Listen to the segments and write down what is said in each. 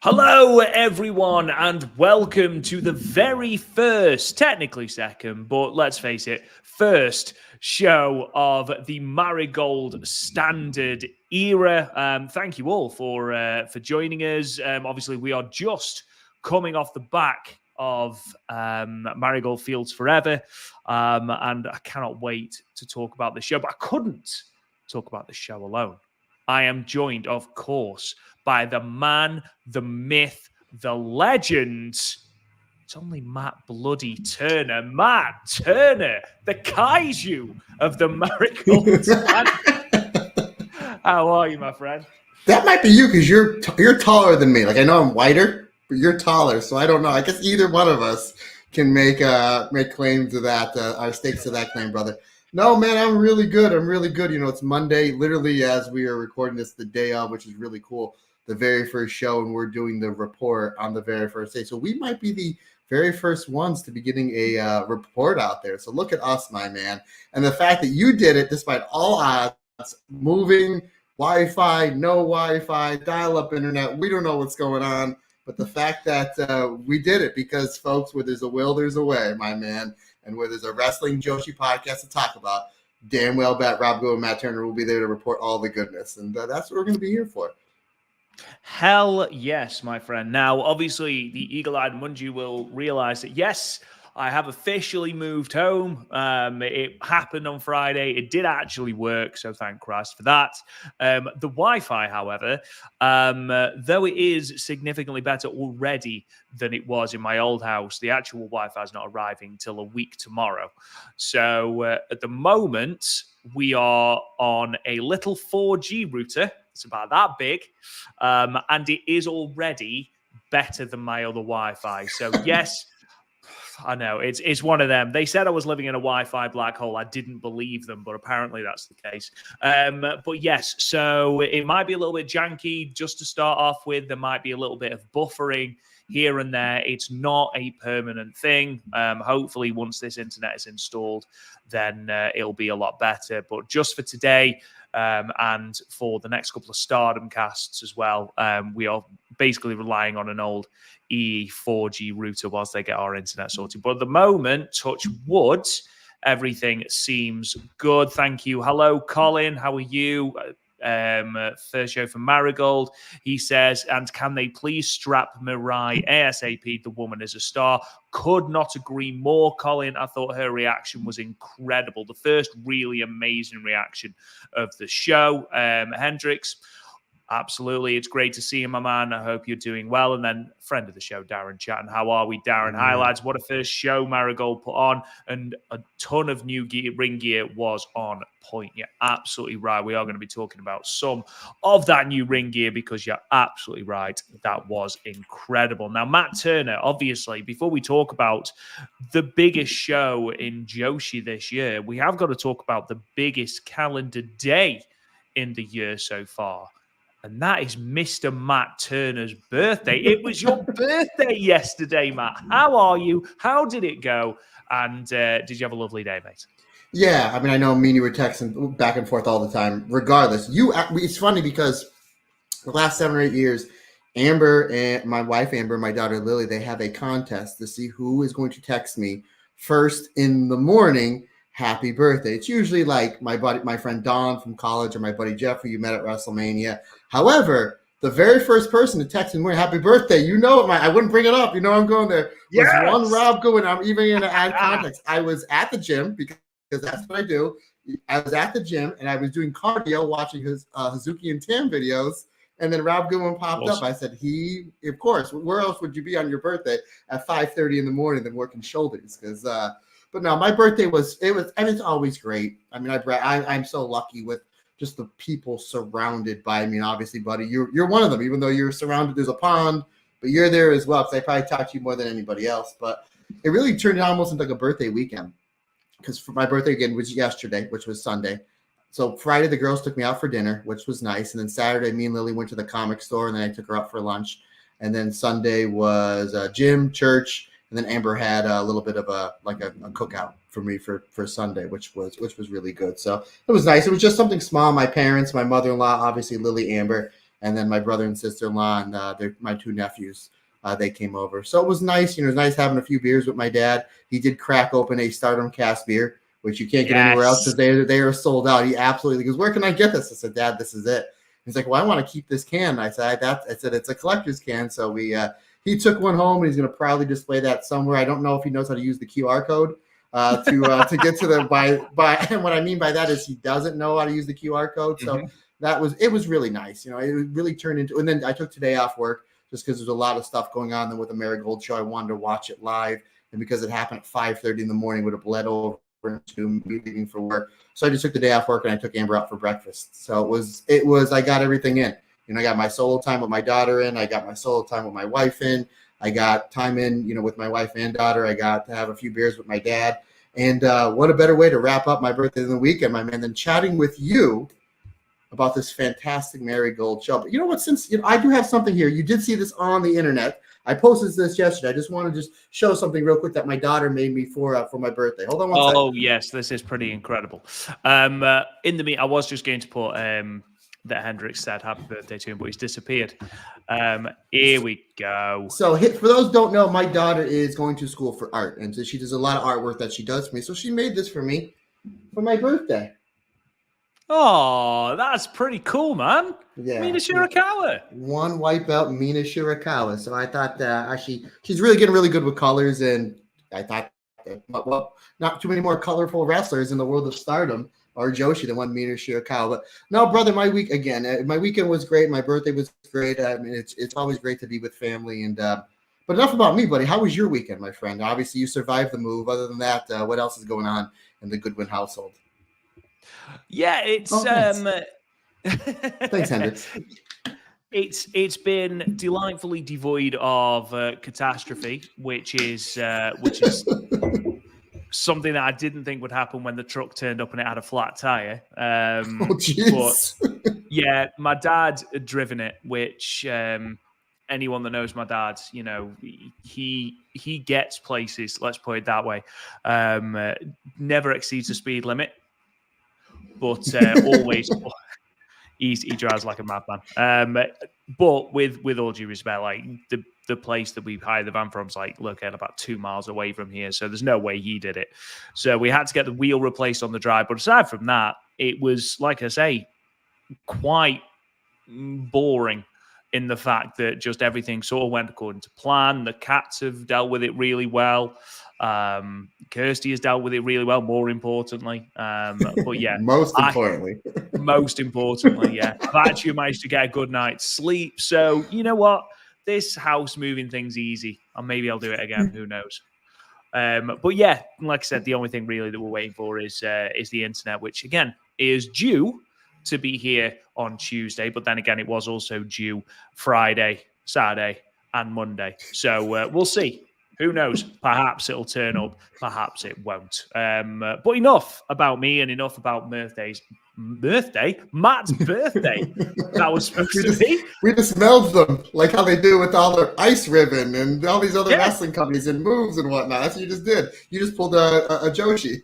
Hello, everyone, and welcome to the very first, technically second, but let's face it, first show of the Marigold Standard era. Thank you all for joining us. Obviously, we are just coming off the back of Marigold Fields Forever, and I cannot wait to talk about the show, but I couldn't talk about the show alone. I am joined, of course, by the man, the myth, the legend. It's only Matt Bloody Turner. Matt Turner, the kaiju of the Marigold Standard. How are you, my friend? That might be you because you're taller than me. Like, I know I'm whiter, but you're taller, so I don't know. I guess either one of us can make claim to that, our stakes to that claim, brother. No, man, I'm really good. You know, it's Monday, literally as we are recording this the day of, which is really cool. The very first show, and we're doing the report on the very first day. So we might be the very first ones to be getting a report out there. So look at us, my man. And the fact that you did it despite all odds, moving, Wi-Fi, no Wi-Fi, dial-up internet, we don't know what's going on. But the fact that we did it, because, folks, where there's a will, there's a way, my man. And where there's a Wrestling Joshi podcast to talk about, damn well bet Rob Go and Matt Turner will be there to report all the goodness. And that's what we're going to be here for. Hell yes, my friend. Now, obviously, the eagle-eyed Munji will realize that, yes, I have officially moved home. It happened on Friday. It did actually work, so thank Christ for that. The Wi-Fi, however, though it is significantly better already than it was in my old house, the actual Wi-Fi is not arriving till a week tomorrow. So at the moment, we are on a little 4G router. It's about that big, and it is already better than my other Wi-Fi. So yes, I know it's one of them. They said I was living in a Wi-Fi black hole. I didn't believe them, but apparently that's the case. But yes, so it might be a little bit janky just to start off with. There might be a little bit of buffering here and there. It's not a permanent thing. Hopefully, once this internet is installed, then it'll be a lot better. But just for today, and for the next couple of Stardom casts as well, we are basically relying on an old E4G router whilst they get our internet sorted. But at the moment, touch wood, everything seems good. Thank you. Hello, Colin. How are you? First show for Marigold. He says, and can they please strap MIRAI ASAP? The woman is a star. Could not agree more, Colin. I thought her reaction was incredible. The first really amazing reaction of the show. Hendricks, absolutely. It's great to see you, my man. I hope you're doing well. And then friend of the show, Darren chatting. How are we, Darren? Highlights. What a first show Marigold put on. And a ton of new ring gear was on point. You're absolutely right. We are going to be talking about some of that new ring gear because you're absolutely right. That was incredible. Now, Matt Turner, obviously, before we talk about the biggest show in Joshi this year, we have got to talk about the biggest calendar day in the year so far. And that is Mr. Matt Turner's birthday. It was your birthday yesterday, Matt. How are you? How did it go? And did you have a lovely day, mate? Yeah, I mean, I know me and you were texting back and forth all the time. Regardless, it's funny because the last 7 or 8 years, Amber and my wife, Amber, and my daughter, Lily, they have a contest to see who is going to text me first in the morning, happy birthday. It's usually like my friend Don from college or my buddy Jeff, who you met at WrestleMania. However, the very first person to text me, happy birthday, you know it, I wouldn't bring it up. You know I'm going there. Yes. Was one Rob going. I'm even going to add context. I was at the gym because that's what I do. I was at the gym and I was doing cardio, watching his Hazuki and Tam videos. And then Rob Goodwin popped up. I said, of course, where else would you be on your birthday at 5:30 in the morning than working shoulders? Because, but no, my birthday it's always great. I mean, I'm so lucky with just the people surrounded by me. And obviously, buddy, you're one of them, even though you're surrounded, there's a pond, but you're there as well. Because I probably talk to you more than anybody else. But it really turned almost into like a birthday weekend. Because for my birthday again was yesterday, which was Sunday. So Friday, the girls took me out for dinner, which was nice. And then Saturday, me and Lily went to the comic store, and then I took her out for lunch. And then Sunday was gym, church, and then Amber had a little bit of a cookout for me for Sunday, which was really good. So it was nice. It was just something small. My parents, my mother-in-law, obviously Lily, Amber, and then my brother and sister-in-law and my two nephews. They came over, so it was nice. It was nice having a few beers with my dad. He did crack open a Stardom Cast beer, which you can't get anywhere else because they are sold out. He absolutely goes, "Where can I get this?" I said, "Dad, this is it." He's like, "Well, I want to keep this can." I said, "It's a collector's can." So he took one home and he's going to proudly display that somewhere. I don't know if he knows how to use the QR code to get to the by. And what I mean by that is he doesn't know how to use the QR code. So it was really nice. It really turned into. And then I took today off work just because there's a lot of stuff going on with the Marigold show. I wanted to watch it live, and because it happened at 5:30 in the morning, would have bled over into me leaving for work. So I just took the day off work and I took Amber out for breakfast. So it was I got everything in. I got my solo time with my daughter in. I got my solo time with my wife in. I got time in, with my wife and daughter. I got to have a few beers with my dad. And what a better way to wrap up my birthday than the weekend, my man, than chatting with you about this fantastic Marigold show. But you know what? Since I do have something here, you did see this on the internet. I posted this yesterday. I just want to show something real quick that my daughter made me for my birthday. Hold on one second. Oh, yes, this is pretty incredible. In the meet, I was just going to put that Hendrix said happy birthday to him, but he's disappeared. Here we go. So for those who don't know, my daughter is going to school for art, and so she does a lot of artwork that she does for me. So she made this for me for my birthday. Oh, that's pretty cool, man. Yeah. Mina Shirakawa. One wipeout, Mina Shirakawa. So I thought actually she's really getting really good with colors, and I thought, well, not too many more colorful wrestlers in the world of Stardom or Joshi than one Mina Shirakawa. But no, brother, my weekend was great. My birthday was great. I mean, it's always great to be with family. And but enough about me, buddy. How was your weekend, my friend? Obviously, you survived the move. Other than that, what else is going on in the Goodwin household? Yeah, it's thanks, Hendrix. It's been delightfully devoid of catastrophe, which is something that I didn't think would happen when the truck turned up and it had a flat tire. But yeah, my dad had driven it, which anyone that knows my dad, he gets places. Let's put it that way. Never exceeds the speed limit. But always, he drives like a madman. But with all due respect, like the place that we hired the van from is located about 2 miles away from here, so there's no way he did it. So we had to get the wheel replaced on the drive. But aside from that, it was, like I say, quite boring in the fact that just everything sort of went according to plan. The cats have dealt with it really well. Kirsty has dealt with it really well, more importantly. But yeah, most importantly, yeah, I've actually managed to get a good night's sleep. So you know what? This house moving thing's easy, and maybe I'll do it again. Who knows? But yeah, like I said, the only thing really that we're waiting for is the internet, which again is due to be here on Tuesday. But then again, it was also due Friday, Saturday, and Monday. So we'll see. Who knows? Perhaps it'll turn up. Perhaps it won't. But enough about me and enough about Matt's birthday. That was supposed to be. We just melded them like how they do with all their ice ribbon and all these other wrestling companies and moves and whatnot. That's what you just did. You just pulled a Joshi.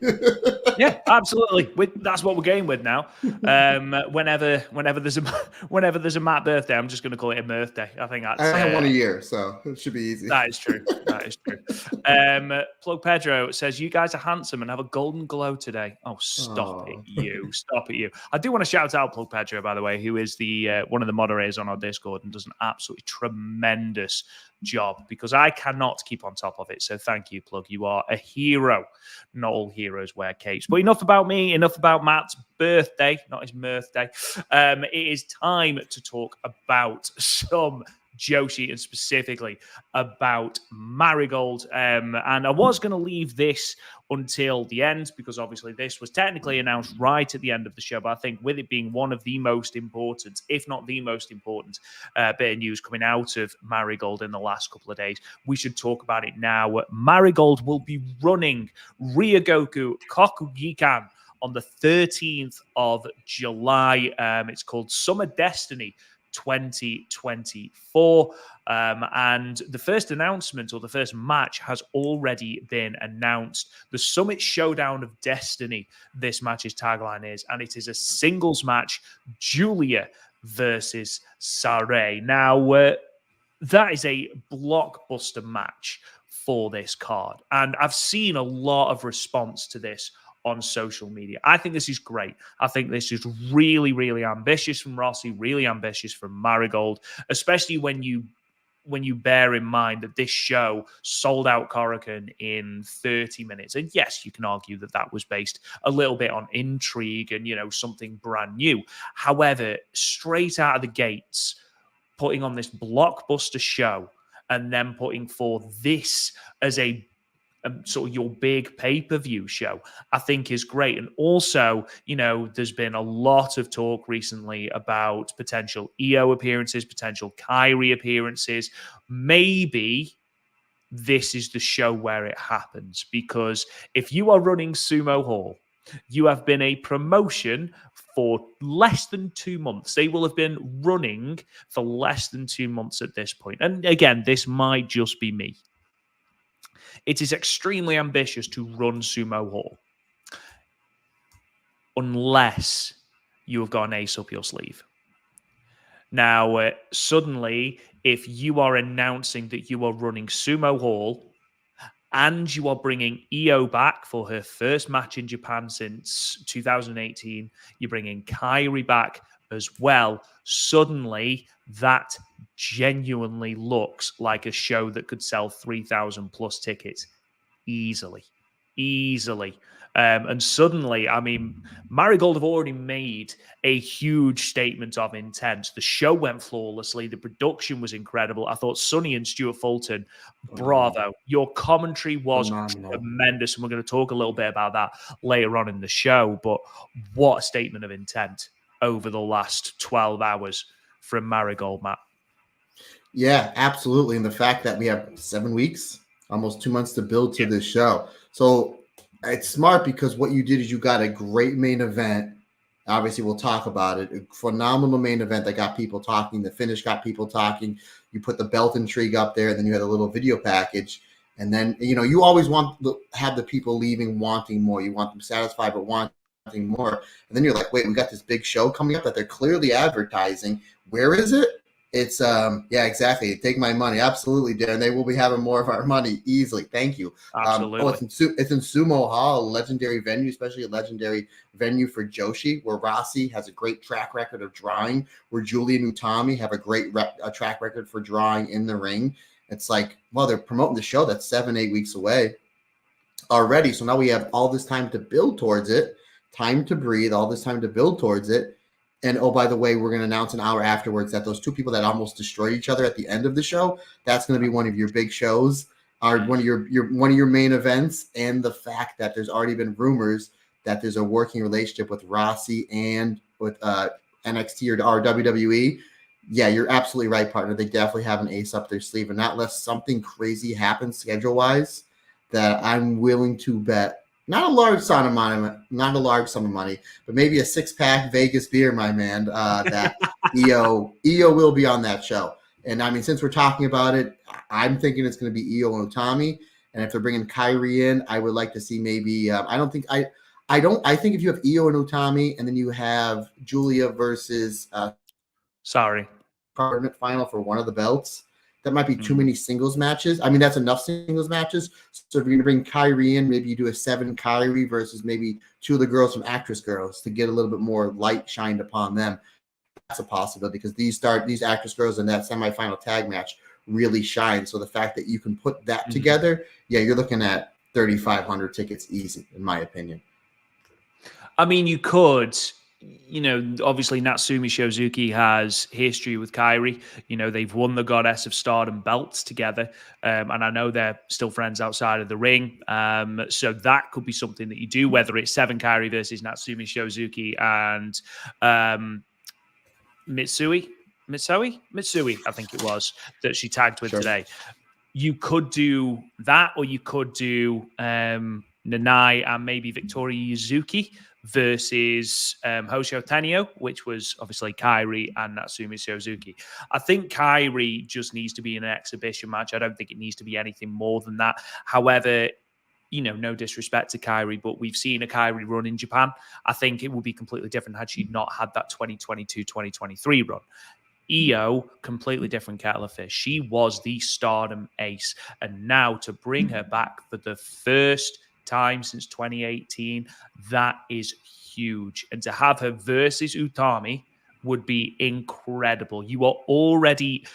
Yeah, absolutely. That's what we're going with now. Whenever there's a Matt birthday, I'm just going to call it a birthday. I think that's. I have one a year, so it should be easy. That is true. Plug Pedro says, "You guys are handsome and have a golden glow today." Oh, stop it, you! I do want to shout out Plug Pedro, by the way, who is the one of the moderators on our Discord and does an absolutely tremendous job because I cannot keep on top of it. So thank you, Plug. You are a hero. Not all heroes wear capes. But enough about me, enough about Matt's birthday, not his mirthday. It is time to talk about some Joshi and specifically about Marigold. And I was going to leave this until the end because obviously this was technically announced right at the end of the show. But I think with it being one of the most important, if not the most important bit of news coming out of Marigold in the last couple of days, we should talk about it now. Marigold will be running Ryogoku Kokugikan on the 13th of July. It's called Summer Destiny 2024. And the first announcement or the first match has already been announced. The Summit Showdown of Destiny, this match's tagline is, and it is a singles match. Julia versus Amarei. Now, that is a blockbuster match for this card. And I've seen a lot of response to this on social media. I think this is great. I think this is really, really ambitious from Rossi, really ambitious from Marigold, especially when you bear in mind that this show sold out Korakuen in 30 minutes. And yes, you can argue that that was based a little bit on intrigue and, something brand new. However, straight out of the gates, putting on this blockbuster show and then putting forth this as a sort of your big pay-per-view show, I think is great. And also, there's been a lot of talk recently about potential EO appearances, potential Kairi appearances. Maybe this is the show where it happens, because if you are running Sumo Hall, you have been a promotion for less than 2 months. They will have been running for less than 2 months at this point. And again, this might just be me. It is extremely ambitious to run Sumo Hall unless you have got an ace up your sleeve. Now, suddenly, if you are announcing that you are running Sumo Hall and you are bringing Io back for her first match in Japan since 2018, you're bringing Kairi back as well, suddenly that genuinely looks like a show that could sell 3,000 plus tickets easily. And suddenly, I mean, Marigold have already made a huge statement of intent. The show went flawlessly. The production was incredible. I thought Sonny and Stuart Fulton, bravo. Your commentary was tremendous. And we're going to talk a little bit about that later on in the show. But what a statement of intent over the last 12 hours from Marigold, Matt. Yeah, absolutely. And the fact that we have 7 weeks, almost 2 months to build to this show. So it's smart, because what you did is you got a great main event. Obviously, we'll talk about it. A phenomenal main event that got people talking. The finish got people talking. You put the belt intrigue up there, and then you had a little video package. And then, you always want to have the people leaving wanting more. You want them satisfied, but wanting more. And then you're like, wait, we got this big show coming up that they're clearly advertising. Where is it? It's yeah, exactly. Take my money, absolutely, Darren. They will be having more of our money easily. Thank you. Absolutely. It's in Sumo Hall, a legendary venue, especially a legendary venue for Joshi, where Rossi has a great track record of drawing, where Julie and Utami have a great track record for drawing in the ring. It's like, well, they're promoting the show that's 7-8 weeks away already. So now we have all this time to build towards it, time to breathe, all this time to build towards it. And oh, by the way, we're going to announce an hour afterwards that those two people that almost destroyed each other at the end of the show, that's going to be one of your big shows, or one of your main events. And the fact that there's already been rumors that there's a working relationship with Rossi and with NXT or WWE. Yeah, you're absolutely right, partner. They definitely have an ace up their sleeve, and not unless something crazy happens schedule-wise, that I'm willing to bet. Not a large sum of money, but maybe a 6-pack Vegas beer, my man, that EO will be on that show. And I mean, since we're talking about it, I'm thinking it's going to be EO and Utami. And if they're bringing Kairi in, I would like to see maybe, I think if you have EO and Utami, and then you have Julia versus tournament final for one of the belts, that might be too many singles matches. I mean, that's enough singles matches. So if you're going to bring Kairi in, maybe you do a 7 Kairi versus maybe 2 of the girls from Actress Girls to get a little bit more light shined upon them. That's a possibility, because these Actress Girls in that semifinal tag match really shine. So the fact that you can put that together, yeah, you're looking at 3,500 tickets easy, in my opinion. I mean, you could... obviously Natsumi Shozuki has history with Kairi. They've won the Goddess of Stardom belts together. And I know they're still friends outside of the ring. So that could be something that you do, whether it's 7 Kairi versus Natsumi Shozuki and Mitsui, I think it was, that she tagged with today. You could do that, or you could do Nanai and maybe Victoria Yuzuki versus Hosho Tenyo, which was obviously Kairi and Natsumi Shozuki. I think Kairi just needs to be in an exhibition match. I don't think it needs to be anything more than that. However, no disrespect to Kairi, but we've seen a Kairi run in Japan. I think it would be completely different had she not had that 2022-2023 run. Io, completely different kettle of fish. She was the Stardom ace. And now to bring her back for the first time since 2018, that is huge. And to have her versus Utami would be incredible. You are already,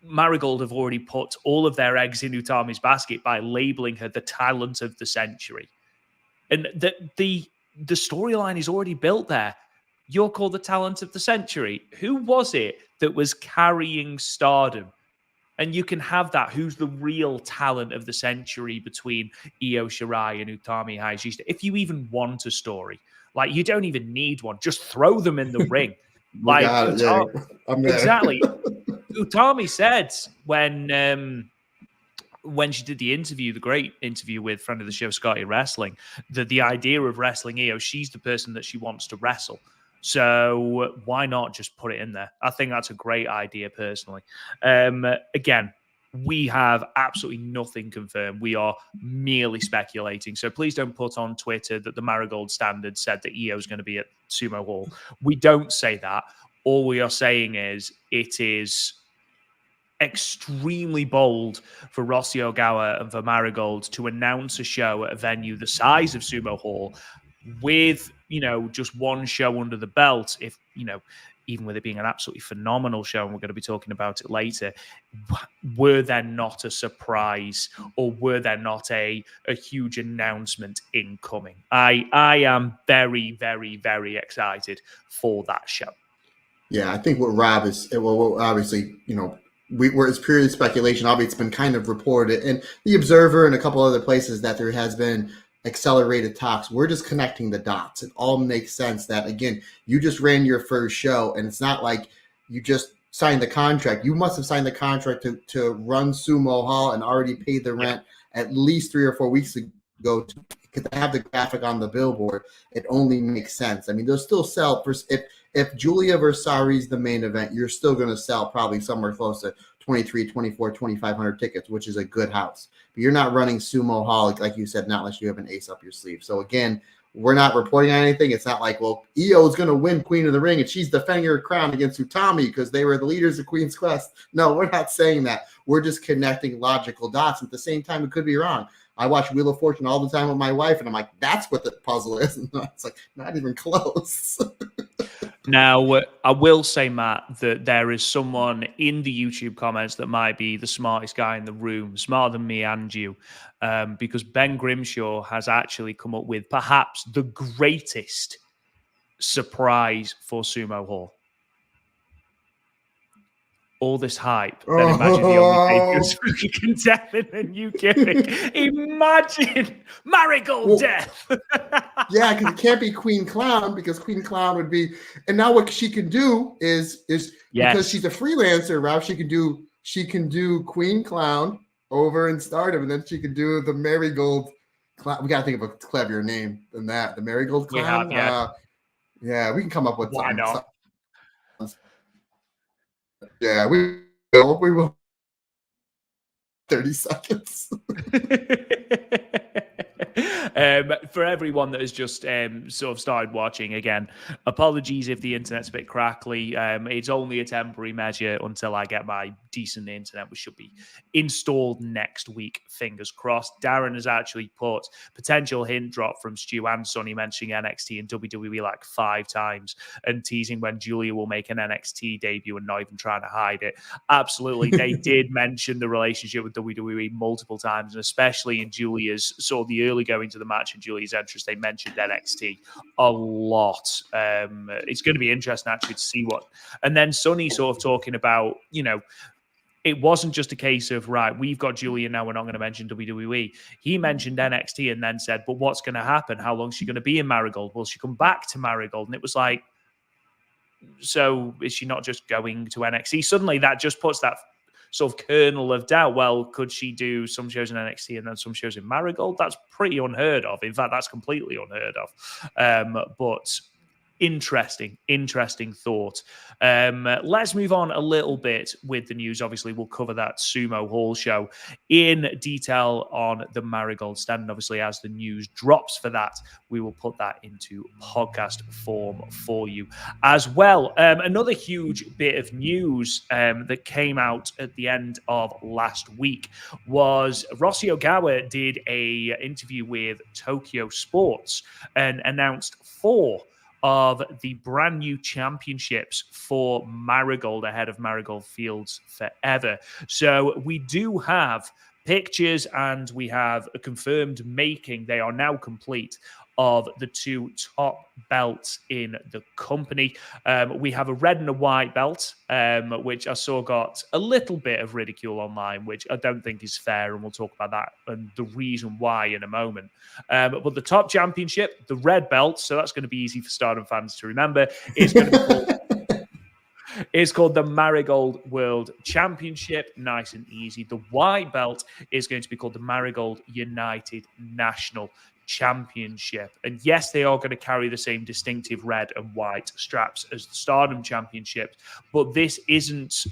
Marigold have already put all of their eggs in Utami's basket by labeling her the talent of the century. And the storyline is already built there. You're called the talent of the century. Who was it that was carrying Stardom? And you can have that. Who's the real talent of the century between Io Shirai and Utami Hayashishita? If you even want a story, you don't even need one. Just throw them in the ring. Exactly. Utami said when she did the interview, the great interview with friend of the show, Scotty Wrestling, that the idea of wrestling Io, she's the person that she wants to wrestle. So why not just put it in there? I think that's a great idea personally. Again, we have absolutely nothing confirmed. We are merely speculating. So please don't put on Twitter that the Marigold Standard said that Io is going to be at Sumo Hall. We don't say that. All we are saying is it is extremely bold for Rossi Ogawa and for Marigold to announce a show at a venue the size of Sumo Hall with, just one show under the belt. If, even with it being an absolutely phenomenal show, and we're going to be talking about it later, were there not a surprise or were there not a huge announcement incoming? I am very, very, very excited for that show. Yeah, I think what Rob is, obviously, where it's purely speculation. Obviously, it's been kind of reported in the Observer and a couple other places that there has been accelerated talks. We're just connecting the dots. It all makes sense that, again, you just ran your first show, and it's not like you just signed the contract. You must have signed the contract to run Sumo Hall and already paid the rent at least 3 or 4 weeks ago to have the graphic on the billboard. It only makes sense. They'll still sell for if Julia Versari is the main event, you're still going to sell probably somewhere close to 23, 24, 2,500 tickets, which is a good house. But you're not running Sumo Hall, like you said, not unless you have an ace up your sleeve. So again, we're not reporting on anything. It's not like, Io is going to win Queen of the Ring and she's defending her crown against Utami because they were the leaders of Queen's Quest. No, we're not saying that. We're just connecting logical dots. At the same time, it could be wrong. I watch Wheel of Fortune all the time with my wife, and I'm like, that's what the puzzle is. And it's like, not even close. Now, I will say, Matt, that there is someone in the YouTube comments that might be the smartest guy in the room, smarter than me and you, because Ben Grimshaw has actually come up with perhaps the greatest surprise for Sumo Hall. All this hype. Then imagine the only was freaking death in a new gimmick. Imagine Marigold death. Yeah, because it can't be Queen Clown, because Queen Clown would be. And now what she can do is because she's a freelancer, Ralph, she can do Queen Clown over in Stardom, and then she can do the Marigold Clown. We got to think of a cleverer name than that. The Marigold Clown. Yeah, we can come up with. Why not? Yeah, we will. 30 seconds. For everyone that has just sort of started watching, again, apologies if the internet's a bit crackly. It's only a temporary measure until I get my decent internet, which should be installed next week. Fingers crossed. Darren has actually put potential hint drop from Stu and Sonny mentioning NXT and WWE like 5 times and teasing when Julia will make an NXT debut and not even trying to hide it. Absolutely. They did mention the relationship with WWE multiple times, and especially in Julia's sort of the early going to the match and Julia's entrance, they mentioned NXT a lot. It's going to be interesting actually to see what. And then Sonny sort of talking about, it wasn't just a case of, right, we've got Julia now, we're not going to mention WWE. He mentioned NXT and then said, but what's going to happen? How long is she going to be in Marigold? Will she come back to Marigold? And it was like, so is she not just going to NXT? Suddenly that just puts that sort of kernel of doubt. Well, could she do some shows in NXT and then some shows in Marigold? That's pretty unheard of. In fact, that's completely unheard of. But Interesting thought. Let's move on a little bit with the news. Obviously, we'll cover that Sumo Hall show in detail on the Marigold Standard. Obviously, as the news drops for that, we will put that into podcast form for you as well. Another huge bit of news that came out at the end of last week was Rossi Ogawa did a interview with Tokyo Sports and announced 4 of the brand new championships for Marigold ahead of Marigold Fields Forever. So we do have pictures and we have a confirmed making. They are now complete of the 2 top belts in the company. We have a red and a white belt, which I saw got a little bit of ridicule online, which I don't think is fair, and we'll talk about that and the reason why in a moment. But the top championship, the red belt, so that's going to be easy for Stardom fans to remember, is going to be called It's called the Marigold World Championship. Nice and easy. The white belt is going to be called the Marigold United National Championship. And yes, they are going to carry the same distinctive red and white straps as the Stardom Championship, but this isn't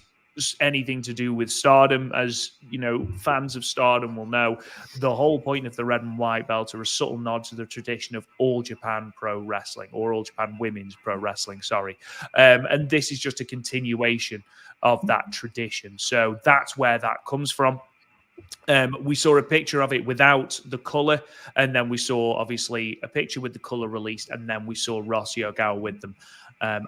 anything to do with Stardom. As you know, fans of Stardom will know, the whole point of the red and white belt are a subtle nod to the tradition of All Japan Pro Wrestling, or All Japan Women's Pro Wrestling, sorry. And this is just a continuation of that tradition. So that's where that comes from. We saw a picture of it without the color, and then we saw obviously a picture with the color released, and then we saw Rossi Ogawa with them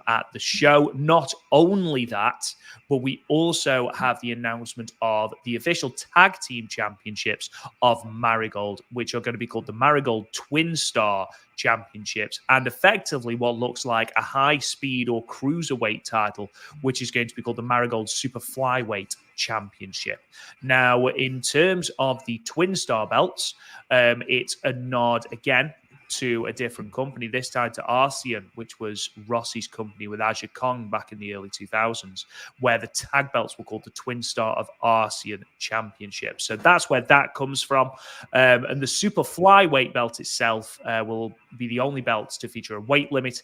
at the show. Not only that, but we also have the announcement of the official tag team championships of Marigold, which are going to be called the Marigold Twin Star Championships, and effectively what looks like a high speed or cruiserweight title, which is going to be called the Marigold Super Flyweight Championship. Now, in terms of the Twin Star belts, it's a nod again to a different company, this time to Arcean, which was Rossi's company with Aja Kong back in the early 2000s, where the tag belts were called the Twin Star of Arcean Championship. So that's where that comes from. And the Super Flyweight belt itself will be the only belts to feature a weight limit.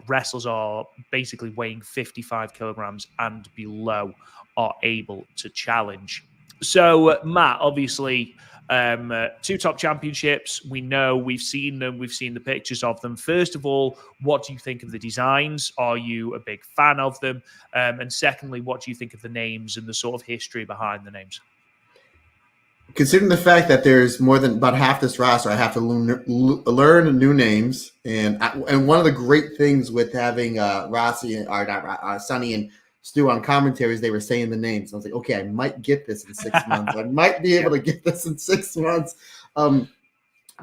Wrestlers are basically weighing 55 kilograms and below are able to challenge. So, Matt, obviously, 2 top championships. We know, we've seen them, we've seen the pictures of them. First of all, what do you think of the designs? Are you a big fan of them? And secondly, what do you think of the names and the sort of history behind the names? Considering the fact that there's more than about half this roster, I have to learn new names. And one of the great things with having Sonny and Stu on commentaries, they were saying the names. I was like, okay, I might get this in 6 months. I might be able to get this in 6 months.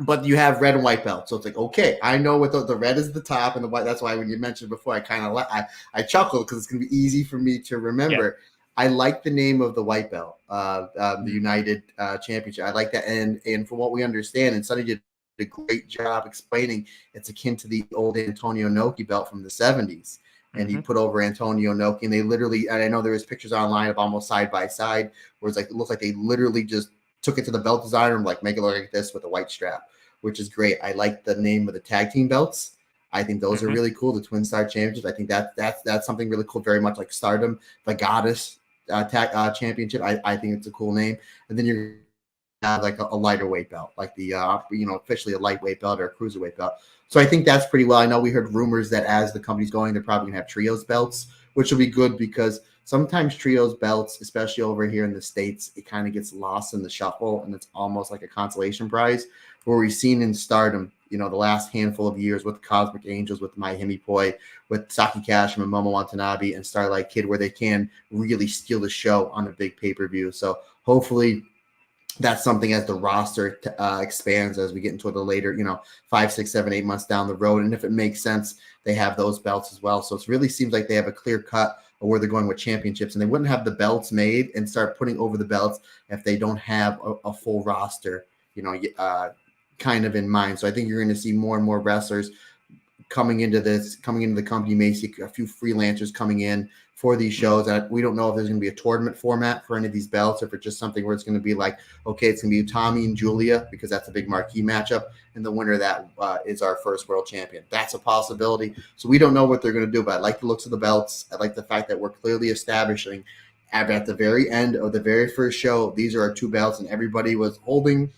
But you have red and white belts. So it's like, okay, I know what the red is the top and the white. That's why when you mentioned before, I kind of I chuckled because it's going to be easy for me to remember. Yeah. I like the name of the white belt, the United Championship. I like that. And from what we understand, and Sonny did a great job explaining, it's akin to the old Antonio Inoki belt from the 70s. And he put over Antonio Inoki, and they literally, and I know there was pictures online of almost side by side, where it's like, it looks like they literally just took it to the belt designer and like, make it look like this with a white strap, which is great. I like the name of the tag team belts. I think those are really cool. The Twin Star Championships. I think that's something really cool, very much like Stardom, the Goddess Championship. I think it's a cool name. And then you're like a lighter weight belt, like the officially a lightweight belt or a cruiserweight belt. So I think that's pretty well. I know we heard rumors that as the company's going, they're probably gonna have trios belts, which will be good because sometimes trios belts, especially over here in the States, it kind of gets lost in the shuffle, and it's almost like a consolation prize. Where we've seen in Stardom, the last handful of years with Cosmic Angels, with Mai Himipoi, with Saki Kashima, Momo Watanabe, and Starlight Kid, where they can really steal the show on a big pay-per-view. So hopefully that's something as the roster expands as we get into the later, 5, 6, 7, 8 months down the road. And if it makes sense, they have those belts as well. So it really seems like they have a clear cut of where they're going with championships, and they wouldn't have the belts made and start putting over the belts if they don't have a full roster, kind of in mind. So I think you're going to see more and more wrestlers coming into the company. You may see a few freelancers coming in for these shows. We don't know if there's going to be a tournament format for any of these belts, or if it's just something where it's going to be like, okay, it's going to be Tommy and Julia because that's a big marquee matchup, and the winner of that is our first world champion. That's a possibility. So we don't know what they're going to do, but I like the looks of the belts. I like the fact that we're clearly establishing at the very end of the very first show, these are our two belts, and everybody was holding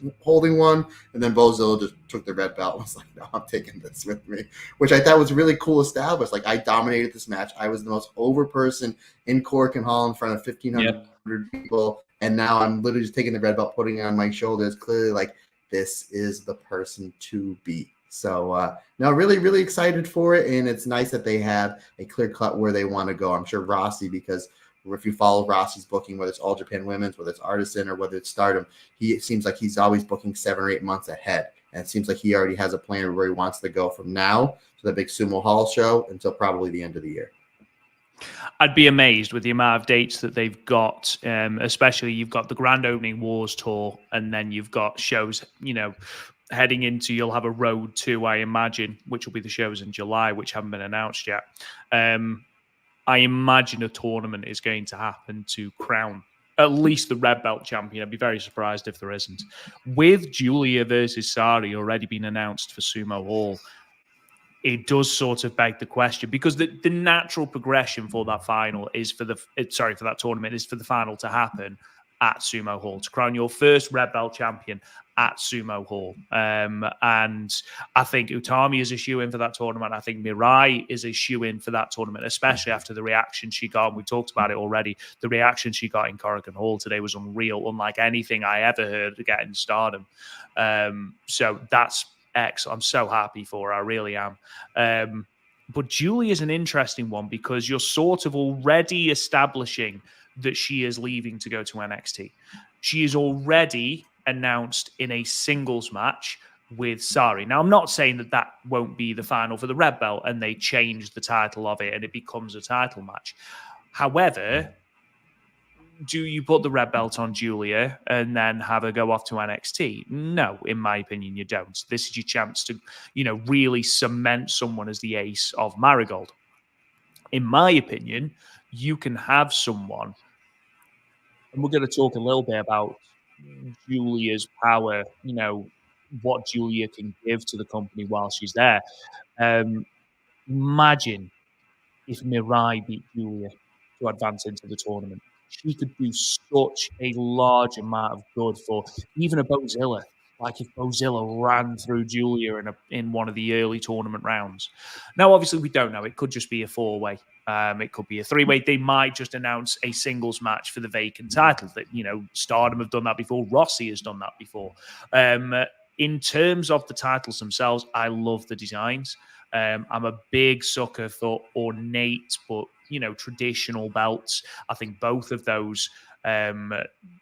one, and then Bozilla just took the red belt and was like, no, I'm taking this with me, which I thought was really cool established. Like, I dominated this match. I was the most over person in Korakuen Hall in front of 1,500 people, and now I'm literally just taking the red belt, putting it on my shoulders, clearly like, this is the person to beat. So, no, really, really excited for it, and it's nice that they have a clear cut where they want to go. I'm sure Rossi, because if you follow Rossi's booking, whether it's All Japan Women's, whether it's Artisan, or whether it's Stardom, it seems like he's always booking 7 or 8 months ahead. And it seems like he already has a plan where he wants to go from now to the big Sumo Hall show until probably the end of the year. I'd be amazed with the amount of dates that they've got, especially you've got the Grand Opening Wars Tour, and then you've got shows, heading into, you'll have a Road 2, I imagine, which will be the shows in July, which haven't been announced yet. I imagine a tournament is going to happen to crown at least the red belt champion. I'd be very surprised if there isn't. With Julia versus Sari already been announced for Sumo Hall, it does sort of beg the question, because the natural progression for that final is for that tournament is for the final to happen at Sumo Hall, to crown your first red belt champion at Sumo Hall. And I think Utami is a shoe-in for that tournament. I think Mirai is a shoe-in for that tournament, especially after the reaction she got. And we talked about it already. The reaction she got in Korakuen Hall today was unreal, unlike anything I ever heard to get in Stardom. So that's excellent. I'm so happy for her. I really am. But Julie is an interesting one, because you're sort of already establishing that she is leaving to go to NXT. She is already announced in a singles match with Sari. Now, I'm not saying that won't be the final for the red belt and they change the title of it and it becomes a title match. However, do you put the red belt on Julia and then have her go off to NXT? No, in my opinion, you don't. This is your chance to, really cement someone as the ace of Marigold. In my opinion, you can have someone, and we're going to talk a little bit about Julia's power, what Julia can give to the company while she's there. Imagine if Mirai beat Julia to advance into the tournament. She could do such a large amount of good for even a Bozilla. Like if Bozilla ran through Julia in one of the early tournament rounds. Now, obviously, we don't know. It could just be a 4-way. It could be a 3-way. They might just announce a singles match for the vacant title. That Stardom have done that before. Rossi has done that before. In terms of the titles themselves, I love the designs. I'm a big sucker for ornate but traditional belts. I think both of those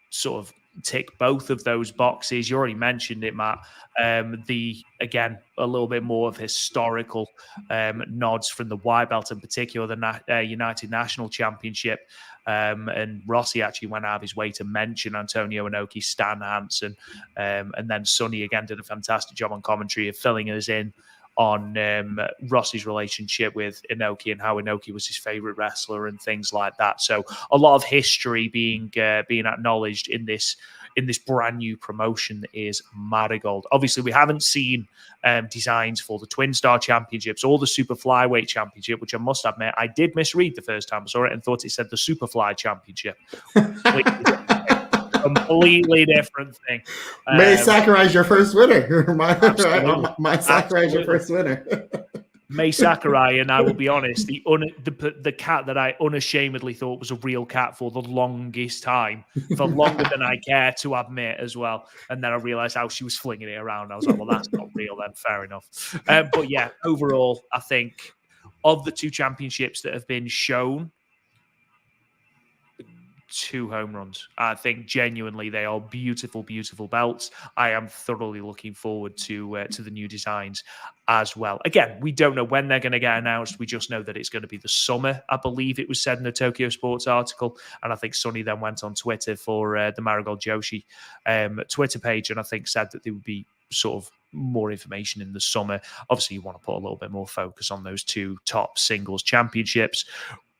sort of tick both of those boxes. You already mentioned it, Matt. Again, a little bit more of historical nods from the white belt, in particular the United National Championship. And Rossi actually went out of his way to mention Antonio Inoki, Stan Hansen, and then Sonny again did a fantastic job on commentary of filling us in on Rossi's relationship with Inoki and how Inoki was his favorite wrestler and things like that. So a lot of history being acknowledged in this brand new promotion that is Marigold. Obviously, we haven't seen designs for the Twin Star Championships or the Super Flyweight Championship, which I must admit I did misread the first time I saw it and thought it said the Superfly Championship. Completely different thing. May Sakurai is your first winner. My Sakurai is your first winner. May Sakurai, and I will be honest, the cat that I unashamedly thought was a real cat for the longest time, for longer than I care to admit as well. And then I realized how she was flinging it around. I was like, well, that's not real then. Fair enough. But yeah, overall, I think of the 2 championships that have been shown, 2 home runs. I think genuinely they are beautiful, beautiful belts. I am thoroughly looking forward to the new designs as well. Again, we don't know when they're going to get announced. We just know that it's going to be the summer, I believe it was said in the Tokyo Sports article. And I think Sonny then went on Twitter for the Marigold Joshi Twitter page, and I think said that they would be sort of more information in the summer. Obviously, you want to put a little bit more focus on those 2 top singles championships.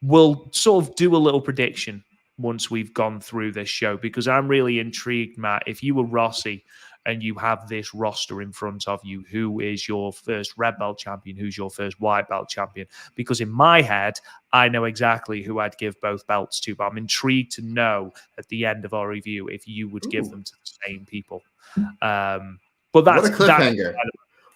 We'll sort of do a little prediction once we've gone through this show, because I'm really intrigued, Matt. If you were Rossi and you have this roster in front of you, who is your first red belt champion? Who's your first white belt champion? Because in my head, I know exactly who I'd give both belts to, but I'm intrigued to know at the end of our review if you would give them to the same people. But that's what a cliffhanger.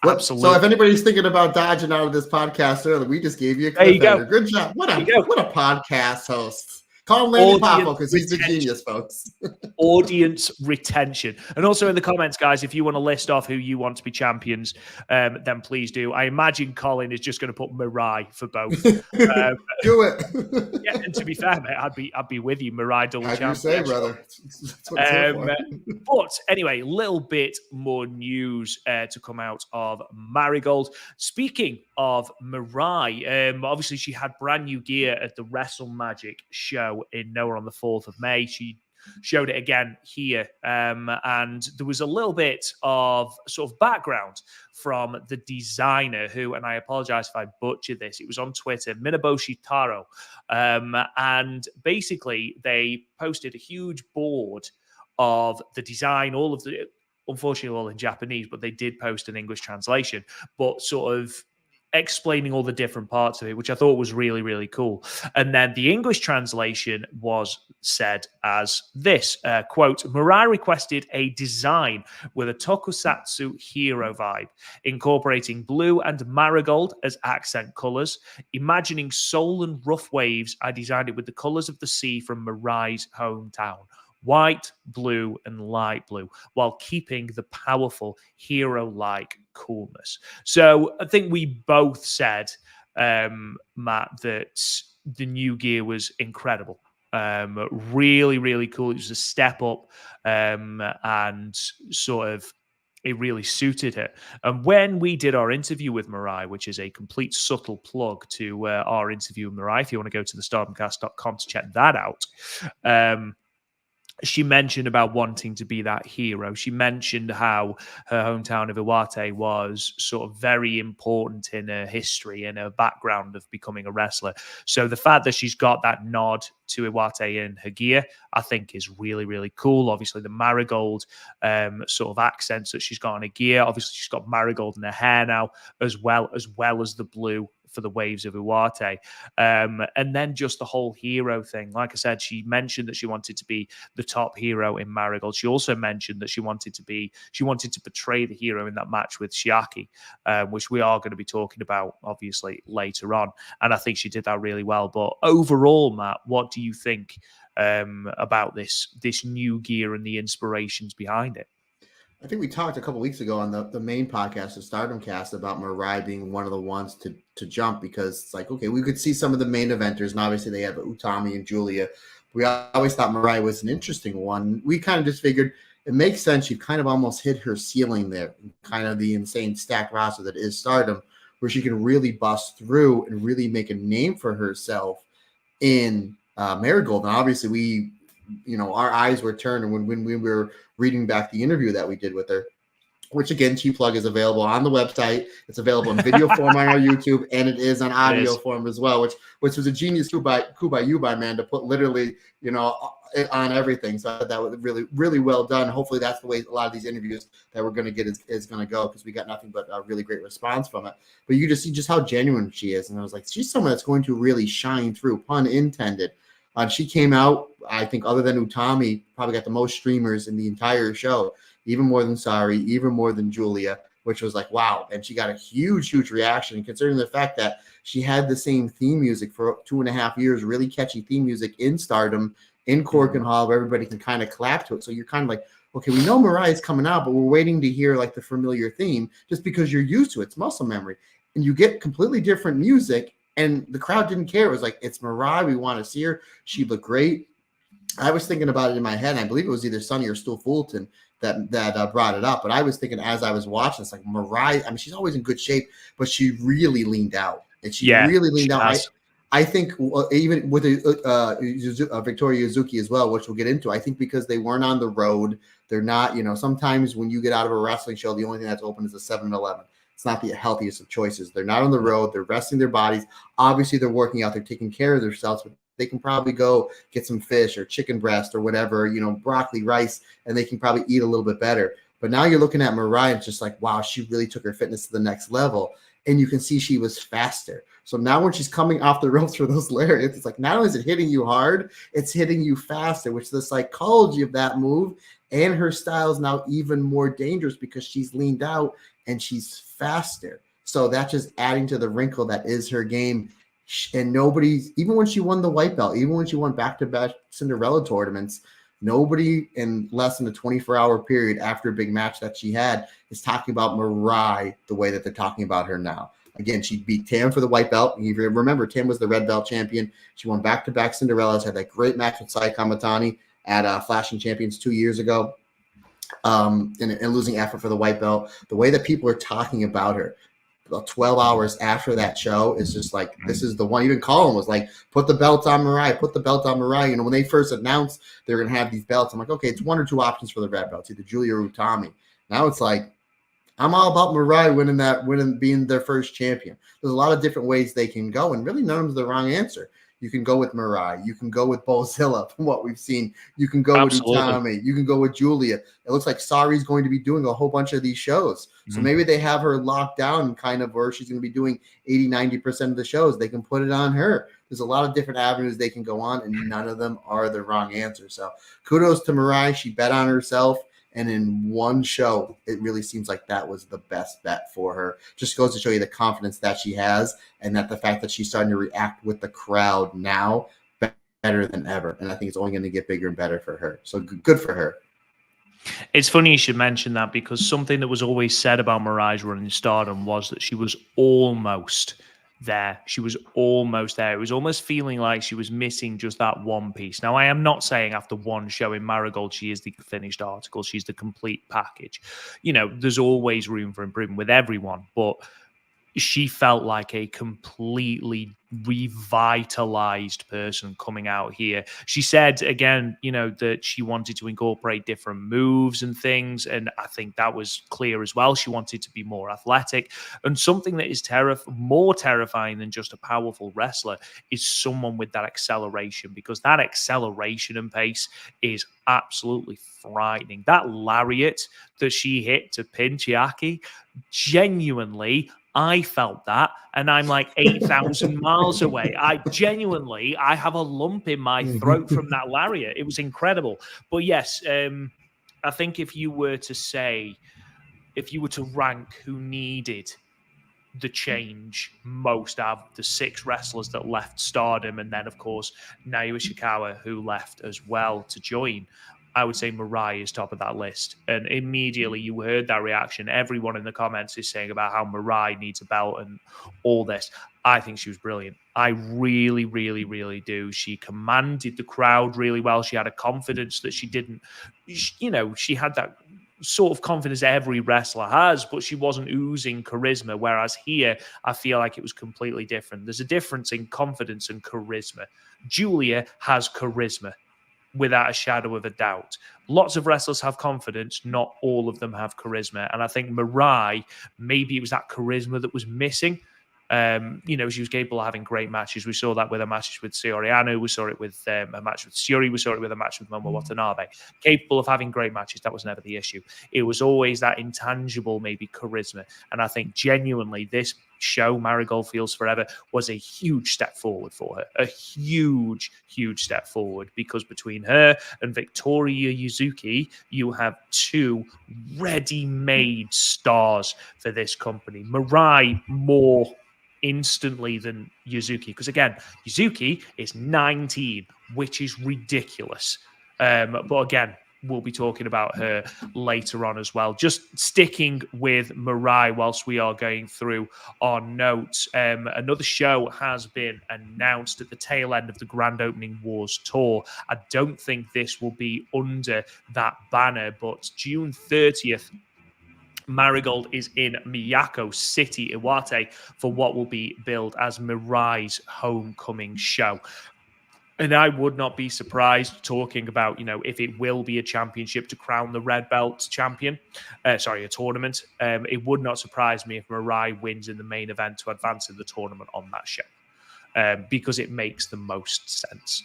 Absolutely. So if anybody's thinking about dodging out of this podcast early, we just gave you a cliffhanger. There you go. Good job. What a podcast host. Call him Lanny Poffo because he's the genius, folks. Audience retention. And also in the comments, guys, if you want to list off who you want to be champions, then please do. I imagine Colin is just going to put Mirai for both. Do it. Yeah, and to be fair, mate, I'd be with you. Mirai double champion. You say, brother. That's what it's but anyway, a little bit more news to come out of Marigold. Speaking of Mirai, obviously she had brand new gear at the Wrestle Magic show in Noah on the 4th of May. She showed it again here, and there was a little bit of sort of background from the designer who, and I apologize if I butchered this, it was on Twitter, Minaboshi Taro, and basically they posted a huge board of the design, all of the, unfortunately all in Japanese, but they did post an English translation, but sort of explaining all the different parts of it, which I thought was really, really cool. And then the English translation was said as this, quote, Mirai requested a design with a tokusatsu hero vibe, incorporating blue and marigold as accent colors. Imagining soul and rough waves, I designed it with the colors of the sea from Mirai's hometown. White, blue, and light blue, while keeping the powerful hero-like coolness. So I think we both said, Matt, that the new gear was incredible. Really, really cool. It was a step up, and sort of it really suited it. And when we did our interview with Mirai, which is a complete subtle plug to our interview with Mirai, if you want to go to the stardomcast.com to check that out, she mentioned about wanting to be that hero. She mentioned how her hometown of Iwate was sort of very important in her history and her background of becoming a wrestler. So the fact that she's got that nod to Iwate in her gear, I think is really, really cool. Obviously, the marigold sort of accents that she's got on her gear. Obviously, she's got marigold in her hair now, as well as the blue for the waves of Iwate. And then just the whole hero thing. Like I said, she mentioned that she wanted to be the top hero in Marigold. She also mentioned that she wanted to portray the hero in that match with Shiaki, which we are going to be talking about, obviously, later on. And I think she did that really well. But overall, Matt, what do you think about this new gear and the inspirations behind it? I think we talked a couple weeks ago on the main podcast, the Stardom Cast, about Mirai being one of the ones to jump, because it's like, okay, we could see some of the main eventers, and obviously they have Utami and Julia. We always thought Mirai was an interesting one. We kind of just figured it makes sense. She kind of almost hit her ceiling there, kind of the insane stacked roster that is Stardom, where she can really bust through and really make a name for herself in Marigold. And obviously our eyes were turned when we were reading back the interview that we did with her, which again, T-Plug is available on the website. It's available in video form on our YouTube, and it is on audio form as well, which was a genius coup by you, man, to put literally, on everything. So that was really, really well done. Hopefully that's the way a lot of these interviews that we're going to get is going to go, because we got nothing but a really great response from it. But you just see just how genuine she is. And I was like, she's someone that's going to really shine through, pun intended. She came out, I think, other than Utami, probably got the most streamers in the entire show, even more than Sari, even more than Julia, which was like, wow. And she got a huge, huge reaction, considering the fact that she had the same theme music for 2.5 years, really catchy theme music in Stardom, in Korakuen Hall, where everybody can kind of clap to it. So you're kind of like, okay, we know Mirai is coming out, but we're waiting to hear like the familiar theme just because you're used to it. It's muscle memory. And you get completely different music, and the crowd didn't care. It was like, it's Mirai. We want to see her. She looked great. I was thinking about it in my head, and I believe it was either Sonny or Stu Fulton that brought it up. But I was thinking as I was watching, it's like Mirai, I mean, she's always in good shape, but she really leaned out. And she really leaned out. I think even with Victoria Yuzuki as well, which we'll get into, I think because they weren't on the road, they're not, sometimes when you get out of a wrestling show, the only thing that's open is a 7-Eleven. It's not the healthiest of choices. They're not on the road. They're resting their bodies. Obviously, they're working out. They're taking care of themselves, but they can probably go get some fish or chicken breast or whatever, broccoli, rice, and they can probably eat a little bit better. But now you're looking at Mirai and it's just like, wow, she really took her fitness to the next level. And you can see she was faster. So now when she's coming off the ropes for those lariats, it's like not only is it hitting you hard, it's hitting you faster, which the psychology of that move and her style is now even more dangerous because she's leaned out and she's faster. So that's just adding to the wrinkle that is her game. And nobody's, even when she won the white belt, even when she won back-to-back Cinderella tournaments, nobody in less than a 24-hour period after a big match that she had is talking about Mirai the way that they're talking about her now. Again, she beat Tam for the white belt. You remember, Tam was the red belt champion. She won back-to-back Cinderellas, had that great match with Sai Kamatani at Flashing Champions 2 years ago, and losing effort for the white belt. The way that people are talking about her, about 12 hours after that show is just like, this is the one. Even Colin was like, put the belt on Mirai, put the belt on Mirai. When they first announced they're going to have these belts, I'm like, okay, it's one or two options for the red belts, either Julia or Utami. Now it's like, I'm all about Mirai being their first champion. There's a lot of different ways they can go, and really none of them's the wrong answer. You can go with Mirai. You can go with Bozilla from what we've seen. You can go with Utami. You can go with Julia. It looks like Sari's going to be doing a whole bunch of these shows. So maybe they have her locked down kind of where she's going to be doing 80, 90% of the shows. They can put it on her. There's a lot of different avenues they can go on, and none of them are the wrong answer. So kudos to Mirai. She bet on herself. And in one show, it really seems like that was the best bet for her. Just goes to show you the confidence that she has and that the fact that she's starting to react with the crowd now better than ever. And I think it's only going to get bigger and better for her. So good for her. It's funny you should mention that because something that was always said about Mirai's run in Stardom was that she was almost there. She was almost there. It was almost feeling like she was missing just that one piece. Now, I am not saying after one show in Marigold, she is the finished article. She's the complete package. There's always room for improvement with everyone, but she felt like a completely revitalized person coming out here. She said again, that she wanted to incorporate different moves and things. And I think that was clear as well. She wanted to be more athletic, and something that is more terrifying than just a powerful wrestler is someone with that acceleration, because that acceleration and pace is absolutely frightening. That lariat that she hit to pin Chiaki, genuinely, I felt that, and I'm like 8,000 miles away. I have a lump in my throat from that lariat. It was incredible. But yes, I think if you were to rank who needed the change most out of the 6 wrestlers that left Stardom, and then, of course, Naoya Ishikawa, who left as well to join, I would say Mirai is top of that list. And immediately you heard that reaction. Everyone in the comments is saying about how Mirai needs a belt and all this. I think she was brilliant. I really, really, really do. She commanded the crowd really well. She had a confidence that she didn't, she had that sort of confidence every wrestler has, but she wasn't oozing charisma. Whereas here, I feel like it was completely different. There's a difference in confidence and charisma. Julia has charisma, without a shadow of a doubt. Lots of wrestlers have confidence, not all of them have charisma. And I think Mirai, maybe it was that charisma that was missing. She was capable of having great matches. We saw that with her matches with Saori Anou. We saw it with a match with Syuri. We saw it with a match with Momo Watanabe. Capable of having great matches. That was never the issue. It was always that intangible, maybe charisma. And I think genuinely this show, Marigold Fields Forever, was a huge step forward for her. A huge, huge step forward, because between her and Victoria Yuzuki, you have 2 ready-made stars for this company. Mirai more instantly than Yuzuki, because again, Yuzuki is 19, which is ridiculous. But again, we'll be talking about her later on as well. Just sticking with Mirai whilst we are going through our notes. Another show has been announced at the tail end of the Grand Opening Wars tour. I don't think this will be under that banner, but June 30th, Marigold is in Miyako City, Iwate, for what will be billed as Mirai's homecoming show. And I would not be surprised talking about, if it will be a championship to crown the red belt champion, a tournament. It would not surprise me if Mirai wins in the main event to advance in the tournament on that show. Because it makes the most sense.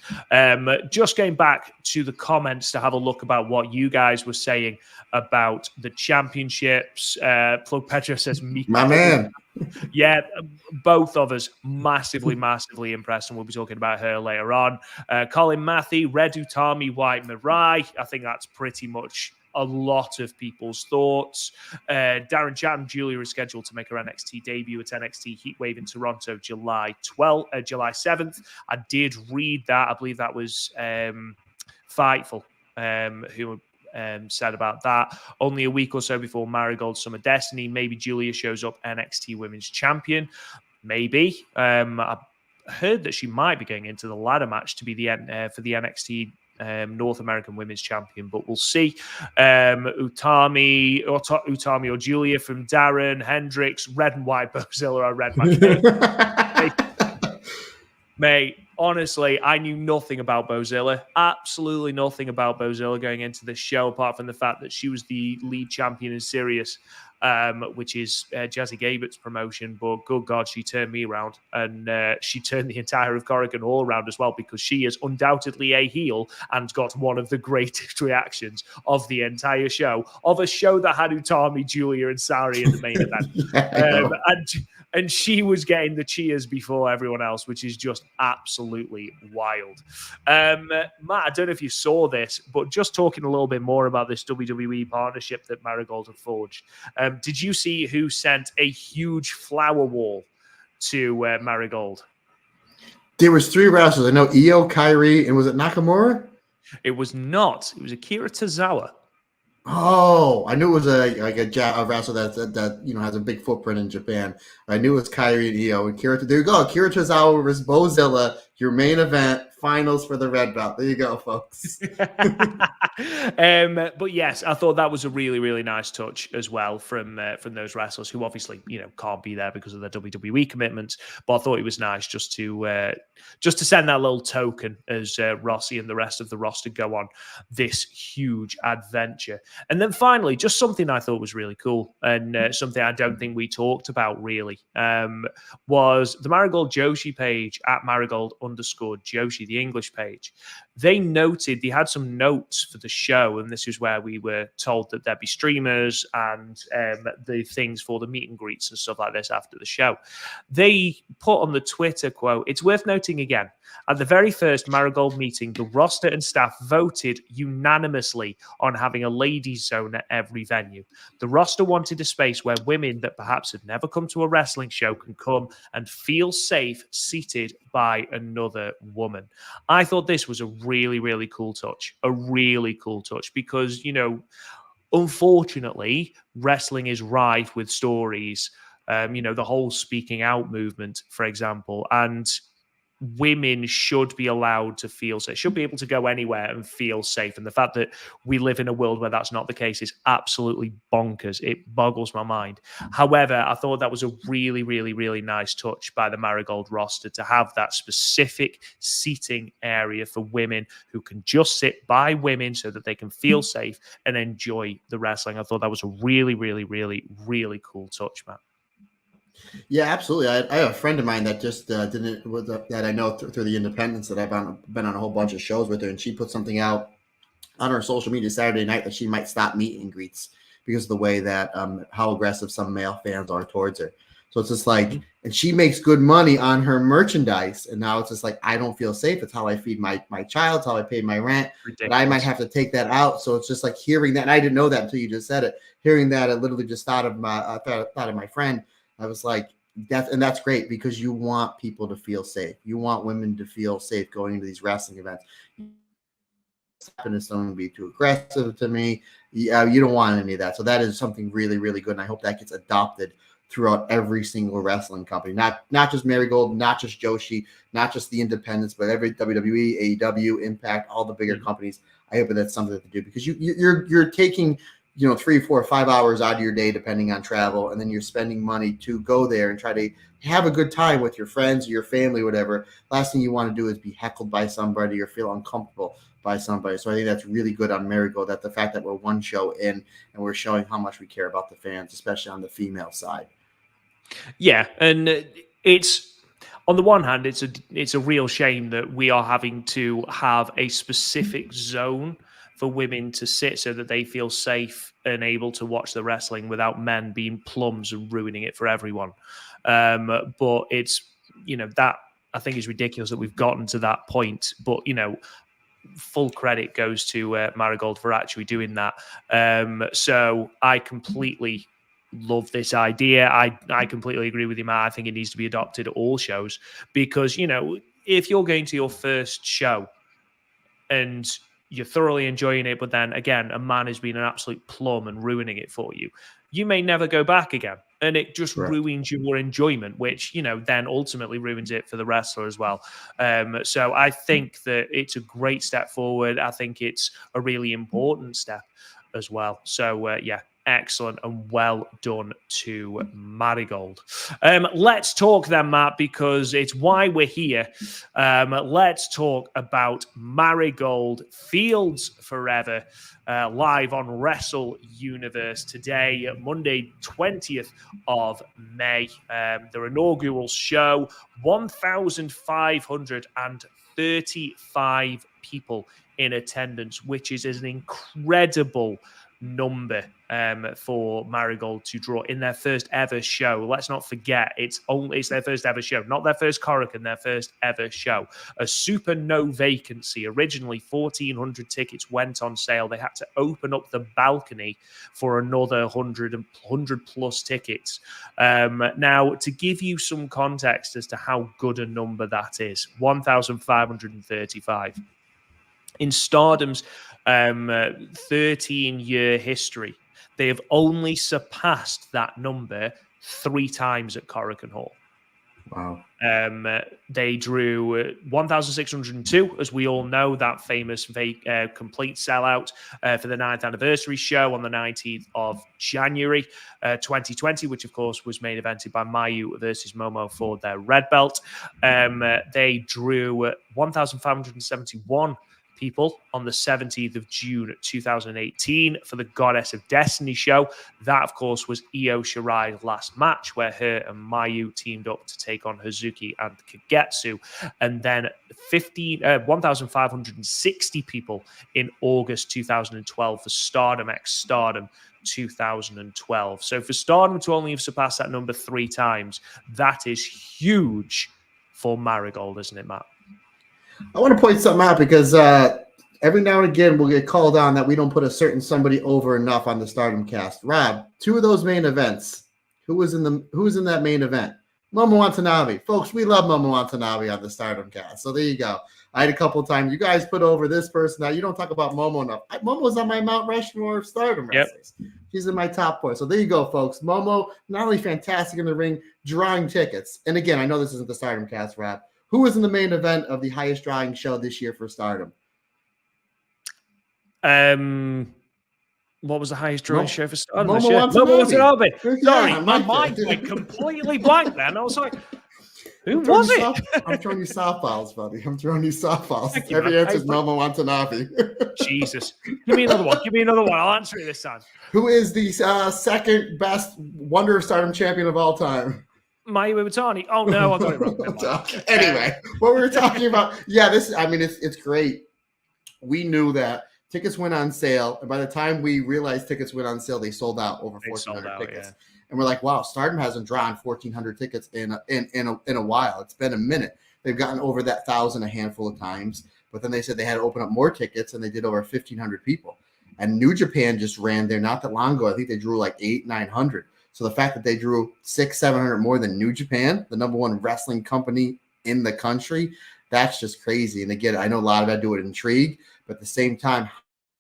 Just going back to the comments to have a look about what you guys were saying about the championships. Flo Pedro says, my man. Yeah, both of us massively impressed, and we'll be talking about her later on. Colin Matthew, Red Utami, White Mirai. I think that's pretty much a lot of people's thoughts. Darren Chatham, Julia is scheduled to make her NXT debut at NXT Heatwave in Toronto, July 7th. I did read that. I believe that was Fightful who said about that. Only a week or so before Marigold Summer Destiny, maybe Julia shows up NXT Women's Champion. Maybe. I heard that she might be going into the ladder match to be for the NXT North American Women's Champion, but we'll see. Utami or Julia from Darren Hendricks, Red and White Bozilla. I read my mate. Honestly, I knew nothing about Bozilla. Absolutely nothing about Bozilla going into this show, apart from the fact that she was the lead champion in Sirius, which is Jazzy Gabert's promotion. But good God, she turned me around, and she turned the entire of Korakuen Hall around as well, because she is undoubtedly a heel and got one of the greatest reactions of the entire show, of a show that had Utami, Julia, and Sari in the main event. And she was getting the cheers before everyone else, which is just absolutely wild. Matt, I don't know if you saw this, but just talking a little bit more about this WWE partnership that Marigold have forged. Did you see who sent a huge flower wall to Marigold? There was 3 wrestlers. I know Io, Kairi, and was it Nakamura? It was not. It was Akira Tozawa. Oh, I knew it was a wrestler that has a big footprint in Japan. I knew it was Kairi and Io and Kira. There you go, Akira Tozawa versus Bozilla, your main event finals for the red belt. There you go, folks. But yes, I thought that was a really, really nice touch as well from those wrestlers who obviously can't be there because of their WWE commitments. But I thought it was nice just to send that little token as Rossi and the rest of the roster go on this huge adventure. And then finally, just something I thought was really cool, and something I don't think we talked about really, was the Marigold Joshi page at Marigold_Joshi, the English page. They had some notes for the show, and this is where we were told that there'd be streamers and the things for the meet and greets and stuff like this after the show. They put on the Twitter quote, "It's worth noting again, at the very first Marigold meeting, the roster and staff voted unanimously on having a ladies' zone at every venue. The roster wanted a space where women that perhaps have never come to a wrestling show can come and feel safe seated by another woman." I thought this was a really, really cool touch. A really cool touch because, unfortunately, wrestling is rife with stories. The whole speaking out movement, for example, and women should be allowed to feel safe, should be able to go anywhere and feel safe. And the fact that we live in a world where that's not the case is absolutely bonkers. It boggles my mind. However, I thought that was a really, really, really nice touch by the Marigold roster to have that specific seating area for women who can just sit by women so that they can feel safe and enjoy the wrestling. I thought that was a really, really, really, really cool touch, Matt. Yeah, absolutely. I have a friend of mine that just that I know through the independents that I've been on a whole bunch of shows with her, and she put something out on her social media Saturday night that she might stop meet and greets because of the way that how aggressive some male fans are towards her. So it's just like, and she makes good money on her merchandise, and now it's just like, I don't feel safe. It's how I feed my child, it's how I pay my rent. Ridiculous. But I might have to take that out. So it's just like hearing that, and I didn't know that until you just said it. Hearing that, I literally just thought of my friend. I was like, that's great because you want people to feel safe. You want women to feel safe going into these wrestling events. It's going to be too aggressive to me. You don't want any of that. So that is something really, really good. And I hope that gets adopted throughout every single wrestling company, not just Marigold, not just Joshi, not just the independents, but every WWE, AEW, Impact, all the bigger companies. I hope that's something to do because you're taking 3, 4, 5 hours out of your day, depending on travel. And then you're spending money to go there and try to have a good time with your friends or your family, whatever. Last thing you want to do is be heckled by somebody or feel uncomfortable by somebody. So I think that's really good on Marigold, that the fact that we're one show in and we're showing how much we care about the fans, especially on the female side. Yeah. And it's, on the one hand, it's a real shame that we are having to have a specific zone for women to sit so that they feel safe and able to watch the wrestling without men being plums and ruining it for everyone. But it's, that I think is ridiculous that we've gotten to that point. But, full credit goes to Marigold for actually doing that. So I completely love this idea. I completely agree with you, Matt. I think it needs to be adopted at all shows because, if you're going to your first show and you're thoroughly enjoying it, but then again, a man has been an absolute plum and ruining it for you, you may never go back again. And it just ruins your enjoyment, which, then ultimately ruins it for the wrestler as well. So I think that it's a great step forward. I think it's a really important step as well. So, excellent and well done to Marigold. Let's talk then, Matt, because it's why we're here. Let's talk about Marigold Fields Forever, live on Wrestle Universe today, Monday, 20th of May. Their inaugural show, 1,535 people in attendance, which is an incredible number for Marigold to draw in their first ever show. Let's not forget, it's their first ever show, not their first Korakuen, their first ever show. A super no vacancy. Originally, 1,400 tickets went on sale. They had to open up the balcony for another 100 plus tickets. Now, to give you some context as to how good a number that is, 1,535. In Stardom's 13-year history, they have only surpassed that number 3 times at Korakuen Hall. Wow. They drew 1,602, as we all know, that famous complete sellout for the 9th anniversary show on the 19th of January 2020, which, of course, was main evented by Mayu versus Momo for their red belt. They drew 1,571 people on the 17th of June 2018 for the Goddess of Destiny show. That, of course, was Io Shirai's last match, where her and Mayu teamed up to take on Hazuki and Kagetsu. And then 1,560 people in August 2012 for Stardom X Stardom 2012. So for Stardom to only have surpassed that number 3 times, that is huge for Marigold, isn't it, Matt? I want to point something out because every now and again we'll get called on that we don't put a certain somebody over enough on the Stardom cast. Rob, 2 of those main events. Who was in that main event? Momo Watanabe. Folks, we love Momo Watanabe on the Stardom cast. So there you go. I had a couple of times. You guys put over this person. Now you don't talk about Momo enough. Momo's on my Mount Rushmore of Stardom wrestlers. She's in my top 4. So there you go, folks. Momo, not only fantastic in the ring, drawing tickets. And again, I know this isn't the Stardom cast, Rob. Who was in the main event of the highest drawing show this year for Stardom? What was the highest drawing show for Stardom? Momo Watanabe. Sorry, my mind went completely blank then. I was like, who was it? I'm throwing you softballs, buddy. I'm throwing you softballs. Every answer is Momo Watanabe. Jesus. Give me another one. I'll answer it this time. Who is the second best Wonder of Stardom champion of all time? Mayu Iwatani. Oh no, I got it wrong. Anyway, what we were talking about, it's great. We knew that tickets went on sale, and by the time we realized tickets went on sale, they sold out over 1,400 tickets. Yeah. And we're like, wow, Stardom hasn't drawn 1,400 tickets in a while. It's been a minute. They've gotten over that 1,000 a handful of times, but then they said they had to open up more tickets, and they did over 1,500 people. And New Japan just ran there not that long ago. I think they drew like 800-900. So the fact that they drew 600-700 more than New Japan, the number 1 wrestling company in the country, that's just crazy. And again, I know a lot of that do it intrigue, but at the same time,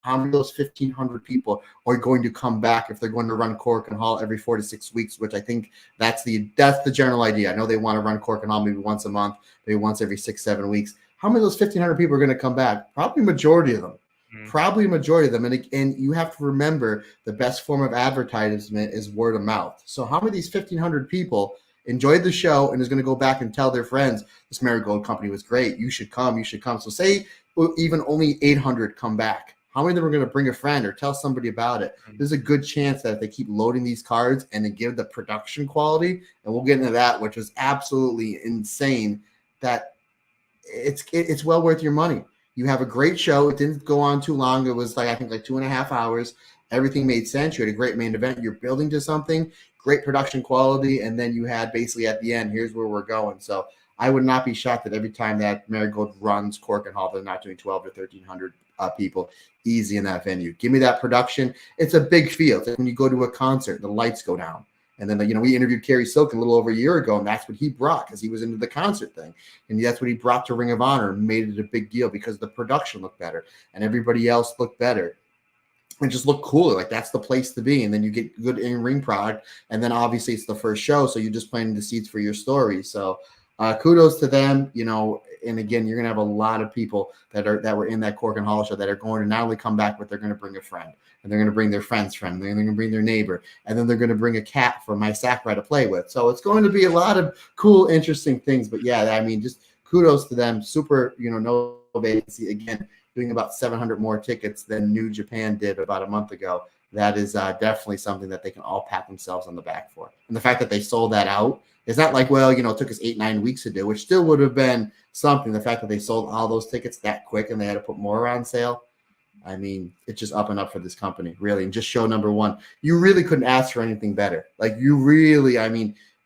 how many of those 1,500 people are going to come back if they're going to run Korakuen Hall every 4 to 6 weeks, which I think that's the general idea. I know they want to run Korakuen Hall maybe once a month, maybe once every 6-7 weeks. How many of those 1,500 people are going to come back? Probably majority of them. Probably a majority of them. And you have to remember the best form of advertisement is word of mouth. So how many of these 1,500 people enjoyed the show and is going to go back and tell their friends, this Marigold company was great. You should come. You should come. So say even only 800 come back. How many of them are going to bring a friend or tell somebody about it? There's a good chance that if they keep loading these cards and they give the production quality, and we'll get into that, which was absolutely insane, that it's well worth your money. You have a great show. It didn't go on too long. It was I think 2.5 hours. Everything made sense. You had a great main event. You're building to something, great production quality, and then you had basically at the end, here's where we're going. So I would not be shocked that every time that Marigold runs Korakuen Hall, they're not doing 12 to 1,300 people easy in that venue. Give me that production. It's a big field. When you go to a concert, the lights go down. And then, we interviewed Kerry Silk a little over a year ago, and that's what he brought because he was into the concert thing. And that's what he brought to Ring of Honor and made it a big deal because the production looked better and everybody else looked better and just looked cooler. That's the place to be. And then you get good in-ring product. And then obviously it's the first show, so you're just planting the seeds for your story. So kudos to them, and again, you're going to have a lot of people that were in that Korakuen Hall show that are going to not only come back, but they're going to bring a friend, and they're going to bring their friend's friend, and they're going to bring their neighbor, and then they're going to bring a cat for my Sakurai to play with. So it's going to be a lot of cool, interesting things. But yeah, just kudos to them. Super, no vacancy. Again, doing about 700 more tickets than New Japan did about a month ago. That is definitely something that they can all pat themselves on the back for. And the fact that they sold that out, it's not it took us 8-9 weeks to do, which still would have been something. The fact that they sold all those tickets that quick and they had to put more on sale, it's just up and up for this company, really. And just show number one, you really couldn't ask for anything better. You really,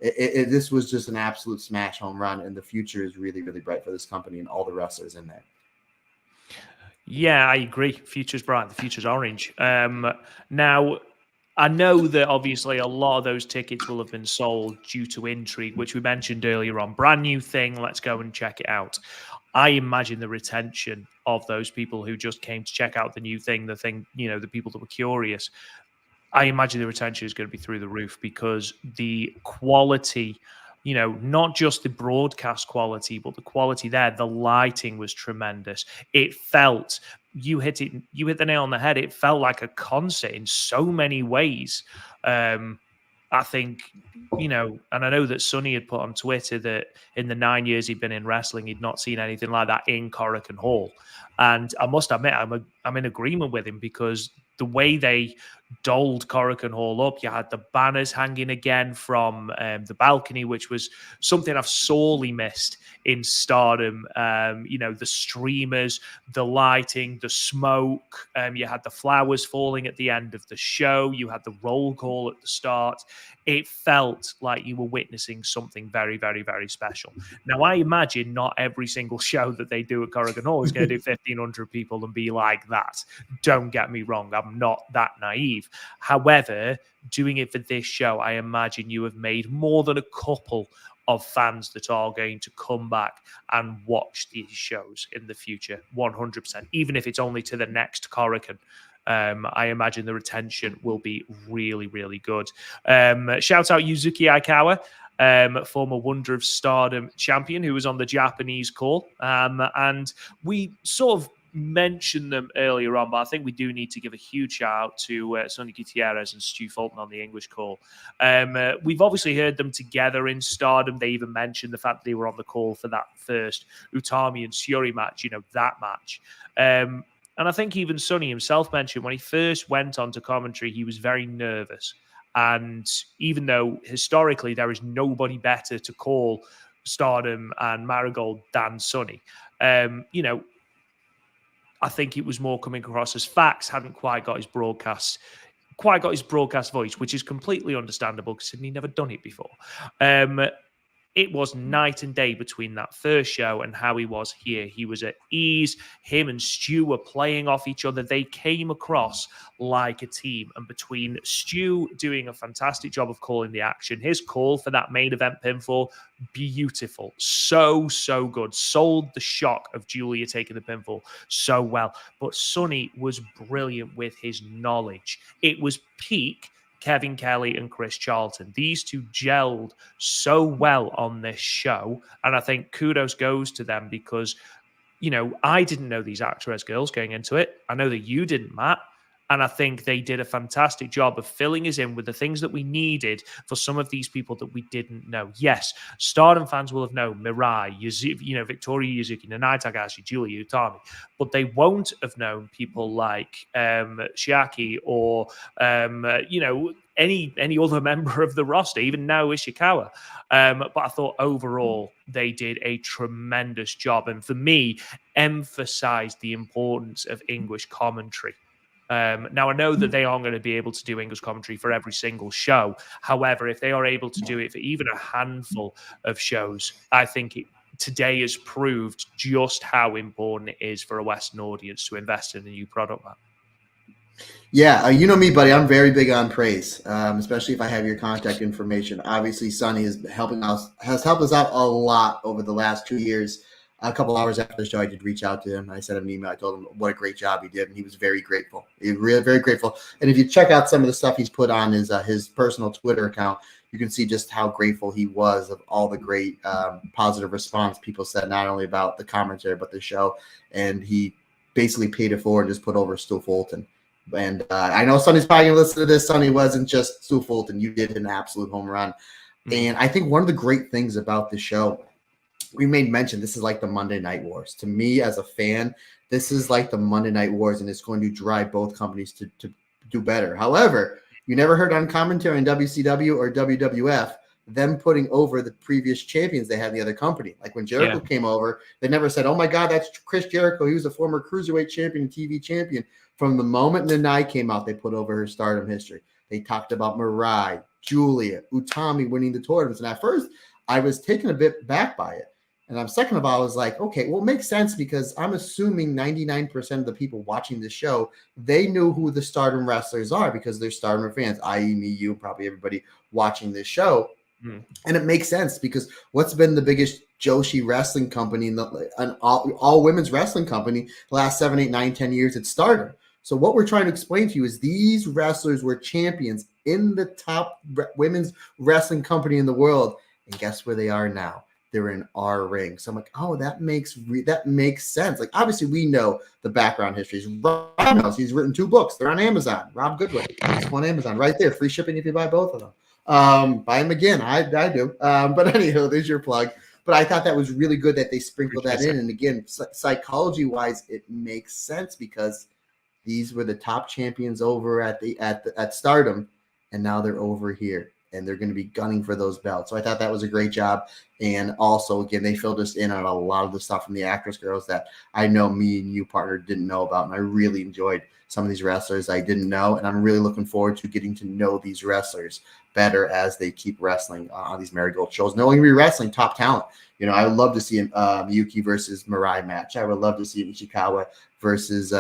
this was just an absolute smash home run, and the future is really, really bright for this company and all the wrestlers in there. Yeah, I agree. Future's bright. The future's orange. Now, I know that obviously a lot of those tickets will have been sold due to intrigue, which we mentioned earlier on. Brand new thing. Let's go and check it out. I imagine the retention of those people who just came to check out the new thing, the people that were curious. I imagine the retention is going to be through the roof because the quality, not just the broadcast quality, but the quality there, the lighting was tremendous. It felt, you hit the nail on the head. It felt like a concert in so many ways. I think, and I know that Sonny had put on Twitter that in the 9 years he'd been in wrestling, he'd not seen anything like that in Korakuen Hall. And I must admit, I'm in agreement with him because the way they dolled Korakuen Hall up, you had the banners hanging again from the balcony, which was something I've sorely missed in Stardom. The streamers, the lighting, the smoke. You had the flowers falling at the end of the show. You had the roll call at the start. It felt like you were witnessing something very, very, very special. Now, I imagine not every single show that they do at Korakuen Hall is going to do 1,500 people and be like that. Don't get me wrong. I'm not that naive. However, doing it for this show, I imagine you have made more than a couple of fans that are going to come back and watch these shows in the future, 100%, even if it's only to the next Korakuen. I imagine the retention will be really, really good. Shout out Yuzuki Aikawa, former Wonder of Stardom champion who was on the Japanese call. And we sort of mentioned them earlier on, but I think we do need to give a huge shout out to Sonny Gutierrez and Stu Fulton on the English call. We've obviously heard them together in Stardom. They even mentioned the fact that they were on the call for that first Utami and Syuri match, that match. And I think even Sonny himself mentioned when he first went onto commentary, he was very nervous. And even though historically there is nobody better to call Stardom and Marigold than Sonny, I think it was more coming across as facts, hadn't quite got his broadcast voice, which is completely understandable because he'd never done it before. It was night and day between that first show and how he was here. He was at ease. Him and Stu were playing off each other. They came across like a team. And between Stu doing a fantastic job of calling the action, his call for that main event pinfall, beautiful. So, so good. Sold the shock of Julia taking the pinfall so well. But Sonny was brilliant with his knowledge. It was peak Kevin Kelly and Chris Charlton. These two gelled so well on this show. And I think kudos goes to them because I didn't know these actress girls going into it. I know that you didn't, Matt. And I think they did a fantastic job of filling us in with the things that we needed for some of these people that we didn't know. Yes, Stardom fans will have known Mirai, Victoria Yuzuki, Nanai Takahashi, Julia Utami, but they won't have known people like Shiaki or any other member of the roster, even now Ishikawa. But I thought overall they did a tremendous job, and for me, emphasized the importance of English commentary. Now, I know that they aren't going to be able to do English commentary for every single show. However, if they are able to do it for even a handful of shows, I think today has proved just how important it is for a Western audience to invest in a new product, man. Yeah, you know me, buddy. I'm very big on praise, especially if I have your contact information. Obviously, Sonny has helped us out a lot over the last 2 years. A couple hours after the show, I did reach out to him. I sent him an email. I told him what a great job he did, and he was very grateful. He was really very grateful. And if you check out some of the stuff he's put on his personal Twitter account, you can see just how grateful he was of all the great positive response people said, not only about the commentary but the show. And he basically paid it forward and just put over Stu Fulton. And I know Sonny's probably going to listen to this. Sonny wasn't just Stu Fulton. You did an absolute home run. And I think one of the great things about the show, we made mention, this is like the Monday Night Wars. To me, as a fan, this is like the Monday Night Wars, and it's going to drive both companies to do better. However, you never heard on commentary in WCW or WWF them putting over the previous champions they had in the other company. Like when Jericho came over, they never said, oh my God, that's Chris Jericho. He was a former Cruiserweight champion and TV champion. From the moment Nanai came out, they put over her Stardom history. They talked about Mirai, Julia, Utami winning the tournaments. And at first, I was taken a bit back by it. And second of all, I was like, okay, well, it makes sense because I'm assuming 99% of the people watching the show, they knew who the Stardom wrestlers are because they're Stardom fans, i.e. me, you, probably everybody watching this show. And it makes sense because what's been the biggest Joshi wrestling company an all women's wrestling company the last 7, 8, 9, 10 years? It's Stardom. So what we're trying to explain to you is these wrestlers were champions in the top women's wrestling company in the world. And guess where they are now? They're in our ring. So I'm like, oh, that makes sense. Like, obviously, we know the background histories. Rob knows. He's written 2 books. They're on Amazon. Rob Goodwin. It's on Amazon right there. Free shipping if you buy both of them. Buy them again. I do. But anyhow, there's your plug. But I thought that was really good that they sprinkled that in. And again, psychology-wise, it makes sense because these were the top champions over at Stardom, and now they're over here, and they're going to be gunning for those belts. So I thought that was a great job. And also, again, they filled us in on a lot of the stuff from the actress girls that I know me and you, partner, didn't know about. And I really enjoyed some of these wrestlers I didn't know. And I'm really looking forward to getting to know these wrestlers better as they keep wrestling on these Marigold shows. Not only be wrestling top talent. I would love to see a Yuki versus Mirai match. I would love to see an Ishikawa versus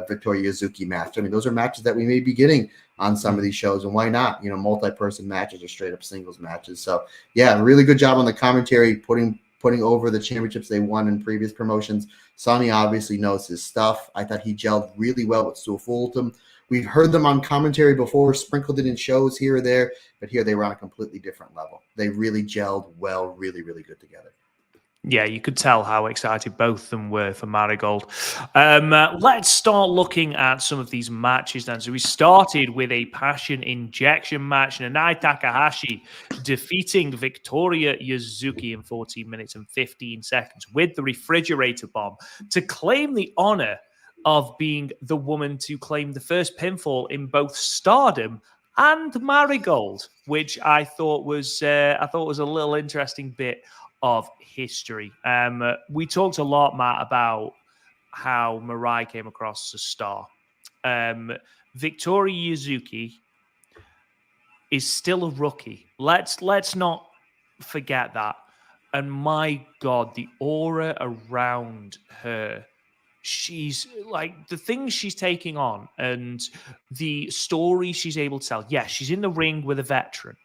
Victoria Yuzuki match. I mean, those are matches that we may be getting on some of these shows, and why not? Multi-person matches or straight up singles matches. So yeah, really good job on the commentary, putting over the championships they won in previous promotions. Sonny obviously knows his stuff. I thought he gelled really well with Stu Fulton. We've heard them on commentary before, sprinkled it in shows here or there, but here they were on a completely different level. They really gelled well, really, really good together. Yeah, you could tell how excited both of them were for Marigold. Let's start looking at some of these matches then. So we started with a passion injection match. Nanai Takahashi defeating Victoria Yuzuki in 14 minutes and 15 seconds with the refrigerator bomb to claim the honor of being the woman to claim the first pinfall in both Stardom and Marigold, which I thought was a little interesting bit of history. We talked a lot, Matt, about how Mirai came across as a star. Victoria Yuzuki is still a rookie. Let's not forget that. And my God, the aura around her. She's like the things she's taking on and the story she's able to tell. Yes, she's in the ring with a veteran.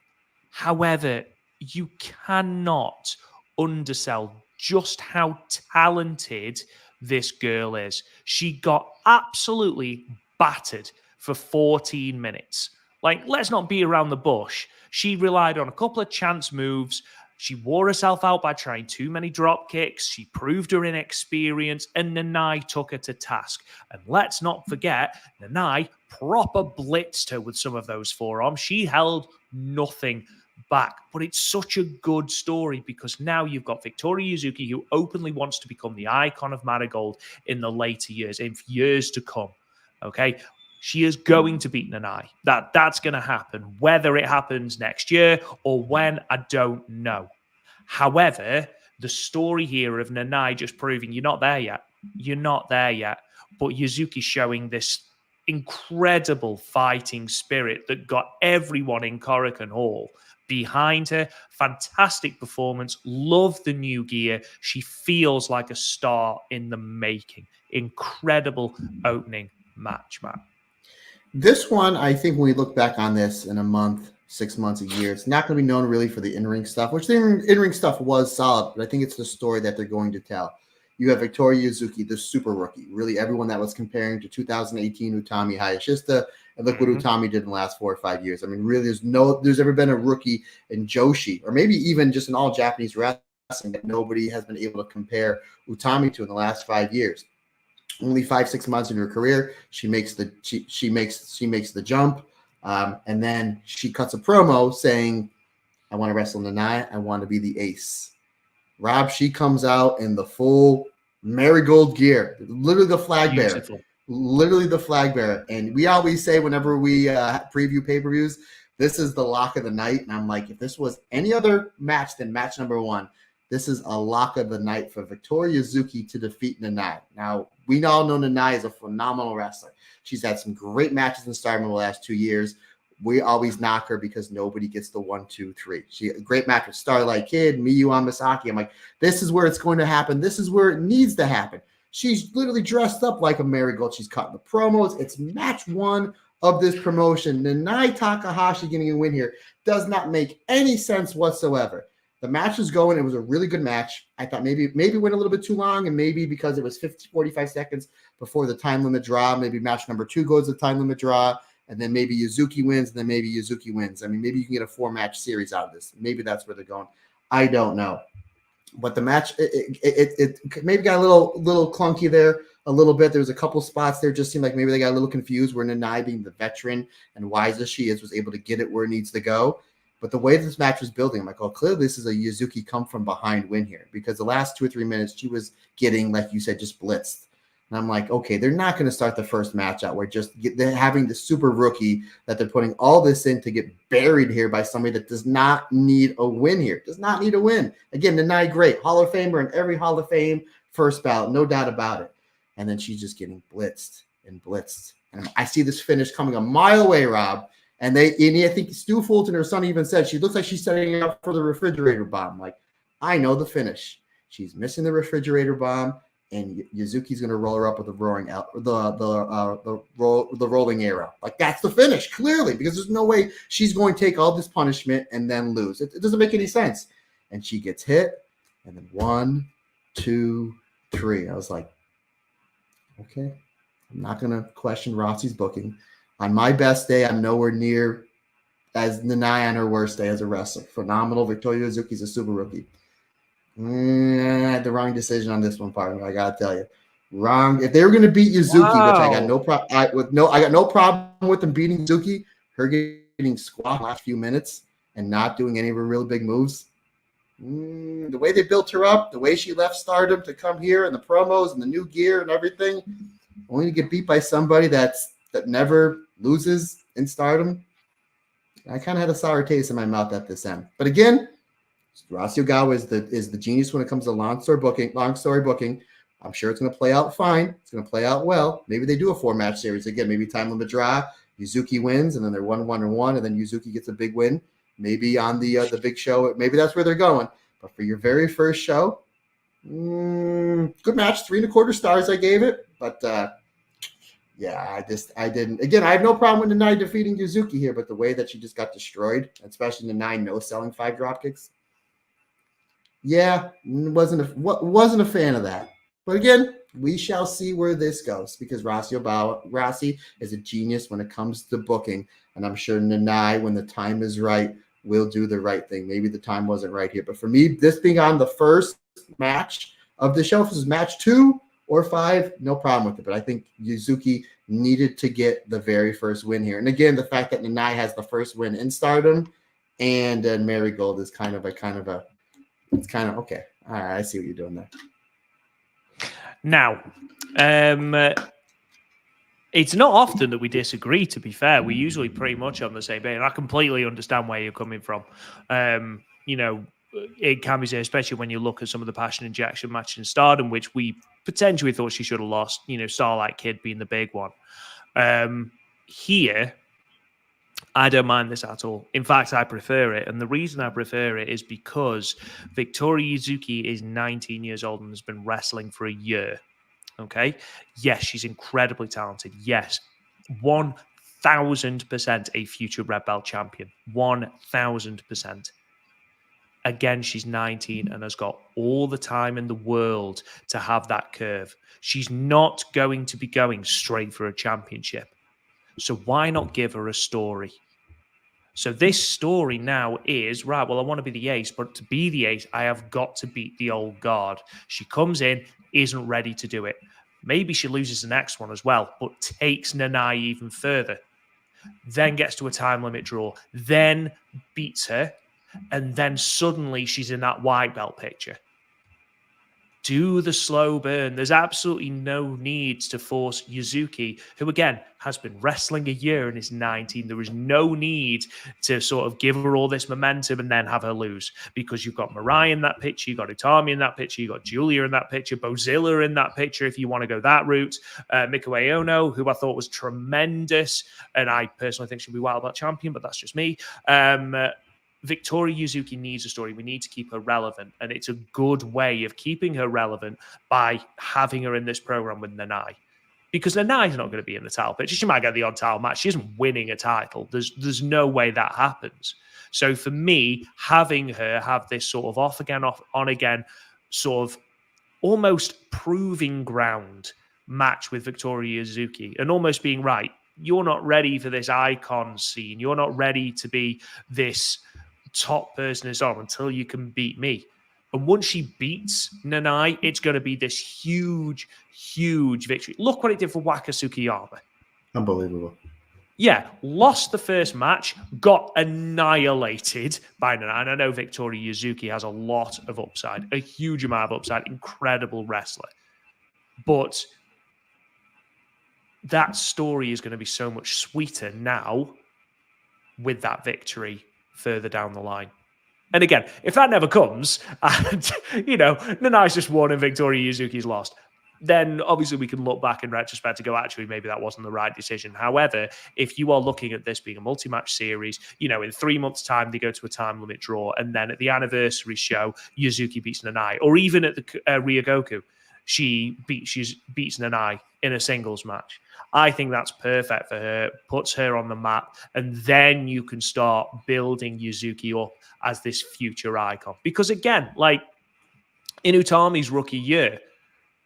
However, you cannot undersell just how talented this girl is. She got absolutely battered for 14 minutes. Like, let's not beat around the bush. She relied on a couple of chance moves. She wore herself out by trying too many drop kicks. She proved her inexperience, and Nanai took her to task. And let's not forget, Nanai proper blitzed her with some of those forearms. She held nothing back. But it's such a good story because now you've got Victoria Yuzuki, who openly wants to become the icon of Marigold in the later years, in years to come. Okay, she is going to beat Nanai. That's going to happen. Whether it happens next year or when, I don't know. However, the story here of Nanai just proving you're not there yet. You're not there yet. But Yuzuki showing this incredible fighting spirit that got everyone in Korakuen Hall behind her. Fantastic performance. Love the new gear. She feels like a star in the making. Incredible opening match, Matt. This one, I think when we look back on this in a month, 6 months, a year, it's not going to be known really for the in-ring stuff, which the in-ring stuff was solid, but I think it's the story that they're going to tell. You have Victoria Yuzuki, the super rookie. Really, everyone that was comparing to 2018 Utami Hayashishita, and look what Utami did in the last 4 or 5 years. I mean, really, there's ever been a rookie in Joshi, or maybe even just in all Japanese wrestling that nobody has been able to compare Utami to in the last 5 years. Only 5-6 months in her career, she makes the jump, and then she cuts a promo saying, "I want to wrestle Nanai. I want to be the ace." Rob, she comes out in the full Marigold gear, literally the flag bearer, literally the flag bearer. And we always say whenever we preview pay-per-views, this is the lock of the night. And I'm like, if this was any other match than match number 1, this is a lock of the night for Victoria Yuzuki to defeat Nanai. Now, we all know Nanai is a phenomenal wrestler. She's had some great matches in Stardom in the last 2 years. We always knock her because nobody gets the 1, 2, 3. She a great match with Starlight Kid, Miyu Amasaki. I'm like, this is where it's going to happen. This is where it needs to happen. She's literally dressed up like a Marigold. She's cutting the promos. It's match 1 of this promotion. Nanai Takahashi getting a win here does not make any sense whatsoever. The match was going. It was a really good match. I thought maybe it went a little bit too long, and maybe because it was 45 seconds before the time limit draw, maybe match number 2 goes to the time limit draw, and then maybe Yuzuki wins, and then maybe Yuzuki wins. I mean, maybe you can get a 4-match series out of this. Maybe that's where they're going. I don't know. But the match, it maybe got a little clunky there a little bit. There was a couple spots there just seemed like maybe they got a little confused where Nanai, being the veteran and wise as she is, was able to get it where it needs to go. But the way this match was building, I'm like, oh, clearly this is a Yuzuki come from behind win here, because the last 2 or 3 minutes she was getting, like you said, just blitzed. And I'm like, okay, they're not going to start the first match out where they're having the super rookie that they're putting all this in to get buried here by somebody that does not need a win here. Does not need a win. Again, Nanai, great. Hall of Famer in every Hall of Fame first ballot, no doubt about it. And then she's just getting blitzed and blitzed. And I see this finish coming a mile away, Rob. And I think Stu Fulton, her son, even said she looks like she's setting up for the refrigerator bomb. Like, I know the finish. She's missing the refrigerator bomb, and Yuzuki's going to roll her up with the rolling arrow. Like, that's the finish, clearly, because there's no way she's going to take all this punishment and then lose. It doesn't make any sense. And she gets hit, and then 1, 2, 3. I was like, okay, I'm not going to question Rossi's booking. On my best day, I'm nowhere near as Nanai on her worst day as a wrestler. Phenomenal. Victoria Yuzuki's a super rookie. I had the wrong decision on this one, partner. I gotta tell you, wrong. If they were going to beat Yuzuki, which I got no problem, I got no problem with them beating Yuzuki. Her getting squashed the last few minutes and not doing any of her real big moves. The way they built her up, the way she left Stardom to come here, and the promos and the new gear and everything, only to get beat by somebody that never loses in Stardom. I kind of had a sour taste in my mouth at this end. But again, Rossi Ogawa is the genius when it comes to long story booking. I'm sure it's going to play out fine. It's going to play out well. Maybe they do a 4-match series again. Maybe time limit draw. Yuzuki wins, and then they're 1-1-1, and then Yuzuki gets a big win. Maybe on the big show. Maybe that's where they're going. But for your very first show, good match. 3 1/4 stars I gave it. But yeah, I didn't. Again, I have no problem with Nanai defeating Yuzuki here, but the way that she just got destroyed, especially Nanai no-selling 5 dropkicks, yeah, wasn't a fan of that. But again, we shall see where this goes, because Rossi is a genius when it comes to booking, and I'm sure Nanai, when the time is right, will do the right thing. Maybe the time wasn't right here. But for me, this being on the first match of the show, if this is match 2 or 5, no problem with it. But I think Yuzuki needed to get the very first win here. And again, the fact that Nanai has the first win in Stardom and then Marigold is kind of okay. All right, I see what you're doing there. Now, it's not often that we disagree, to be fair. We're usually pretty much on the same page. And I completely understand where you're coming from. It can be said, especially when you look at some of the passion injection matches in Stardom, which we potentially thought she should have lost, Starlight Kid being the big one. Here, I don't mind this at all. In fact, I prefer it. And the reason I prefer it is because Victoria Yuzuki is 19 years old and has been wrestling for a year. Okay? Yes, she's incredibly talented. Yes, 1,000% a future Red Belt champion. 1,000%. Again, she's 19 and has got all the time in the world to have that curve. She's not going to be going straight for a championship. So why not give her a story? So this story now is, right, well, I want to be the ace, but to be the ace, I have got to beat the old guard. She comes in, isn't ready to do it. Maybe she loses the next one as well, but takes Nanai even further. Then gets to a time limit draw, then beats her, and then suddenly she's in that white belt picture. Do the slow burn. There's absolutely no need to force Yuzuki, who, again, has been wrestling a year and is 19. There is no need to sort of give her all this momentum and then have her lose, because you've got MIRAI in that picture, you've got Utami in that picture, you've got Julia in that picture, Bozilla in that picture, if you want to go that route. Miku Aono, who I thought was tremendous, and I personally think she'll be wild belt champion, but that's just me. Victoria Yuzuki needs a story. We need to keep her relevant, and it's a good way of keeping her relevant by having her in this program with Nanai, because Nanai's not going to be in the title picture. She might get the odd title match. She isn't winning a title. There's no way that happens. So for me, having her have this sort of off again, off on again, sort of almost proving ground match with Victoria Yuzuki, and almost being right, you're not ready for this icon scene. You're not ready to be this top person is on until you can beat me. And once she beats Nanai, it's going to be this huge, huge victory. Look what it did for Waka Tsukiyama. Unbelievable. Yeah, lost the first match, got annihilated by Nanai. And I know Victoria Yuzuki has a lot of upside, a huge amount of upside, incredible wrestler. But that story is going to be so much sweeter now with that victory further down the line. And again, if that never comes, and Nanai's just won and Victoria Yuzuki's lost, then obviously we can look back in retrospect to go, actually, maybe that wasn't the right decision. However, if you are looking at this being a multi-match series, in 3 months' time, they go to a time limit draw, and then at the anniversary show, Yuzuki beats Nanai, or even at the Ryogoku, she beats Nanai in a singles match. I think that's perfect for her, puts her on the map, and then you can start building Yuzuki up as this future icon. Because again, like in Utami's rookie year,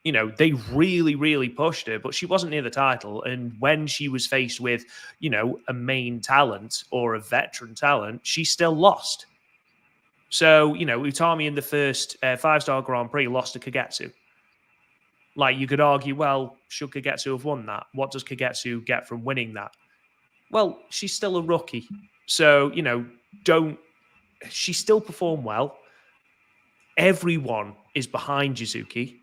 they really, really pushed her, but she wasn't near the title. And when she was faced with, a main talent or a veteran talent, she still lost. So, Utami in the first 5-star Grand Prix lost to Kagetsu. Like, you could argue, well, should Kagetsu have won that? What does Kagetsu get from winning that? Well, she's still a rookie. So, she still performed well. Everyone is behind Yuzuki.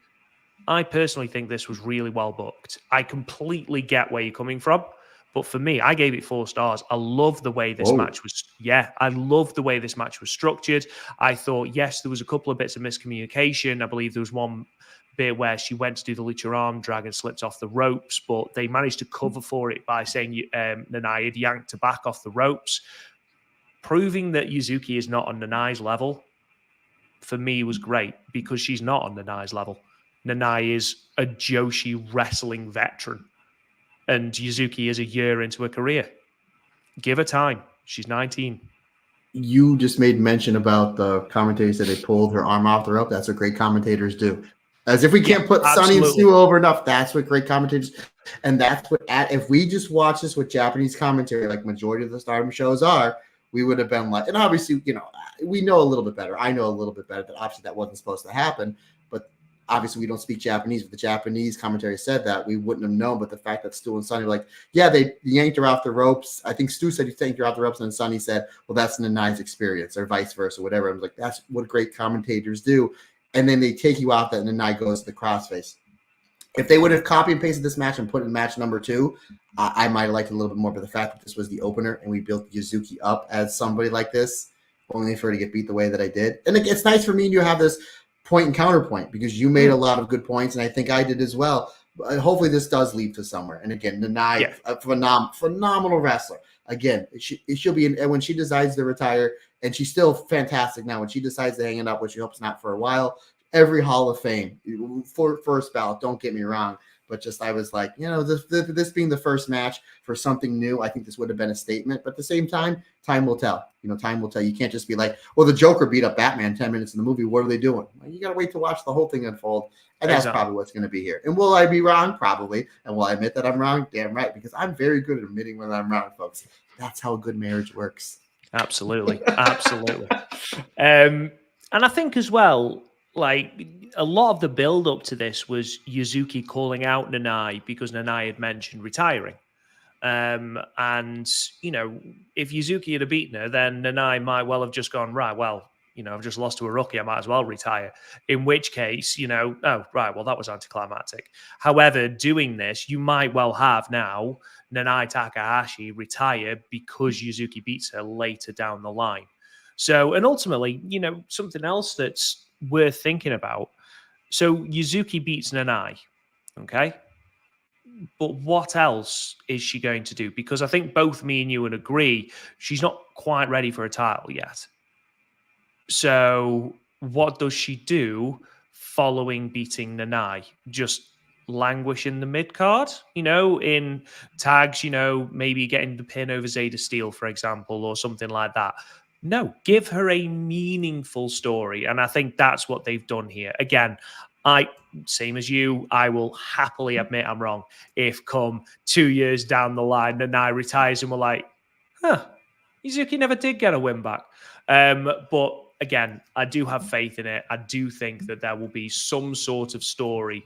I personally think this was really well booked. I completely get where you're coming from. But for me, I gave it 4 stars. I love the way this match was. Yeah, I love the way this match was structured. I thought, yes, there was a couple of bits of miscommunication. I believe there was one bit where she went to do the lucha arm drag and slipped off the ropes, but they managed to cover for it by saying Nanai had yanked her back off the ropes. Proving that Yuzuki is not on Nanai's level, for me, was great, because she's not on Nanai's level. Nanai is a Joshi wrestling veteran, and Yuzuki is a year into her career. Give her time. She's 19. You just made mention about the commentators that they pulled her arm off the rope. That's what great commentators do. As if we can't put Sonny and Stu over enough. That's what great commentators, and that's what, if we just watch this with Japanese commentary, like majority of the Stardom shows are, we would have been like, and obviously, we know a little bit better. I know a little bit better that obviously that wasn't supposed to happen, but obviously we don't speak Japanese. If the Japanese commentary said that, we wouldn't have known. But the fact that Stu and Sonny were like, yeah, they yanked her off the ropes. I think Stu said he yanked her off the ropes, and then Sonny said, well, that's Nanai's experience, or vice versa, whatever. I was like, that's what great commentators do. And then they take you out that Nanai goes to the crossface. If they would have copy and pasted this match and put it in match number 2, I might have liked it a little bit more. But the fact that this was the opener and we built Yuzuki up as somebody like this, only for her to get beat the way that I did. And it's nice for me and you to have this point and counterpoint, because you made a lot of good points, and I think I did as well. But hopefully this does lead to somewhere. And again, Nanai, a phenomenal wrestler. Again, she'll be when she decides to retire, and she's still fantastic now. When she decides to hang it up, which she hopes not for a while, every Hall of Fame for first ballot. Don't get me wrong, but just I was like, this being the first match for something new, I think this would have been a statement. But at the same time, time will tell. Time will tell. You can't just be like, well, the Joker beat up Batman 10 minutes in the movie. What are they doing? Well, you got to wait to watch the whole thing unfold. And that's probably what's going to be here. And will I be wrong? Probably. And will I admit that I'm wrong? Damn right, because I'm very good at admitting when I'm wrong, folks. That's how a good marriage works. Absolutely. Absolutely. And I think as well, like, a lot of the build up to this was Yuzuki calling out Nanai because Nanai had mentioned retiring. And, if Yuzuki had beaten her, then Nanai might well have just gone, right, well, I've just lost to a rookie, I might as well retire. In which case, oh, right, well, that was anticlimactic. However, doing this, you might well have now Nanai Takahashi retire because Yuzuki beats her later down the line. So, and ultimately, something else that's worth thinking about. So Yuzuki beats Nanai, okay? But what else is she going to do? Because I think both me and you would agree she's not quite ready for a title yet. So what does she do following beating Nanai? Just languish in the mid-card, in tags, maybe getting the pin over Zeta Steel, for example, or something like that. No, give her a meaningful story. And I think that's what they've done here. Again, same as you, I will happily admit I'm wrong. If come 2 years down the line, Nanai retires and we're like, Yuzuki never did get a win back. But again, I do have faith in it. I do think that there will be some sort of story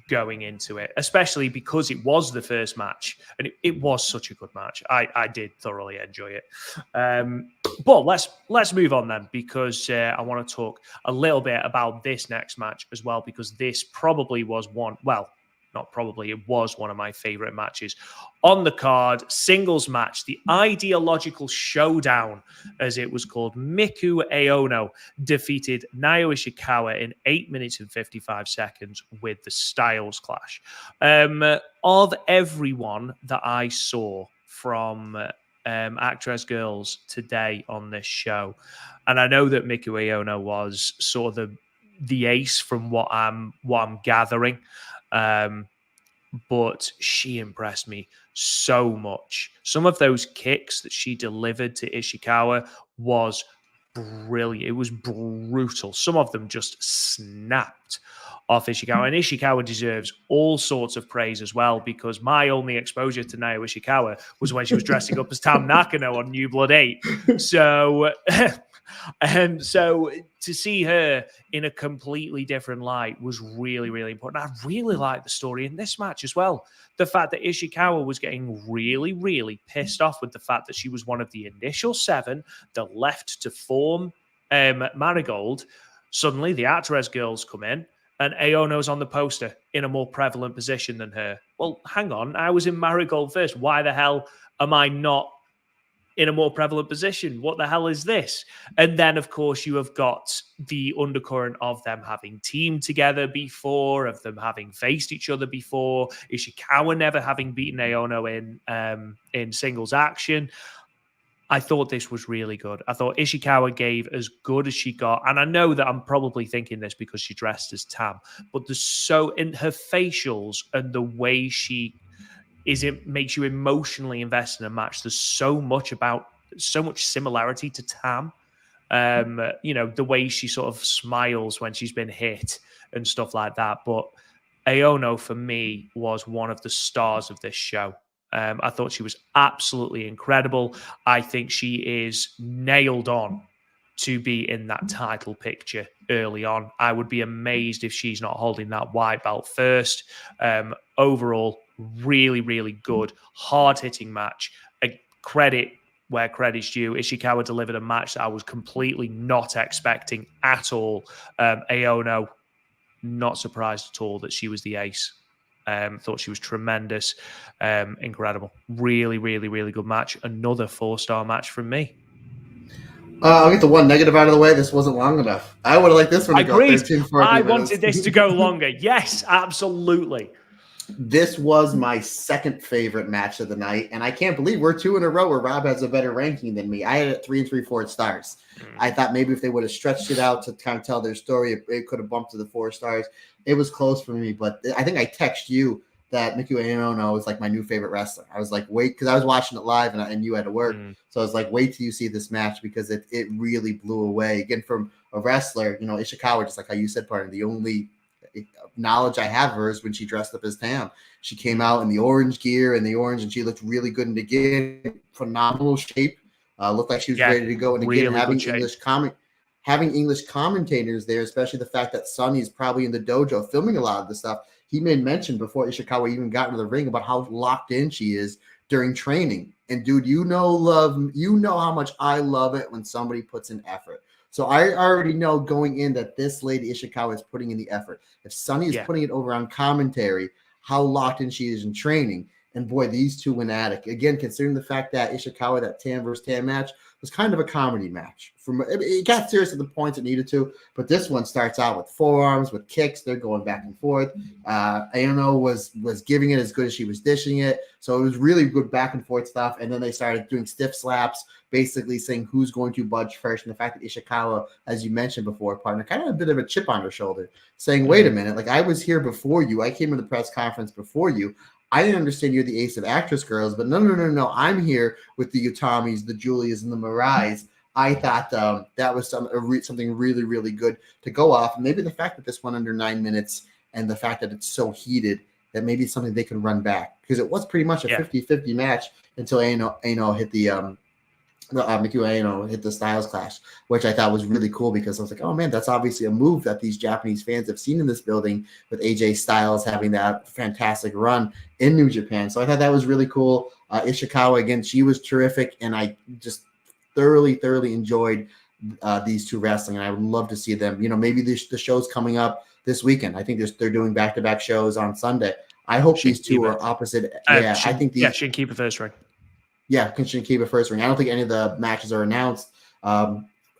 going into it, especially because it was the first match and it was such a good match. I did thoroughly enjoy it. But let's move on then, because I want to talk a little bit about this next match as well, because this probably was it was one of my favorite matches on the card. Singles match, the ideological showdown, as it was called. Miku Aono defeated Naoya Ishikawa in 8 minutes and 55 seconds with the Styles Clash. Of everyone that I saw from Actress Girls today on this show, and I know that Miku Aono was sort of the ace from what I'm gathering. But she impressed me so much. Some of those kicks that she delivered to Ishikawa was brilliant. It was brutal. Some of them just snapped off Ishikawa. And Ishikawa deserves all sorts of praise as well, because my only exposure to Naoya Ishikawa was when she was dressing up as Tam Nakano on New Blood 8. So... so to see her in a completely different light was really, really important. I really liked the story in this match as well. The fact that Ishikawa was getting really, really pissed off with the fact that she was one of the initial 7 that left to form Marigold. Suddenly the Actress Girls come in and Aono's on the poster in a more prevalent position than her. Well, hang on. I was in Marigold first. Why the hell am I not in a more prevalent position? What the hell is this? And then, of course, you have got the undercurrent of them having teamed together before, of them having faced each other before, Ishikawa never having beaten Aono in singles action. I thought this was really good. I thought Ishikawa gave as good as she got. And I know that I'm probably thinking this because she dressed as Tam, but there's so in her facials and the way she it makes you emotionally invest in a match. There's so much similarity to Tam. The way she sort of smiles when she's been hit and stuff like that. But Aono, for me, was one of the stars of this show. I thought she was absolutely incredible. I think she is nailed on to be in that title picture early on. I would be amazed if she's not holding that white belt first. Overall, really, really good, hard-hitting match. Credit where credit's due. Ishikawa delivered a match that I was completely not expecting at all. Aono, not surprised at all that she was the ace. Thought she was tremendous, incredible. Really, really, really good match. Another 4-star match from me. I'll get the one negative out of the way. This wasn't long enough. I would have liked this one to go 13, 14 I minutes. wanted this to go longer. Yes, absolutely. This was my second favorite match of the night, and I can't believe we're 2 in a row where Rob has a better ranking than me. I had it 3 3/4 stars. I thought maybe if they would have stretched it out to kind of tell their story, it could have bumped to the 4 stars. It was close for me, but I think I texted you that Miku Aono is like my new favorite wrestler. I was like, wait, because I was watching it live and you had to work. So I was like, wait till you see this match because it really blew away. Again, from a wrestler, Ishikawa, just like how you said, partner, the only knowledge I have of her is when she dressed up as Tam. She came out in the orange gear and and she looked really good. And again, phenomenal shape. Looked like she was ready to go. And again, really having English commentators there, especially the fact that Sonny's probably in the dojo filming a lot of the stuff. He made mention before Ishikawa even got into the ring about how locked in she is during training. And dude, you know how much I love it when somebody puts in effort. So I already know going in that this lady Ishikawa is putting in the effort. If Sonny is putting it over on commentary, how locked in she is in training. And boy, these two went at it. Again, considering the fact that Ishikawa, that Tam versus Tam match, was kind of a comedy match. It got serious at the points it needed to, but this one starts out with forearms, with kicks. They're going back and forth. Aono was giving it as good as she was dishing it. So it was really good back and forth stuff. And then they started doing stiff slaps, basically saying who's going to budge first. And the fact that Ishikawa, as you mentioned before, partner, kind of a bit of a chip on her shoulder, saying, wait a minute, like I was here before you. I came to the press conference before you. I didn't understand you're the ace of actress girls, but no. I'm here with the Utamis, the Julias, and the Mirais. I thought that was something really, really good to go off. And maybe the fact that this went under 9 minutes and the fact that it's so heated, that maybe it's something they can run back. Because it was pretty much a 50-50 match until Aono hit the Miku Aono hit the Styles Clash, which I thought was really cool because I was like, oh man, that's obviously a move that these Japanese fans have seen in this building with AJ Styles having that fantastic run in New Japan. So I thought that was really cool. Ishikawa, again, she was terrific, and I just thoroughly enjoyed these two wrestling, and I would love to see them. Maybe the show's coming up this weekend. I think they're doing back-to-back shows on Sunday. I hope these two are opposite. I think these Shinkiba first ring. Yeah, Shinkiba first ring. I don't think any of the matches are announced.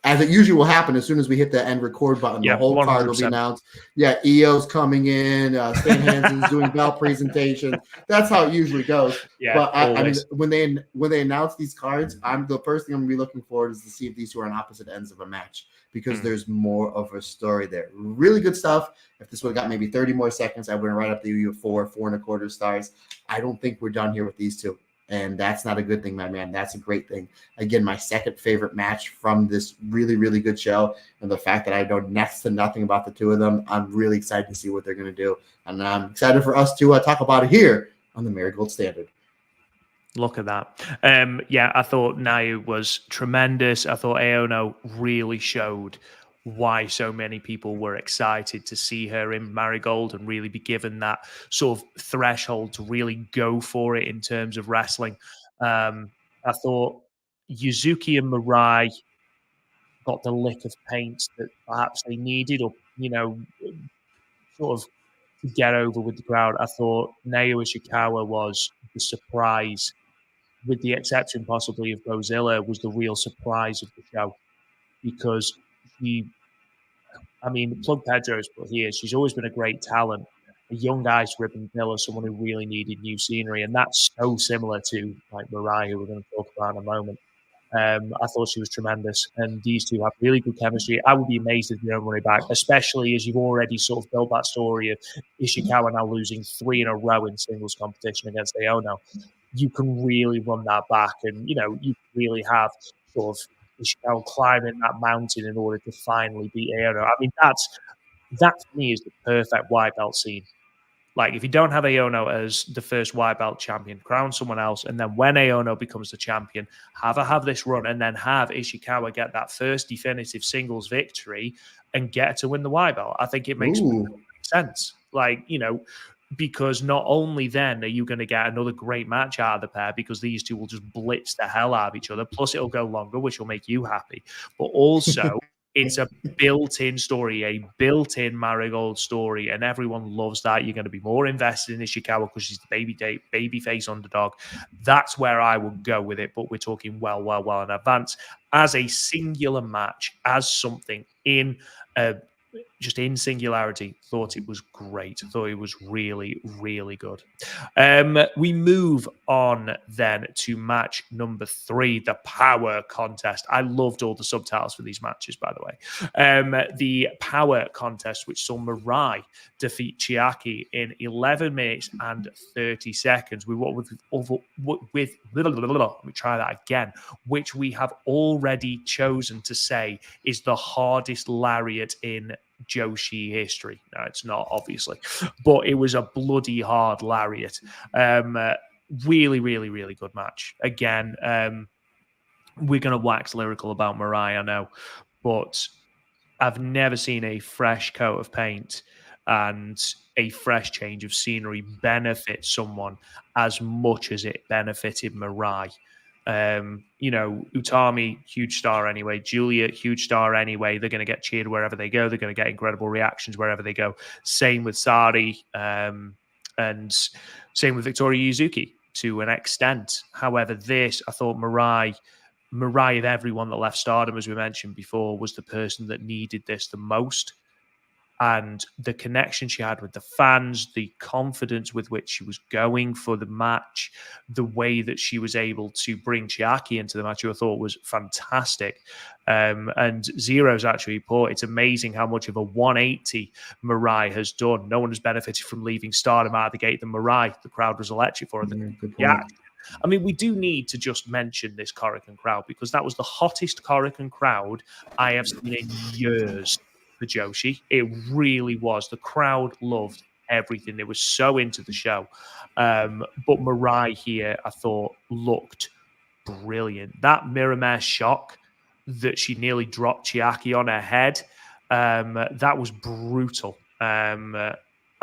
As it usually will happen, as soon as we hit the end record button, the whole 100%. Card will be announced. Yeah, EO's coming in. Stan Hansen's doing belt presentation. That's how it usually goes. Yeah, but I mean, when they announce these cards, the first thing I'm gonna be looking forward is to see if these two are on opposite ends of a match because there's more of a story there. Really good stuff. If this would have got maybe 30 more seconds, I would have right up the 4 1/4 stars. I don't think we're done here with these two. And that's not a good thing, my man. That's a great thing. Again, my second favorite match from this really, really good show. And the fact that I know next to nothing about the two of them, I'm really excited to see what they're going to do. And I'm excited for us to talk about it here on the Marigold Standard. Look at that. I thought Nayu was tremendous. I thought Aono really showed why so many people were excited to see her in Marigold and really be given that sort of threshold to really go for it in terms of wrestling. I thought Yuzuki and Mirai got the lick of paint that perhaps they needed, or sort of to get over with the crowd. I thought Naoya Ishikawa was the surprise, with the exception possibly of Bozilla, was the real surprise of the show because Plug Pedro's put here. She's always been a great talent, a young ice ribbon pillar, someone who really needed new scenery, and that's so similar to like Mirai, who we're going to talk about in a moment. I thought she was tremendous, and these two have really good chemistry. I would be amazed if they don't run it back, especially as you've already sort of built that story of Ishikawa now losing 3 in a row in singles competition against Aono. You can really run that back, and you really have sort of Ishikawa climbing that mountain in order to finally beat Aono. I mean, that for me is the perfect white belt scene. Like, if you don't have Aono as the first white belt champion, crown someone else, and then when Aono becomes the champion, have this run, and then have Ishikawa get that first definitive singles victory and get to win the white belt. I think it makes sense. Like, because not only then are you going to get another great match out of the pair, because these two will just blitz the hell out of each other, plus it'll go longer, which will make you happy, but also it's a built-in story, a built-in Marigold story, and everyone loves that. You're going to be more invested in Ishikawa because she's the babyface underdog. That's where I would go with it, but we're talking well in advance. As a singular match, as something in just in singularity, thought it was great. Thought it was really, really good. We move on then to match number 3, the power contest. I loved all the subtitles for these matches, by the way. The power contest, which saw Mirai defeat Chiaki in 11 minutes and 30 seconds. Let me try that again. Which we have already chosen to say is the hardest lariat in Joshi history. No, it's not, obviously, but it was a bloody hard lariat. Really, really, really good match. Again, we're going to wax lyrical about Mirai, I know, but I've never seen a fresh coat of paint and a fresh change of scenery benefit someone as much as it benefited Mirai. Utami, huge star anyway. Julia, huge star anyway. They're going to get cheered wherever they go. They're going to get incredible reactions wherever they go. Same with Sari, and same with Victoria Yuzuki to an extent. However, I thought Mirai of everyone that left Stardom, as we mentioned before, was the person that needed this the most. And the connection she had with the fans, the confidence with which she was going for the match, the way that she was able to bring Chiaki into the match, I thought was fantastic. And Zero's actually put, it's amazing how much of a 180 Mirai has done. No one has benefited from leaving Stardom out of the gate than Mirai. The crowd was electric for her. Yeah. I mean, we do need to just mention this Korakuen crowd, because that was the hottest Korakuen crowd I have seen in years. For Joshi, it really was. The crowd loved everything. They were so into the show. But Mirai here, I thought, looked brilliant. That Miramare shock that she nearly dropped Chiaki on her head, that was brutal. I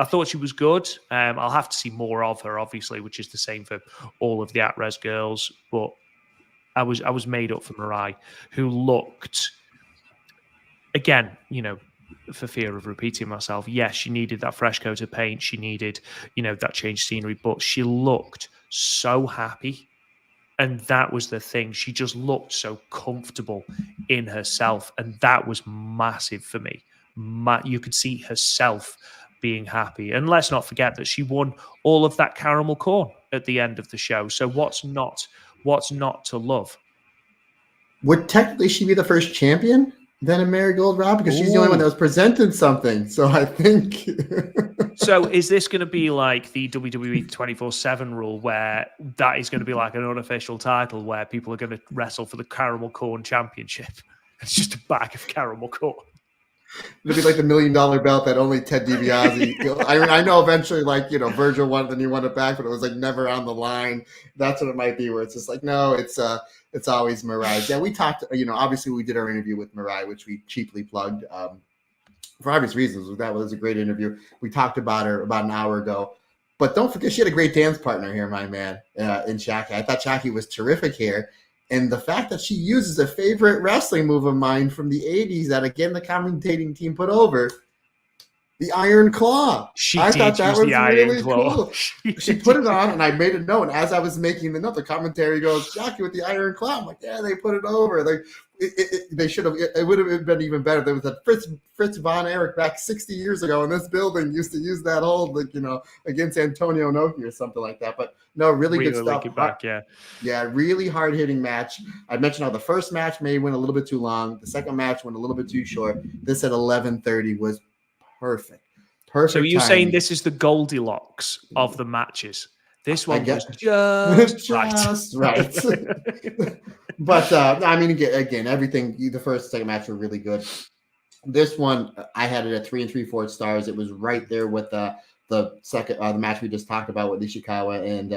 thought she was good. I'll have to see more of her, obviously, which is the same for all of the at-res girls. But I was made up for Mirai, who looked, again, for fear of repeating myself, yes, she needed that fresh coat of paint. She needed, that changed scenery, but she looked so happy. And that was the thing. She just looked so comfortable in herself. And that was massive for me. You could see herself being happy. And let's not forget that she won all of that caramel corn at the end of the show. So what's not to love? Would technically she be the first champion then in Marigold, Rob? Because she's the only one that was presented something. So I think. So is this going to be like the WWE 24/7 rule, where that is going to be like an unofficial title where people are going to wrestle for the Caramel Corn Championship? It's just a bag of caramel corn. It'll be like the $1 million belt that only Ted DiBiase. I know eventually, Virgil wanted and he won it back, but it was never on the line. That's what it might be, where it's just no, it's always Mirai. Yeah, we talked. Obviously we did our interview with Mirai, which we cheaply plugged for obvious reasons. That was a great interview. We talked about her about an hour ago, but don't forget she had a great dance partner here, my man, in Shaki. I thought Shaki was terrific here. And the fact that she uses a favorite wrestling move of mine from the 80s that, again, the commentating team put over, the Iron Claw. I thought that was really cool. She put it on, and I made a note. And as I was making the note, the commentary goes, Jackie with the Iron Claw. I'm like, yeah, they put it over. They should have. It would have been even better. There was a Fritz Von Erich back 60 years ago in this building used to use that hold, against Antonio Inoki or something like that. But no, really good stuff. Yeah, really hard hitting match. I mentioned how the first match may went a little bit too long. The second match went a little bit too short. This at 11:30 was perfect. So you're saying this is the Goldilocks of the matches? This one was just right. But again, everything. The first and second match were really good. This one, I had it at 3 3/4 stars. It was right there with the match we just talked about with Ishikawa and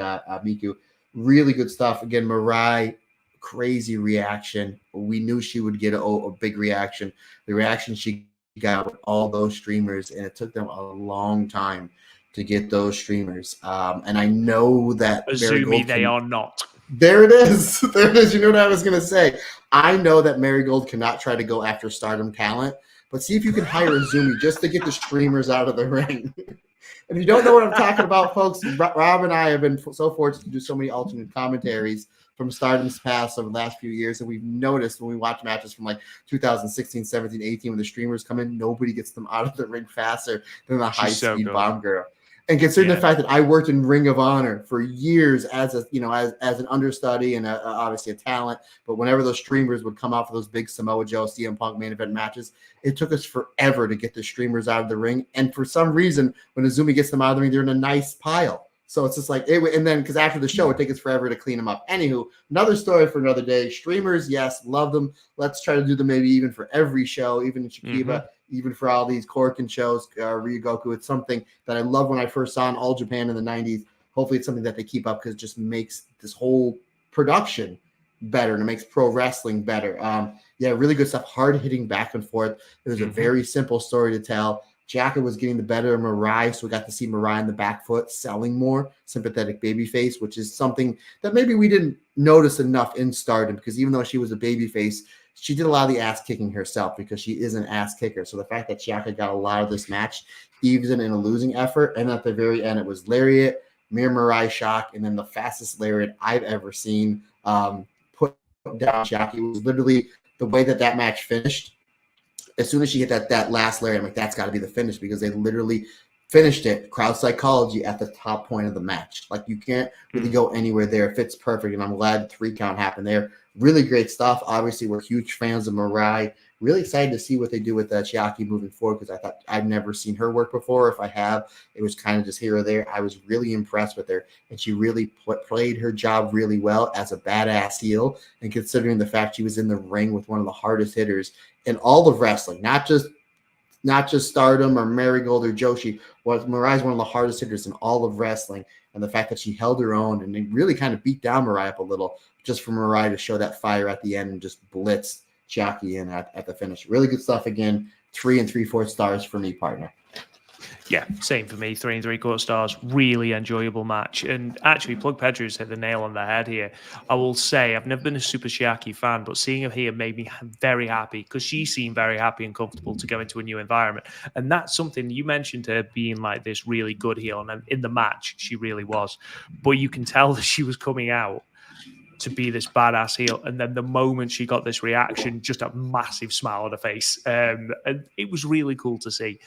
Miku. Really good stuff. Again, Mirai, crazy reaction. We knew she would get a big reaction. The reaction she got with all those streamers, and it took them a long time to get those streamers. And I know that Azumi, they are not. There it is. There it is. You know what I was going to say. I know that Marigold cannot try to go after Stardom talent, but see if you can hire Azumi just to get the streamers out of the ring. If you don't know what I'm talking about, folks, Rob and I have been so fortunate to do so many alternate commentaries from Stardom's past over the last few years, and we've noticed when we watch matches from like 2016, 17, 18, when the streamers come in, nobody gets them out of the ring faster than the high-speed bomb girl. And considering the fact that I worked in Ring of Honor for years as an understudy and obviously a talent, but whenever those streamers would come out for those big Samoa Joe, CM Punk main event matches, it took us forever to get the streamers out of the ring. And for some reason, when Azumi gets them out of the ring, they're in a nice pile. So it's just like, and then because after the show, it takes us forever to clean them up. Anywho, another story for another day. Streamers, yes, love them. Let's try to do them maybe even for every show, even in Chikiba, even for all these Korakuen shows, Ryogoku. It's something that I love when I first saw in All Japan in the 90s. Hopefully it's something that they keep up because it just makes this whole production better and it makes pro wrestling better. Really good stuff. Hard hitting back and forth. It was a very simple story to tell. Jaka was getting the better of Mirai, so we got to see Mirai in the back foot selling more, sympathetic babyface, which is something that maybe we didn't notice enough in Stardom because even though she was a babyface, she did a lot of the ass kicking herself because she is an ass kicker. So the fact that Jaka got a lot of this match, even in a losing effort, and at the very end it was lariat, Mir Mirai shock, and then the fastest lariat I've ever seen put down Jaka. It was literally the way that match finished. As soon as she hit that last lariat, I'm like, that's got to be the finish because they literally finished it. Crowd psychology at the top point of the match. Like you can't really go anywhere there. It fits perfect, and I'm glad 3 count happened there. Really great stuff. Obviously, we're huge fans of Mirai. Really excited to see what they do with Chiaki moving forward because I thought I've never seen her work before. If I have, it was kind of just here or there. I was really impressed with her, and she really played her job really well as a badass heel. And considering the fact she was in the ring with one of the hardest hitters in all of wrestling, not just Stardom or Marigold or Joshi, Mirai's one of the hardest hitters in all of wrestling. And the fact that she held her own and they really kind of beat down Mirai up a little just for Mirai to show that fire at the end and just blitz Jackie in at the finish. Really good stuff again. 3 3/4 stars for me, partner. Yeah, same for me. 3 3/4 stars. Really enjoyable match. And actually, Plug Pedro's hit the nail on the head here. I will say, I've never been a super Chiaki fan, but seeing her here made me very happy because she seemed very happy and comfortable to go into a new environment. And that's something you mentioned, her being like this really good heel. And in the match, she really was. But you can tell that she was coming out to be this badass heel, and then the moment she got this reaction, just a massive smile on her face, and it was really cool to see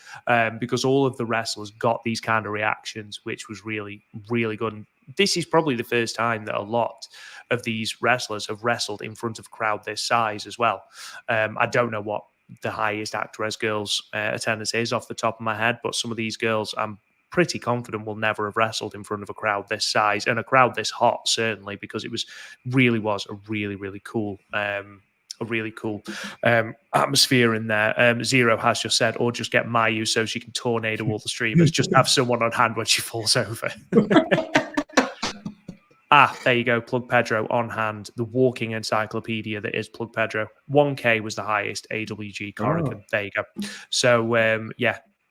because all of the wrestlers got these kind of reactions, which was really, really good. And this is probably the first time that a lot of these wrestlers have wrestled in front of a crowd this size as well. I don't know what the highest Actress girls attendance is off the top of my head, but some of these girls, I'm pretty confident will never have wrestled in front of a crowd this size and a crowd this hot, certainly, because it was a really cool atmosphere in there. Zero has just said, or just get Mayu so she can tornado all the streamers. Just have someone on hand when she falls over. There you go. Plug Pedro on hand. The walking encyclopedia that is Plug Pedro. 1K was the highest AWG Korakuen. There you go. So,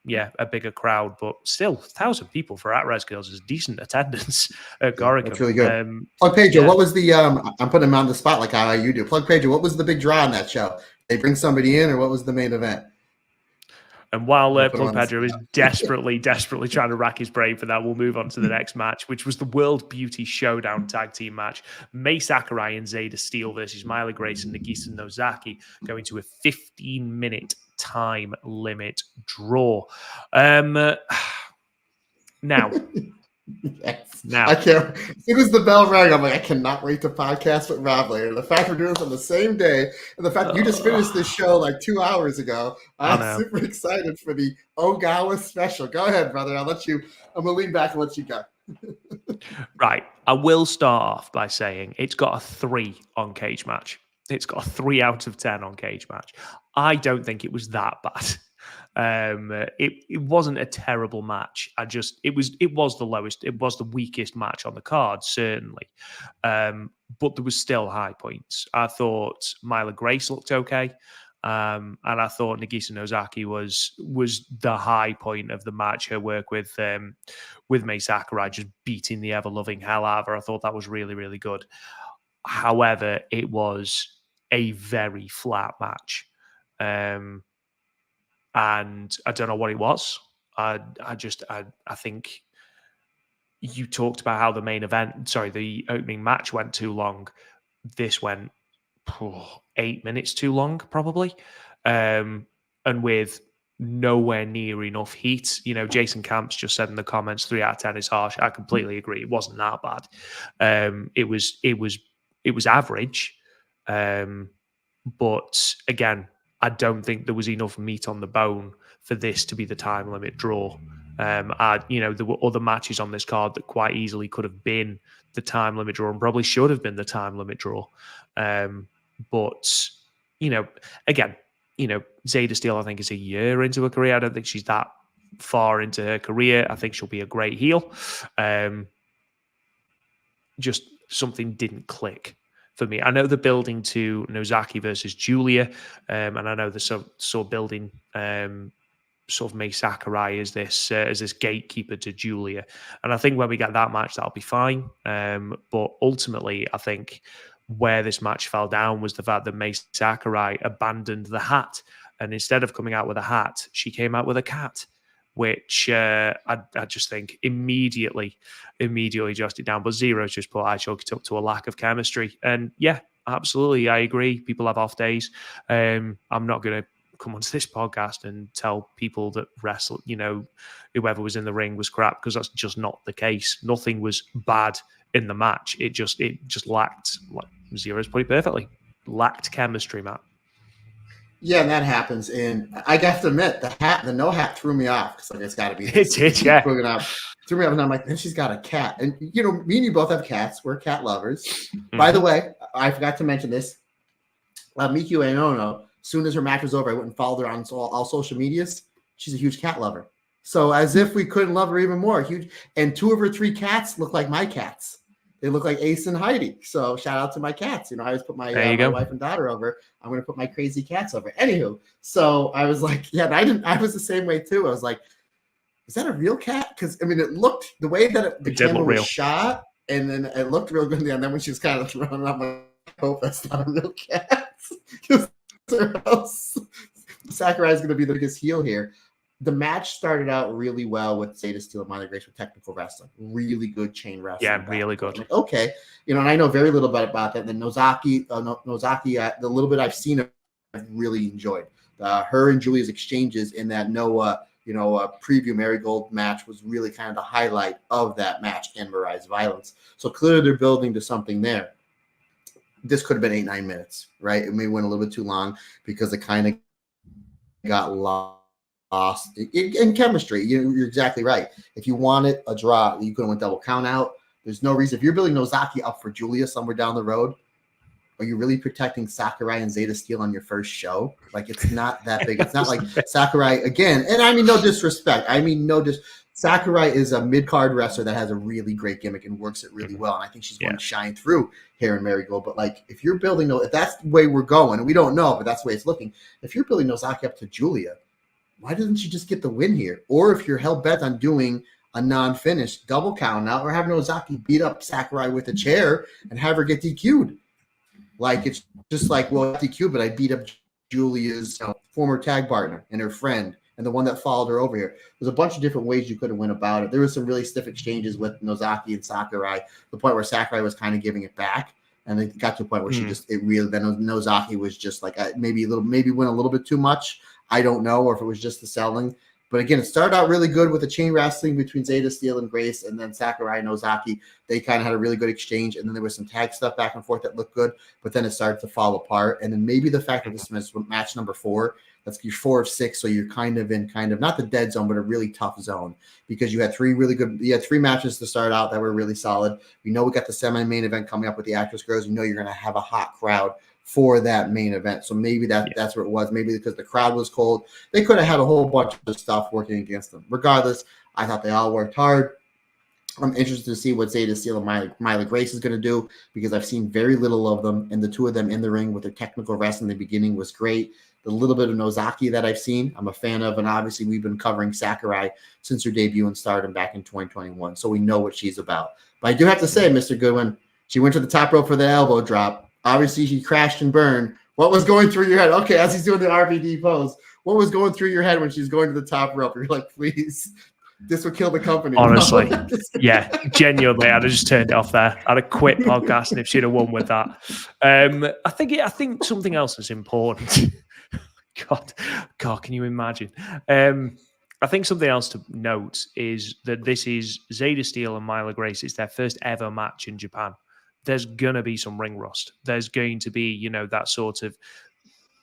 yeah, a bigger crowd, but still 1,000 people for At-Res Girls is decent attendance at Korakuen. That's really good. Plug Pedro, what was the, I'm putting him on the spot like how you do. Plug Pedro, what was the big draw on that show? They bring somebody in, or what was the main event? And while Plug Pedro is desperately trying to rack his brain for that, we'll move on to the next match, which was the World Beauty Showdown tag team match. Mai Sakurai and Zayda Steele versus Miley Grace and Nagisa Nozaki, going to a 15-minute time limit draw. Now, yes. I can't. As soon as the bell rang, I'm like, I cannot wait to podcast with Rob later. The fact we're doing this on the same day, and the fact you just finished this show like 2 hours ago, I'm super excited for the Ogawa special. Go ahead, brother. I'm gonna lean back and let you go. Right. I will start off by saying it's got a 3 on Cage Match. It's got a 3 out of 10 on Cage Match. I don't think it was that bad. It wasn't a terrible match. It was the lowest, it was the weakest match on the card, certainly. But there was still high points. I thought Myla Grace looked okay. And I thought Nagisa Nozaki was the high point of the match. Her work with Mei Sakurai, just beating the ever loving hell out of her. I thought that was really, really good. However, it was a very flat match. And I don't know what it was. I think you talked about how the opening match went too long. This went 8 minutes too long, probably. And with nowhere near enough heat. Jason Camps just said in the comments, 3 out of 10 is harsh. I completely agree. It wasn't that bad. It was average. But again, I don't think there was enough meat on the bone for this to be the time limit draw. There were other matches on this card that quite easily could have been the time limit draw and probably should have been the time limit draw. But again, Zayda Steele, I think, is a year into her career. I don't think she's that far into her career. I think she'll be a great heel. Just something didn't click for me. I know they're building to Nozaki versus Julia, and I know they're sort of building sort of Mei Sakurai as this gatekeeper to Julia. And I think when we get that match, that'll be fine. But ultimately, I think where this match fell down was the fact that Mei Sakurai abandoned the hat. And instead of coming out with a hat, she came out with a cat, which I just think immediately adjusted it down. But Zero's just put, I chalk it up to a lack of chemistry. And yeah, absolutely, I agree. People have off days. I'm not going to come onto this podcast and tell people that whoever was in the ring was crap, because that's just not the case. Nothing was bad in the match. It just lacked, like Zero's put it perfectly, lacked chemistry, Matt. Yeah, and that happens. And I have to admit, the no hat threw me off, because it's got to be. It did, yeah. Threw me off, and I'm like, then she's got a cat. And me and you both have cats. We're cat lovers. Mm-hmm. By the way, I forgot to mention this. Miku Aono, as soon as her match was over, I went and followed her on all social medias. She's a huge cat lover. So as if we couldn't love her even more. Huge. And 2 of her 3 cats look like my cats. They look like Ace and Heidi. So shout out to my cats. I always put my wife and daughter over. I'm going to put my crazy cats over. Anywho, so I was like, yeah, I was the same way too. I was like, is that a real cat? Because it looked the way that the camera was shot, and then it looked real good. And then when she was kind of thrown up, I hope that's not a real cat. Or else Sakurai is going to be the biggest heel here. The match started out really well with Zayda Steele and Myla Grace with technical wrestling. Really good chain wrestling. Yeah, really good. Like, okay. And I know very little about that. And then Nozaki, the little bit I've seen, I've really enjoyed. Her and Julia's exchanges in that preview Marigold match was really kind of the highlight of that match and MIRAI's violence. So clearly they're building to something there. This could have been 8-9 minutes, right? It may went a little bit too long because it kind of got lost in chemistry. You're exactly right. If you wanted a draw, you could have went double count out. There's no reason. If you're building Nozaki up for Julia somewhere down the road, are you really protecting Sakurai and Zayda Steele on your first show? Like, it's not that big. It's not like Sakurai again. And I mean, no disrespect. Sakurai is a mid-card wrestler that has a really great gimmick and works it really well. And I think she's going to shine through here in Marigold. But like, if you're building, if that's the way we're going, and we don't know, but that's the way it's looking. If you're building Nozaki up to Julia, why doesn't she just get the win here? Or if you're hell bent on doing a non-finish double count out, or have Nozaki beat up Sakurai with a chair and have her get DQ'd. Like, it's just like, well, DQ, but I beat up Julia's former tag partner and her friend and the one that followed her over here. There's a bunch of different ways you could have went about it. There was some really stiff exchanges with Nozaki and Sakurai, the point where Sakurai was kind of giving it back. And it got to a point where then Nozaki was just like, maybe went a little bit too much. I don't know, or if it was just the selling. But again, it started out really good with the chain wrestling between Zayda Steele and Grace, and then Sakurai and Nozaki. They kind of had a really good exchange, and then there was some tag stuff back and forth that looked good, but then it started to fall apart. And then maybe the fact that this was match number 4, that's your 4 of 6, so you're kind of not the dead zone, but a really tough zone, because you had 3 matches to start out that were really solid. We know we got the semi-main event coming up with the Actress Girls. You know you're going to have a hot crowd for that main event. So maybe that's where it was. Maybe because the crowd was cold. They could have had a whole bunch of stuff working against them. Regardless, I thought they all worked hard. I'm interested to see what Zeta Steel and Miley Grace is going to do because I've seen very little of them, and the two of them in the ring with their technical wrestling in the beginning was great. The little bit of Nozaki that I've seen, I'm a fan of, and obviously we've been covering Sakurai since her debut in Stardom back in 2021, so we know what she's about. But I do have to say, Mr. Goodwin, she went to the top rope for the elbow drop. Obviously, she crashed and burned. What was going through your head? Okay, as he's doing the RVD pose, what was going through your head when she's going to the top rope? You're like, please. This would kill the company. Honestly, yeah, genuinely, I'd have just turned it off there. I'd have quit podcasting if she'd have won with that. I think something else is important. God, can you imagine? I think something else to note is that this is Zeta Steel and Myla Grace. It's their first ever match in Japan. There's going to be some ring rust. There's going to be, that sort of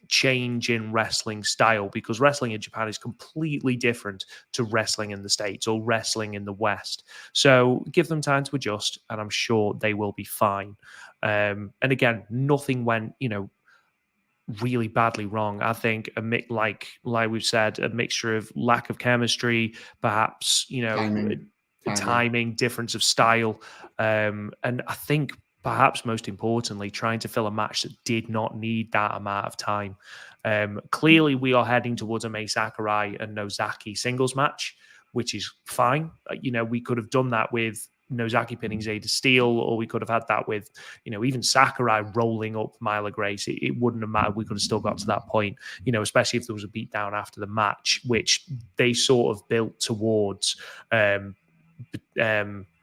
change in wrestling style because wrestling in Japan is completely different to wrestling in the States or wrestling in the West. So give them time to adjust and I'm sure they will be fine. And again, nothing went, really badly wrong. I think like we've said, a mixture of lack of chemistry, perhaps, timing, difference of style. And I think perhaps most importantly, trying to fill a match that did not need that amount of time. Clearly, we are heading towards a Mei Sakurai and Nozaki singles match, which is fine. We could have done that with Nozaki pinning Zeta Steel, or we could have had that with, even Sakurai rolling up Myla Grace. It wouldn't have mattered. We could have still got to that point, especially if there was a beatdown after the match, which they sort of built towards.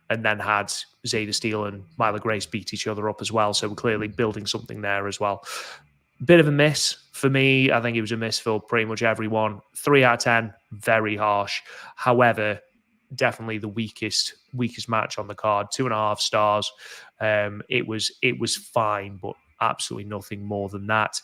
And then had Zeta Steel and Myla Grace beat each other up as well. So we're clearly building something there as well. Bit of a miss for me. I think it was a miss for pretty much everyone. 3 out of 10, very harsh. However, definitely the weakest match on the card. 2.5 stars. It was fine, but absolutely nothing more than that.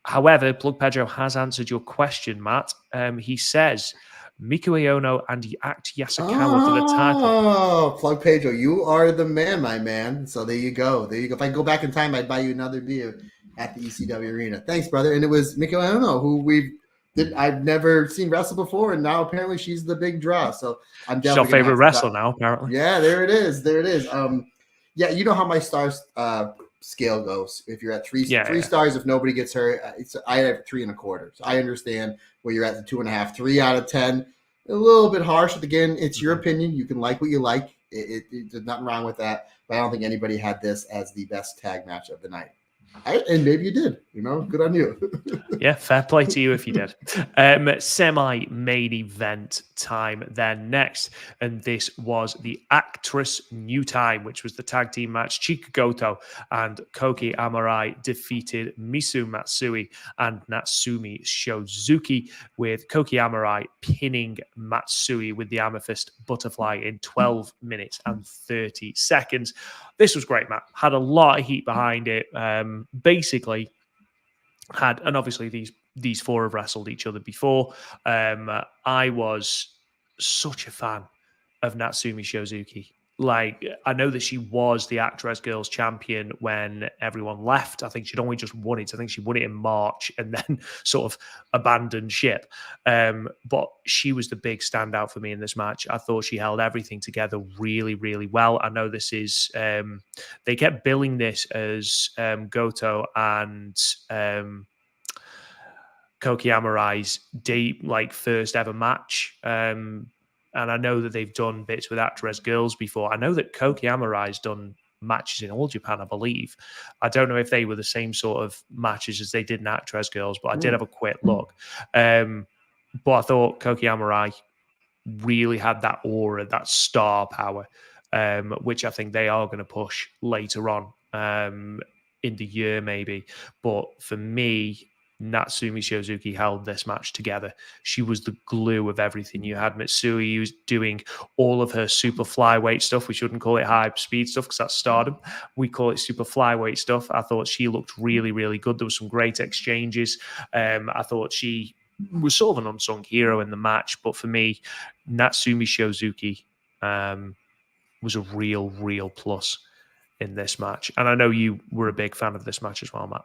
However, Plug Pedro has answered your question, Matt. He says, Miku Aono and Yasukawa for the title. Oh, Plug Pedro, you are the man, my man. So there you go. If I go back in time, I'd buy you another beer at the ECW arena. Thanks, brother. And it was Miku Aono, who I've never seen wrestle before, and now apparently she's the big draw. So I'm definitely she's your favorite wrestler now, apparently. Yeah, there it is. Yeah, you know how my stars scale goes. If you're at three stars, if nobody gets hurt, I have 3.25. So I understand where you're at the 2.5, 3 out of 10. A little bit harsh. Again, it's your opinion. You can like what you like. There's nothing wrong with that. But I don't think anybody had this as the best tag match of the night. And maybe you did. Good on you. Yeah, fair play to you if you did. Semi-main event time then next. And this was the Actress New Time, which was the tag team match. Chika Goto and Kouki Amarei defeated Misu Matsui and Natsumi Shozuki, with Kouki Amarei pinning Matsui with the Amethyst Butterfly in 12 minutes and 30 seconds. This was great, Matt. Had a lot of heat behind it. Basically, and obviously these four have wrestled each other before. I was such a fan of Natsumi Shozuki. Like, I know that she was the Actress Girls champion when everyone left. I think she'd only just won it. I think she won it in March and then sort of abandoned ship. But she was the big standout for me in this match. I thought she held everything together really, really well. I know this is, they kept billing this as Goto and Kouki Amarei's first ever match. And I know that they've done bits with Actress Girls before. I know that Kouki Amarei's done matches in All Japan, I believe. I don't know if they were the same sort of matches as they did in Actress Girls, but I did have a quick look. But I thought Kouki Amarei really had that aura, that star power, which I think they are going to push later on in the year maybe. But for me, Natsumi Shozuki held this match together. She was the glue of everything. You had Mitsui, who was doing all of her super flyweight stuff. We shouldn't call it high speed stuff because that's Stardom. We call it super flyweight stuff. I thought she looked really, really good. There was some great exchanges. I thought she was sort of an unsung hero in the match. But for me, Natsumi Shozuki was a real plus in this match. And I know you were a big fan of this match as well, Matt.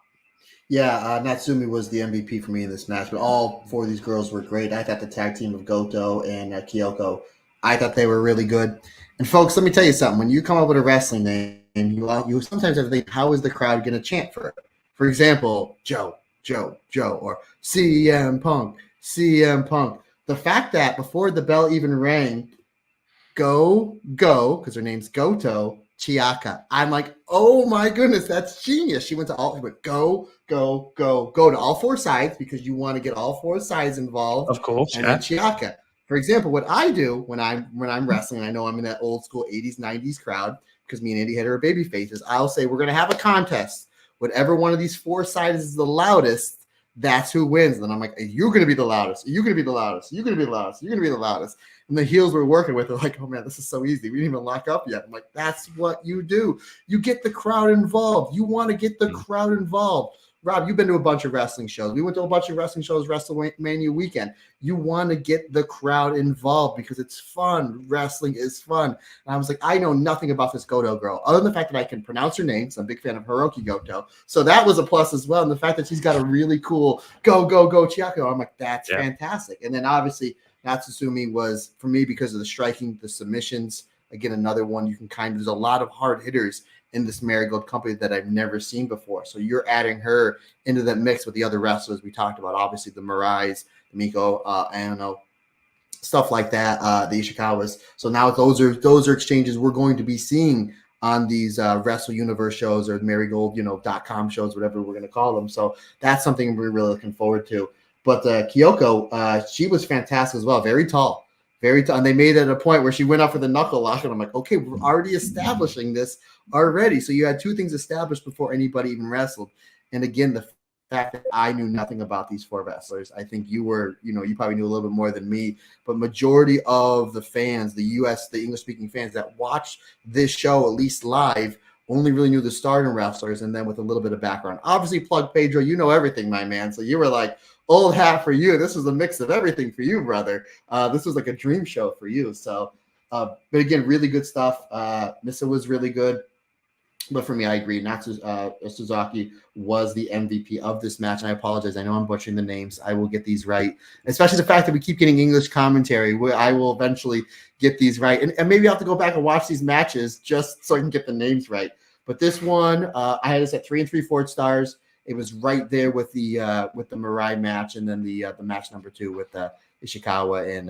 Yeah, Natsumi was the MVP for me in this match, but all four of these girls were great. I thought the tag team of Goto and Kyoko, I thought they were really good. And folks, let me tell you something. When you come up with a wrestling name, you sometimes have to think, how is the crowd going to chant for it? For example, Joe, Joe, Joe, or CM Punk, CM Punk. The fact that before the bell even rang, go, because her name's Goto Chiaka. I'm like, oh my goodness, that's genius. She went to all, but go to all four sides because you want to get all four sides involved. Of course, and then Chiaka. For example, what I do when I'm wrestling, I know I'm in that old school 80s, 90s crowd because me and Andy had our baby faces. I'll say we're gonna have a contest. Whatever one of these four sides is the loudest, that's who wins. And then I'm like, you're gonna be the loudest. You're gonna be the loudest. You're gonna be the loudest. You're gonna be the loudest. And the heels we're working with are like, oh man, this is so easy. We didn't even lock up yet. I'm like, that's what you do. You get the crowd involved. You want to get the crowd involved. Rob, you've been to a bunch of wrestling shows. We went to a bunch of wrestling shows, WrestleMania weekend. You want to get the crowd involved because it's fun. Wrestling is fun. And I was like, I know nothing about this Goto girl, other than the fact that I can pronounce her name. So I'm a big fan of Hiroki Goto. So that was a plus as well. And the fact that she's got a really cool go, Chiako. I'm like, that's fantastic. And then obviously, Natsusumi was, for me, because of the striking, the submissions, again, another one you can there's a lot of hard hitters in this Marigold company that I've never seen before. So you're adding her into that mix with the other wrestlers we talked about, obviously the Mirais, the Miku Aono, stuff like that, the Ishikawas. So now those are exchanges we're going to be seeing on these Wrestle Universe shows or Marigold, .com shows, whatever we're going to call them. So that's something we're really looking forward to. But Kyoko, she was fantastic as well. Very tall. And they made it a point where she went up for the knuckle lock. And I'm like, okay, we're already establishing this already. So you had two things established before anybody even wrestled. And again, the fact that I knew nothing about these four wrestlers. I think you were, you probably knew a little bit more than me. But majority of the fans, the English-speaking fans that watched this show, at least live, only really knew the stardom wrestlers and then with a little bit of background. Obviously, Plug Pedro, you know everything, my man. So you were like, old hat for you. This was a mix of everything for you, brother. This was like a dream show for you. So, but again, really good stuff. Missa was really good. But for me, I agree. Suzuki was the MVP of this match. And I apologize. I know I'm butchering the names. I will get these right. Especially the fact that we keep getting English commentary. I will eventually get these right. And maybe I'll have to go back and watch these matches just so I can get the names right. But this one, I had this at 3 3/4 stars. It was right there with the MIRAI match, and then the match number 2 with Ishikawa and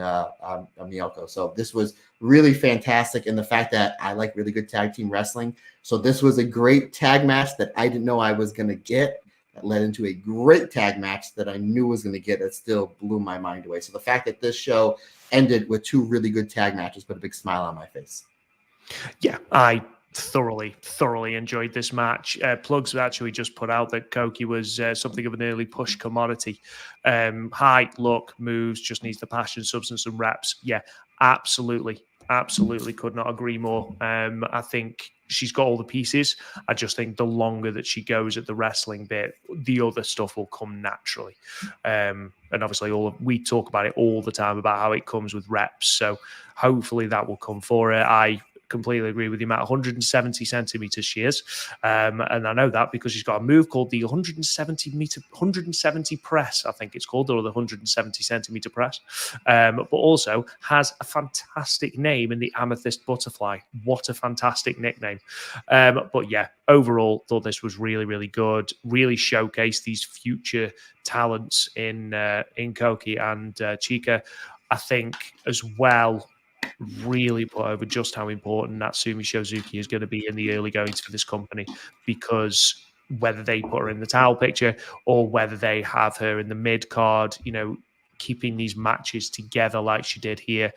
Miyoko. So this was really fantastic, and the fact that I like really good tag team wrestling. So this was a great tag match that I didn't know I was going to get. That led into a great tag match that I knew was going to get. That still blew my mind away. So the fact that this show ended with 2 really good tag matches put a big smile on my face. Yeah, I thoroughly enjoyed this match. Plugs actually just put out that Kouki was something of an early push commodity. Height, look, moves, just needs the passion, substance, and reps. Yeah, absolutely could not agree more. I think she's got all the pieces. I just think the longer that she goes at the wrestling bit, the other stuff will come naturally. And obviously we talk about it all the time about how it comes with reps. So hopefully that will come for her. I completely agree with you, Matt. 170 centimeters she is. And I know that because she's got a move called the 170 press, I think it's called, or the 170 centimeter press. But also has a fantastic name in the Amethyst Butterfly. What a fantastic nickname. But yeah, overall, thought this was really good. Really showcased these future talents in Kouki and Chika. I think as well, really put over just how important Natsumi Shozuki is going to be in the early goings for this company, because whether they put her in the title picture or whether they have her in the mid card, keeping these matches together like she did here,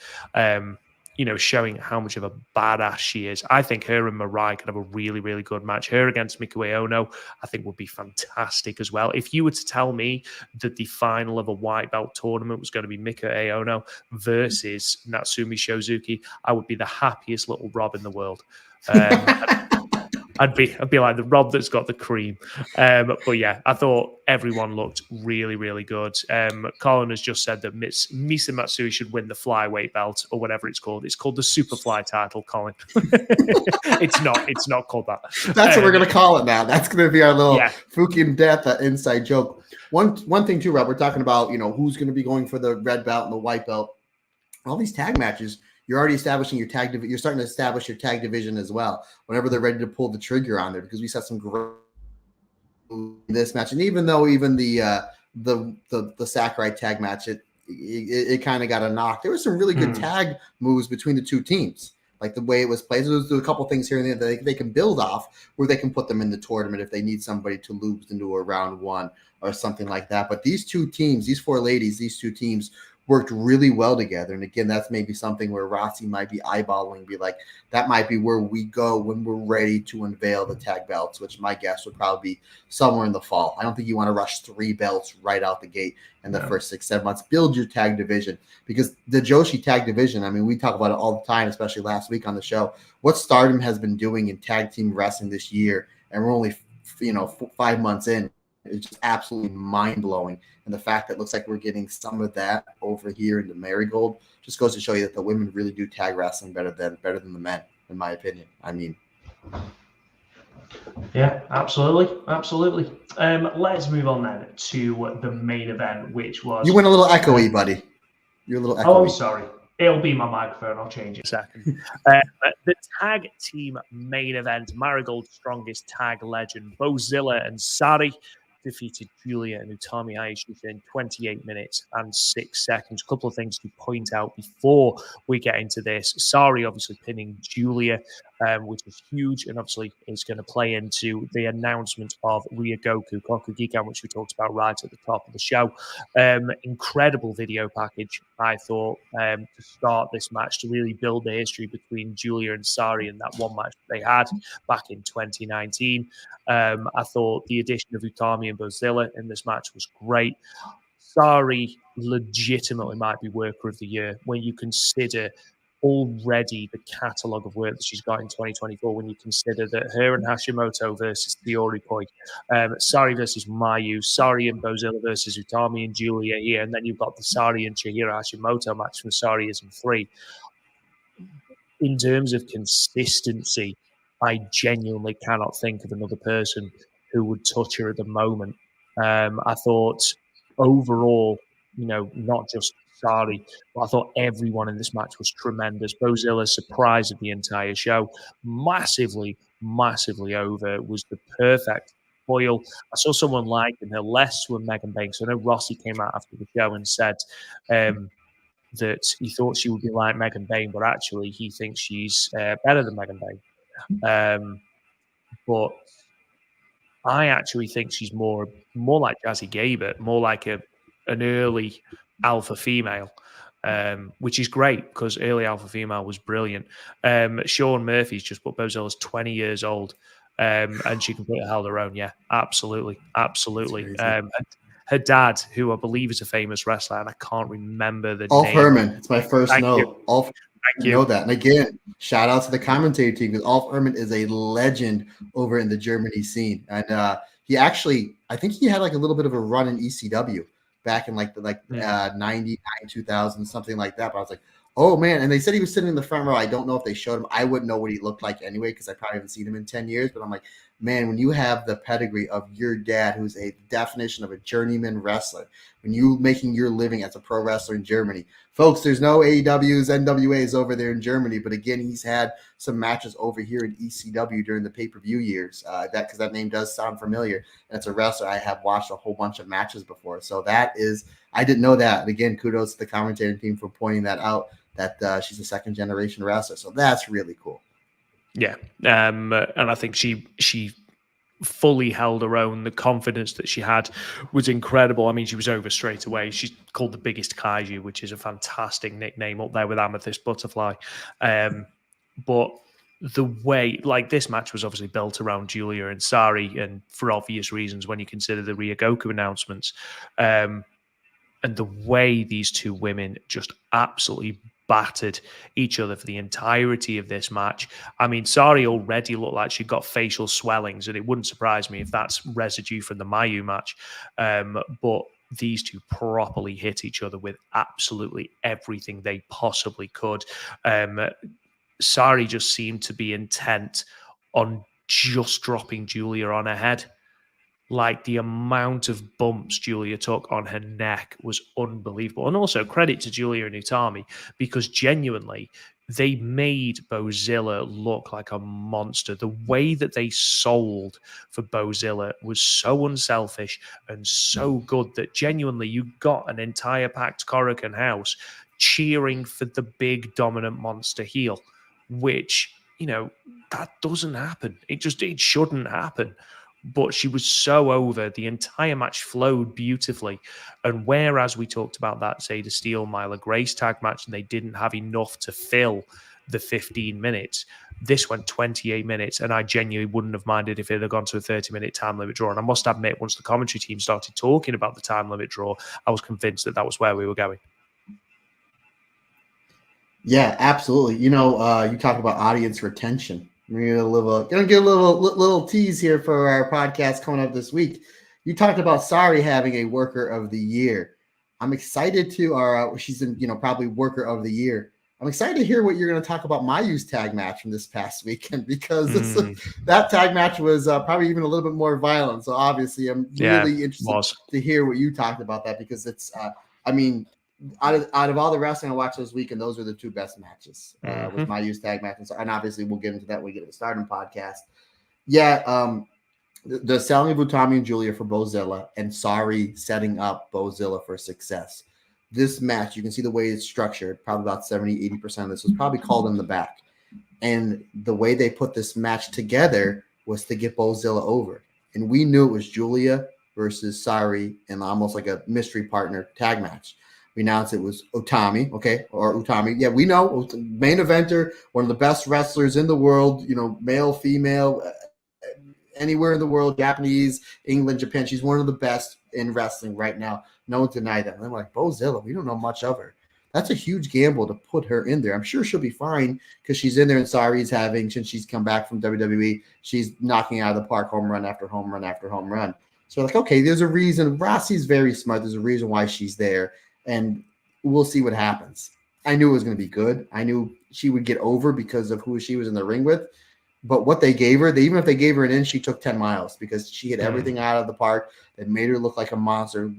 showing how much of a badass she is. I think her and MIRAI could have a really good match. Her against Miku Aono, I think, would be fantastic as well. If you were to tell me that the final of a white belt tournament was going to be Miku Aono versus Natsumi Shozuki, I would be the happiest little Rob in the world. I'd be like the Rob that's got the cream. But yeah, I thought everyone looked really, really good. Colin has just said that Misa Matsui should win the flyweight belt or whatever it's called. It's called the Superfly title, Colin. It's not called that. That's what we're gonna call it now. That's gonna be our little Fukian Death inside joke. One thing too, Rob, we're talking about, who's gonna be going for the red belt and the white belt. All these tag matches, you're already establishing your tag division. You're starting to establish your tag division as well. Whenever they're ready to pull the trigger on there, because we saw some great this match, and even the Sakurai tag match, it kind of got a knock. There were some really good tag moves between the two teams, like the way it was played. So there's a couple things here and there that they can build off, where they can put them in the tournament if they need somebody to lose into a round one or something like that. But these two teams, these four ladies, these two teams worked really well together. And again, that's maybe something where Rossi might be eyeballing, be like, that might be where we go when we're ready to unveil the tag belts, which my guess would probably be somewhere in the fall. I don't think you want to rush 3 belts right out the gate in the first 6-7 months. Build your tag division, because the Joshi tag division, I mean, we talk about it all the time, especially last week on the show, what Stardom has been doing in tag team wrestling this year. And we're only, 5 months in. It's just absolutely mind-blowing. And the fact that it looks like we're getting some of that over here in the Marigold just goes to show you that the women really do tag wrestling better than the men, in my opinion. I mean, yeah, absolutely. Let's move on then to the main event, which was... You went a little echoey, buddy. You're a little echoey. Oh, I'm sorry. It'll be my microphone. I'll change it. A second. The tag team main event, Marigold strongest tag legend, Bozilla and Sari defeated Julia and Utami Hayashi in 28 minutes and 6 seconds. A couple of things to point out before we get into this. Sari obviously pinning Julia, which is huge, and obviously is going to play into the announcement of Ryogoku Kokugikan, which we talked about right at the top of the show. Incredible video package, I thought, to start this match, to really build the history between Julia and Sari in that one match that they had back in 2019. I thought the addition of Utami and Bozilla in this match was great. Sari legitimately might be worker of the year when you consider already the catalogue of work that she's got in 2024, when you consider that her and Hashimoto versus Theory Point, Sari versus Mayu, Sari and Bozilla versus Utami and Julia here, and then you've got the Sari and Chihiro Hashimoto match from Sariism 3. In terms of consistency, I genuinely cannot think of another person who would touch her at the moment. I thought overall, not just Sari, but I thought everyone in this match was tremendous. Bozilla's surprise of the entire show, massively over, was the perfect foil. I saw someone liken her less to a Megan Banks. I know Rossi came out after the show and said that he thought she would be like Megan Bain, but actually he thinks she's better than Megan Bain. But I actually think she's more like Jazzy Gabert, more like an early alpha female, which is great because early alpha female was brilliant. Sean Murphy's just put Bozilla's 20 years old, and she can put her hell her own. Yeah, absolutely. Her dad, who I believe is a famous wrestler, and I can't remember the name. Herman. It's my first note. Thank you. Know that. And again, shout out to the commentary team, because Ulf Herman is a legend over in the Germany scene. And he actually, I think he had like a little bit of a run in ECW back in 99, 2000, something like that. But I was like, oh man. And they said he was sitting in the front row. I don't know if they showed him. I wouldn't know what he looked like anyway, because I probably haven't seen him in 10 years. But I'm like, man, when you have the pedigree of your dad, who's a definition of a journeyman wrestler, when you making your living as a pro wrestler in Germany, folks, there's no AEWs, NWAs over there in Germany. But again, he's had some matches over here in ECW during the pay-per-view years. Because that name does sound familiar. And it's a wrestler I have watched a whole bunch of matches before. So that is, I didn't know that. And again, kudos to the commentary team for pointing that out, that she's a second generation wrestler. So that's really cool. Yeah. And I think she fully held her own. The confidence that she had was incredible. I mean, she was over straight away. She's called the biggest kaiju, which is a fantastic nickname up there with Amethyst Butterfly. But the way, this match was obviously built around Julia and Sari, and for obvious reasons when you consider the Ryogoku announcements. And the way these two women just absolutely battered each other for the entirety of this match. I mean, Sari already looked like she got facial swellings, and it wouldn't surprise me if that's residue from the Mayu match. But these two properly hit each other with absolutely everything they possibly could. Sari just seemed to be intent on just dropping Julia on her head. Like, the amount of bumps Julia took on her neck was unbelievable. And also credit to Julia and Utami, because genuinely they made Bozilla look like a monster. The way that they sold for Bozilla was so unselfish and so good that genuinely you got an entire packed Korakuen house cheering for the big dominant monster heel, which, you know, that doesn't happen. It shouldn't happen. But she was so over. The entire match flowed beautifully. And whereas we talked about that Zeta Steel, Myla Grace tag match, and they didn't have enough to fill the 15 minutes, this went 28 minutes. And I genuinely wouldn't have minded if it had gone to a 30-minute time limit draw. And I must admit, once the commentary team started talking about the time limit draw, I was convinced that that was where we were going. Yeah, absolutely. You know, you talk about audience retention. We're gonna get a little tease here for our podcast coming up this week. You talked about Sari having a Worker of the Year. I'm excited to, she's in, probably Worker of the Year. I'm excited to hear what you're going to talk about Mayu's tag match from this past weekend, because that tag match was probably even a little bit more violent. So obviously, I'm really interested to hear what you talked about that, because it's, out of all the wrestling I watched this weekend, those are the two best matches with Mayu's tag match. And obviously, we'll get into that when we get to the Stardom podcast. Yeah, the selling of Utami and Julia for Bozilla, and Sari setting up Bozilla for success. This match, you can see the way it's structured, probably about 70-80% of this was probably called in the back. And the way they put this match together was to get Bozilla over. And we knew it was Julia versus Sari in almost like a mystery partner tag match. We announced it was Utami, or Utami. Yeah, we know, main eventer, one of the best wrestlers in the world, male, female, anywhere in the world, Japanese, England, Japan. She's one of the best in wrestling right now. No one deny that. And I'm like, Bozilla, we don't know much of her. That's a huge gamble to put her in there. I'm sure she'll be fine, because she's in there, and Sari's since she's come back from WWE, she's knocking out of the park home run after home run after home run. So like, okay, there's a reason. Rossi's very smart. There's a reason why she's there. And we'll see what happens. I knew it was going to be good. I knew she would get over because of who she was in the ring with. But what they gave her, even if they gave her an inch, she took 10 miles, because she hit everything out of the park that made her look like a monster,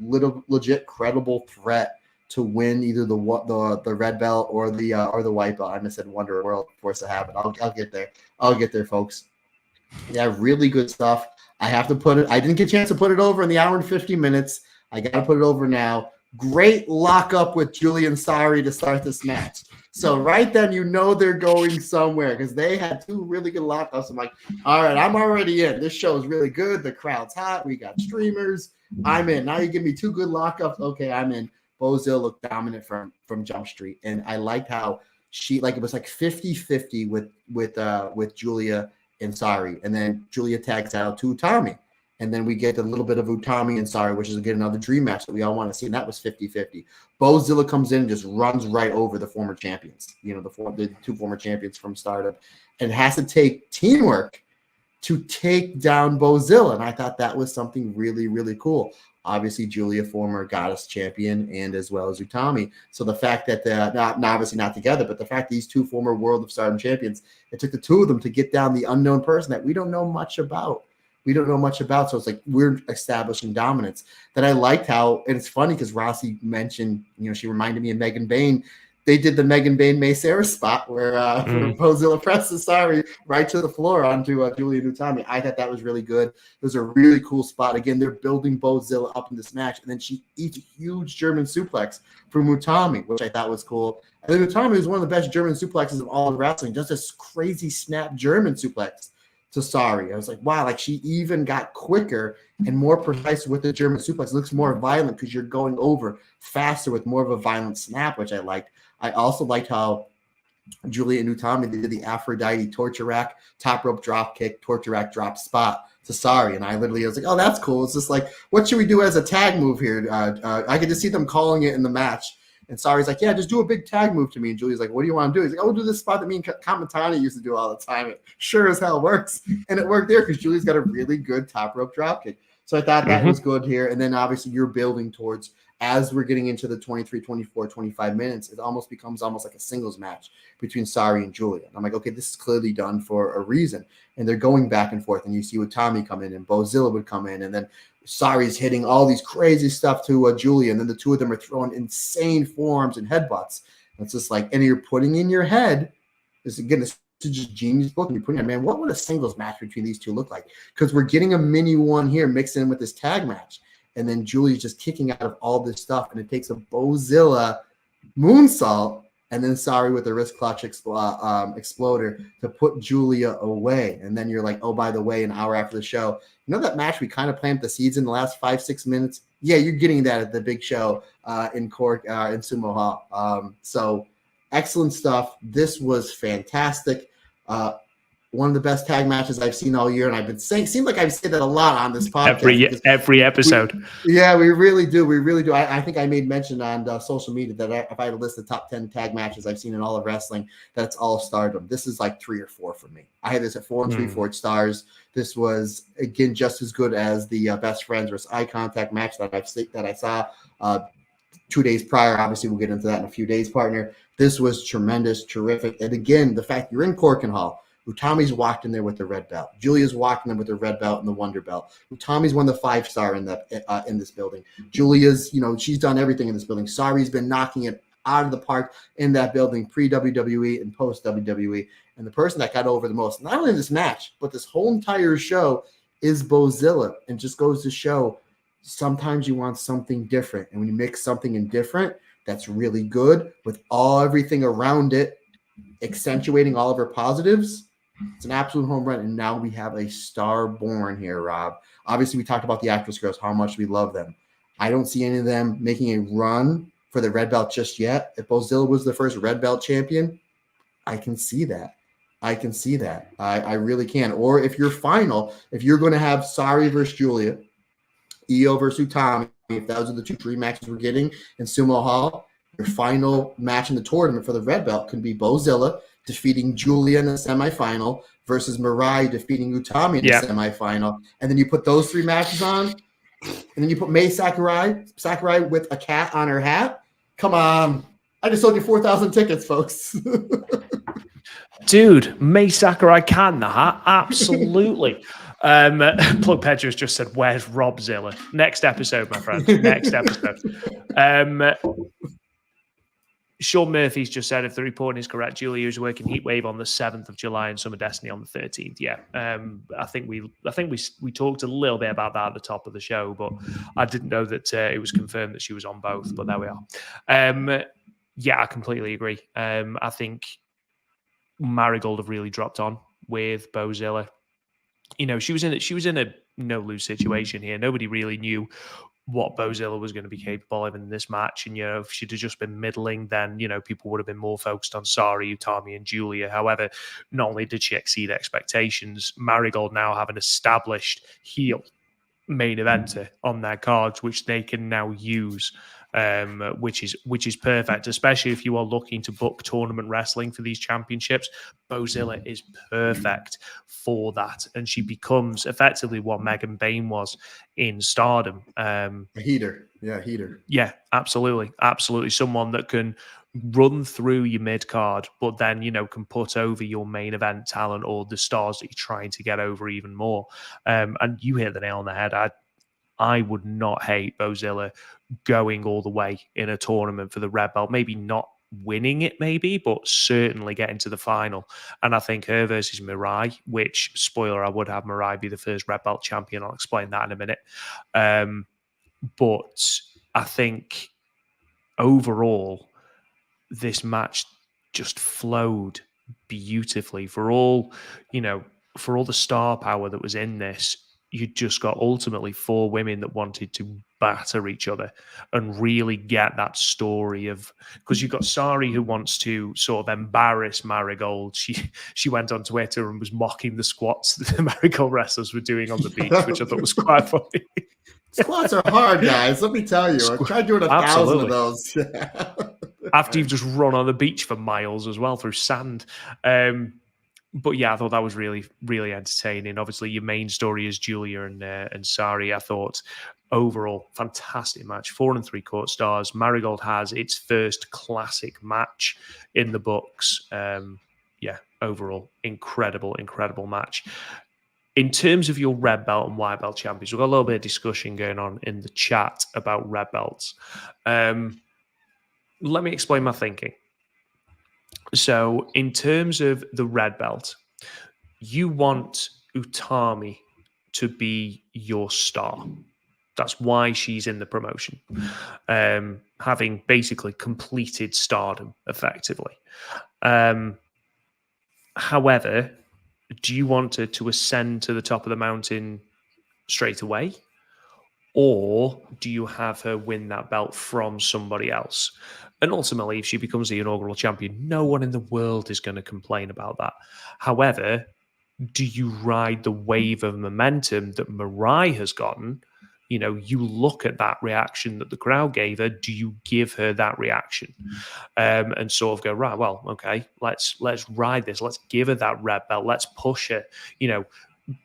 legit credible threat to win either the red belt or the white belt. I almost said Wonder World Force of Habit. I'll get there. I'll get there, folks. Yeah, really good stuff. I have to put it. I didn't get a chance to put it over in the hour and 50 minutes. I got to put it over now. Great lockup with Julia and Sari to start this match. So right then, they're going somewhere, because they had two really good lockups. I'm like, all right, I'm already in. This show is really good. The crowd's hot. We got streamers. I'm in. Now you give me two good lockups. Okay, I'm in. Bozilla looked dominant from Jump Street. And I liked how it was like 50-50 with Julia and Sari. And then Julia tags out to Utami. And then we get a little bit of Utami and Sari, which is again another dream match that we all want to see. And that was 50-50. Bozilla comes in and just runs right over the former champions, the two former champions from Stardom, and has to take teamwork to take down Bozilla. And I thought that was something really, really cool. Obviously, Julia, former goddess champion, and as well as Utami. So the fact that obviously not together, but the fact these two former World of Stardom champions, it took the two of them to get down the unknown person that we don't know much about. So it's like we're establishing dominance. That I liked how, and it's funny because Rossi mentioned, she reminded me of Megan Bain. They did the Megan Bain May Sarah spot where Bozilla presses Sari right to the floor onto Julia and Utami. I thought that was really good. It was a really cool spot. Again, they're building Bozilla up in this match, and then she eats a huge German suplex from Utami, which I thought was cool. And then Utami was one of the best German suplexes of all of wrestling, just this crazy snap German suplex to Sari. I was like, wow, like she even got quicker and more precise with the German suplex. It looks more violent because you're going over faster with more of a violent snap, which I liked. I also liked how Julia and Utami, they did the Aphrodite torture rack, top rope drop kick, torture rack drop spot to Sari. And I was like, oh, that's cool. It's just like, what should we do as a tag move here? I could just see them calling it in the match. And Sari's like, yeah, just do a big tag move to me. And Julia's like, what do you want to do? He's like, oh, we'll do this spot that me and Kamatani used to do all the time. It sure as hell works. And it worked there because Julia's got a really good top rope dropkick. So I thought that was good here. And then obviously you're building towards, as we're getting into the 23, 24, 25 minutes, it almost becomes almost like a singles match between Sari and Julia. And I'm like, okay, this is clearly done for a reason. And they're going back and forth. And you see Utami come in and Bozilla would come in. And then Sari's hitting all these crazy stuff to Julia. And then the two of them are throwing insane forearms and headbutts. And it's just like, and you're putting in your head, this again, this is just genius book. And you're putting in, man, what would a singles match between these two look like? Because we're getting a mini one here mixed in with this tag match. And then Julia's just kicking out of all this stuff. And it takes a Bozilla moonsault and then Sari with the wrist clutch exploder to put Julia away. And then you're like, oh, by the way, an hour after the show, you know that match we kind of planted the seeds in the last 5-6 minutes? Yeah, you're getting that at the big show in Sumo Hall. So excellent stuff. This was fantastic. One of the best tag matches I've seen all year, and I've been saying, seems like I've said that a lot on this podcast. Every episode. We really do. We really do. I think I made mention on social media that if I had to list the top 10 tag matches I've seen in all of wrestling, that's all Stardom. This is like 3 or 4 for me. I had this at 4 3/4 stars. This was, again, just as good as the Best Friends versus Eye Contact match that I saw 2 days prior. Obviously, we'll get into that in a few days, partner. This was tremendous, terrific. And again, the fact you're in Korakuen Hall, Utami's walked in there with the red belt. Julia's walking in with the red belt and the Wonder Belt. Utami's won the 5-star in this building. Julia's, she's done everything in this building. Sari's been knocking it out of the park in that building, pre-WWE and post-WWE. And the person that got over the most, not only in this match, but this whole entire show, is Bozilla. And just goes to show, sometimes you want something different. And when you mix something in different, that's really good with everything around it, accentuating all of her positives. It's an absolute home run. And now we have a star born here, Rob. Obviously, we talked about the actress girls, how much we love them. I don't see any of them making a run for the red belt just yet. If Bozilla was the first red belt champion, I can see that. I really can. Or if you're going to have Sari versus Julia, Io versus Utami, if those are the 2 dream matches we're getting in Sumo Hall, your final match in the tournament for the red belt could be Bozilla defeating Julia in the semifinal versus Mirai defeating Utami in the semifinal. And then you put those 3 matches on, and then you put Mei Sakurai with a cat on her hat. Come on. I just sold you 4,000 tickets, folks. Dude, Mei Sakurai cat in the hat? Absolutely. Plug Pedro's just said, where's Robzilla? Next episode, my friend. Next episode. Sean Murphy's just said, if the report is correct, Julia is working Heatwave on the 7th of July and Summer Destiny on the 13th. Yeah, I think we talked a little bit about that at the top of the show, but I didn't know that it was confirmed that she was on both. But there we are. Yeah, I completely agree. I think Marigold have really dropped on with Bozilla. She was in a no lose situation here. Nobody really knew what Bozilla was going to be capable of in this match. And, if she'd have just been middling, then, people would have been more focused on Sari, Utami, and Julia. However, not only did she exceed expectations, Marigold now have an established heel main eventer on their cards, which they can now use, which is perfect, especially if you are looking to book tournament wrestling for these championships. Bozilla is perfect for that, and she becomes effectively what Megan Bain was in Stardom. A heater. Yeah, absolutely. Someone that can run through your mid card, but then can put over your main event talent or the stars that you're trying to get over even more. And you hit the nail on the head. I would not hate Bozilla going all the way in a tournament for the red belt. Maybe not winning it, but certainly getting to the final. And I think her versus Mirai, which, spoiler, I would have Mirai be the first red belt champion. I'll explain that in a minute. But I think overall, this match just flowed beautifully for all the star power that was in this. You just got ultimately 4 women that wanted to batter each other and really get that story of, because you've got Sari who wants to sort of embarrass Marigold. She went on Twitter and was mocking the squats that the Marigold wrestlers were doing on the beach, which I thought was quite funny. Squats are hard, guys. Let me tell you. I've tried doing 1,000 of those. after you've just run on the beach for miles as well through sand. But yeah, I thought that was really, really entertaining. Obviously, your main story is Julia and Sari. I thought overall fantastic match, 4 3/4 stars. Marigold has its first classic match in the books. Yeah, overall incredible match. In terms of your red belt and white belt champions, we've got a little bit of discussion going on in the chat about red belts. Let me explain my thinking. So, in terms of the red belt, you want Utami to be your star. That's why she's in the promotion, having basically completed stardom effectively. However, do you want her to ascend to the top of the mountain straight away? Or do you have her win that belt from somebody else? And ultimately, if she becomes the inaugural champion, no one in the world is going to complain about that. However, do you ride the wave of momentum that Mirai has gotten? You know, you look at that reaction that the crowd gave her. Do you give her that reaction, and sort of go, right? Well, okay, let's ride this. Let's give her that red belt. Let's push her. You know,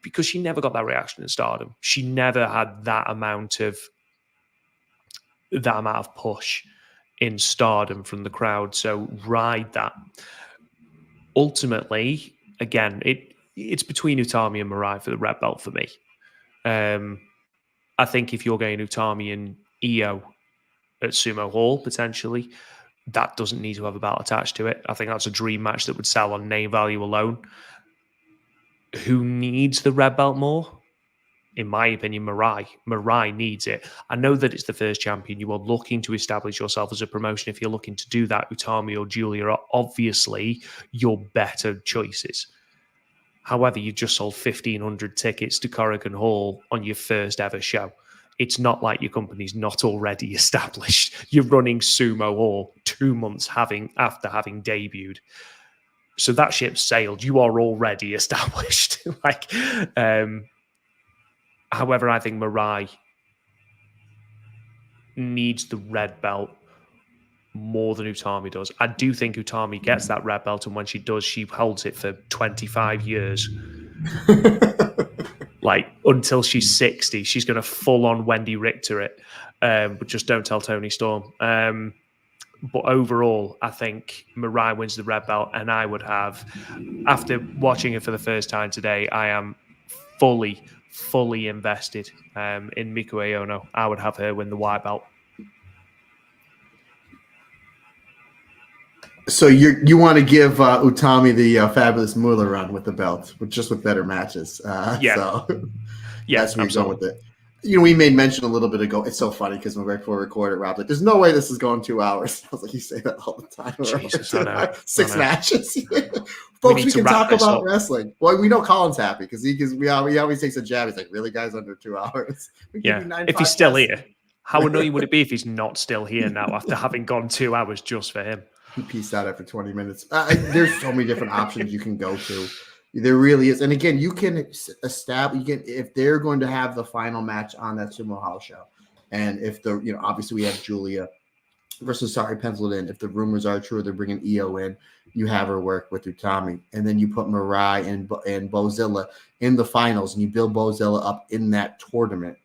because she never got that reaction in Stardom. She never had that amount of push in Stardom from the crowd. So ride that. Ultimately, again, it's between Utami and Mirai for the red belt for me. I think if you're going Utami and Io at Sumo Hall, potentially, that doesn't need to have a belt attached to it. I think that's a dream match that would sell on name value alone. Who needs the red belt more? In my opinion, Mirai. Mirai needs it. I know that it's the first champion. You are looking to establish yourself as a promotion. If you're looking to do that, Utami or Julia are obviously your better choices. However, you've just sold 1,500 tickets to Korakuen Hall on your first ever show. It's not like your company's not already established. You're running Sumo Hall 2 months after having debuted. So that ship sailed. You are already established. However, I think Mirai needs the red belt more than Utami does. I do think Utami gets that red belt, and when she does, she holds it for 25 years. Until she's 60, she's going to full-on Wendy Richter it. But just don't tell Tony Storm. But overall, I think Mirai wins the red belt, and I would have, after watching it for the first time today, I am fully invested in Miku Aono. I would have her win the white belt. So you want to give Utami the fabulous Moolah run with the belt, with better matches. Yeah. So yeah, that's where you're going with it. You know, we made mention a little bit ago. It's so funny because when right before we recorded, Rob's like, "There's no way this is going 2 hours." I was like, "You say that all the time." Jesus, I know. 6 matches. Folks, we can talk about wrestling. Well, we know Colin's happy because he always takes a jab. He's like, "Really, guys, under 2 hours?" If he's still here, how annoying would it be if he's not still here now after having gone 2 hours just for him? He peaced out after 20 minutes. There's so many different options you can go to. There really is. And again, you can establish, if they're going to have the final match on that Sumo Hall show, and if obviously we have Julia versus Sari penciled in. If the rumors are true, they're bringing Io in. You have her work with Utami, and then you put Mirai and Bozilla in the finals, and you build Bozilla up in that tournament.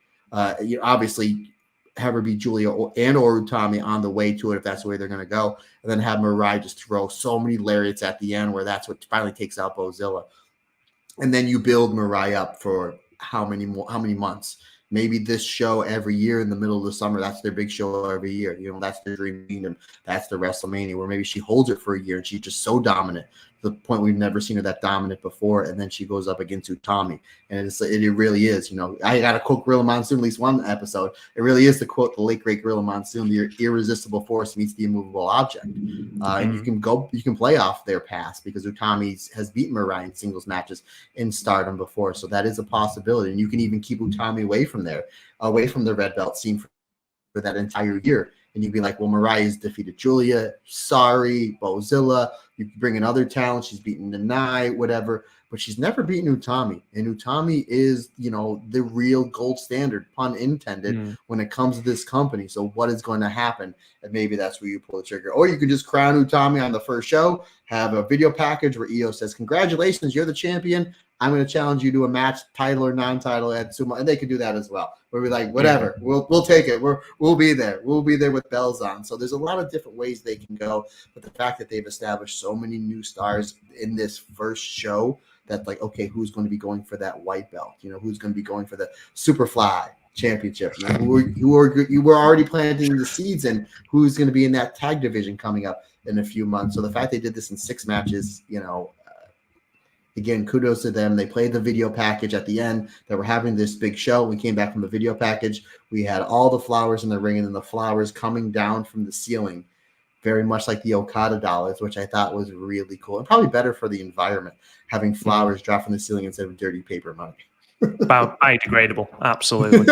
You obviously have her be Julia or Utami on the way to it, if that's the way they're going to go, and then have Mirai just throw so many lariats at the end where that's what finally takes out Bozilla. And then you build Mirai up for how many months? Maybe this show every year in the middle of the summer. That's their big show every year. That's their Dream Kingdom. That's the WrestleMania, where maybe she holds it for a year and she's just so dominant, to the point we've never seen her that dominant before. And then she goes up against Utami, and it really is. I got to quote Gorilla Monsoon, at least one episode. It really is to quote the late great Gorilla Monsoon: "The irresistible force meets the immovable object." And you can play off their past, because Utami has beaten Mirai in singles matches in Stardom before, so that is a possibility. And you can even keep Utami away from the red belt scene for that entire year. And you'd be like, well, Mirai has defeated Julia, Sari, Bozilla. You can bring in other talent. She's beaten Nanai, whatever. but she's never beaten Utami. And Utami is, the real gold standard, pun intended, when it comes to this company. So what is going to happen? And maybe that's where you pull the trigger. Or you could just crown Utami on the first show, have a video package where Io says, congratulations, you're the champion. I'm going to challenge you to a match, title or non-title at Sumo. And they could do that as well. Where we're like, whatever, we'll take it. We'll be there. We'll be there with bells on. So there's a lot of different ways they can go. But the fact that they've established so many new stars in this first show, that like, okay, who's going to be going for that white belt? Who's going to be going for the Superfly championship? You were already planting the seeds, and who's going to be in that tag division coming up in a few months. So the fact they did this in 6 matches, again, kudos to them. They played the video package at the end that we're having this big show. We came back from the video package. We had all the flowers in the ring, and then the flowers coming down from the ceiling, very much like the Okada dollars, which I thought was really cool and probably better for the environment, having flowers drop from the ceiling instead of dirty paper money. Biodegradable, absolutely.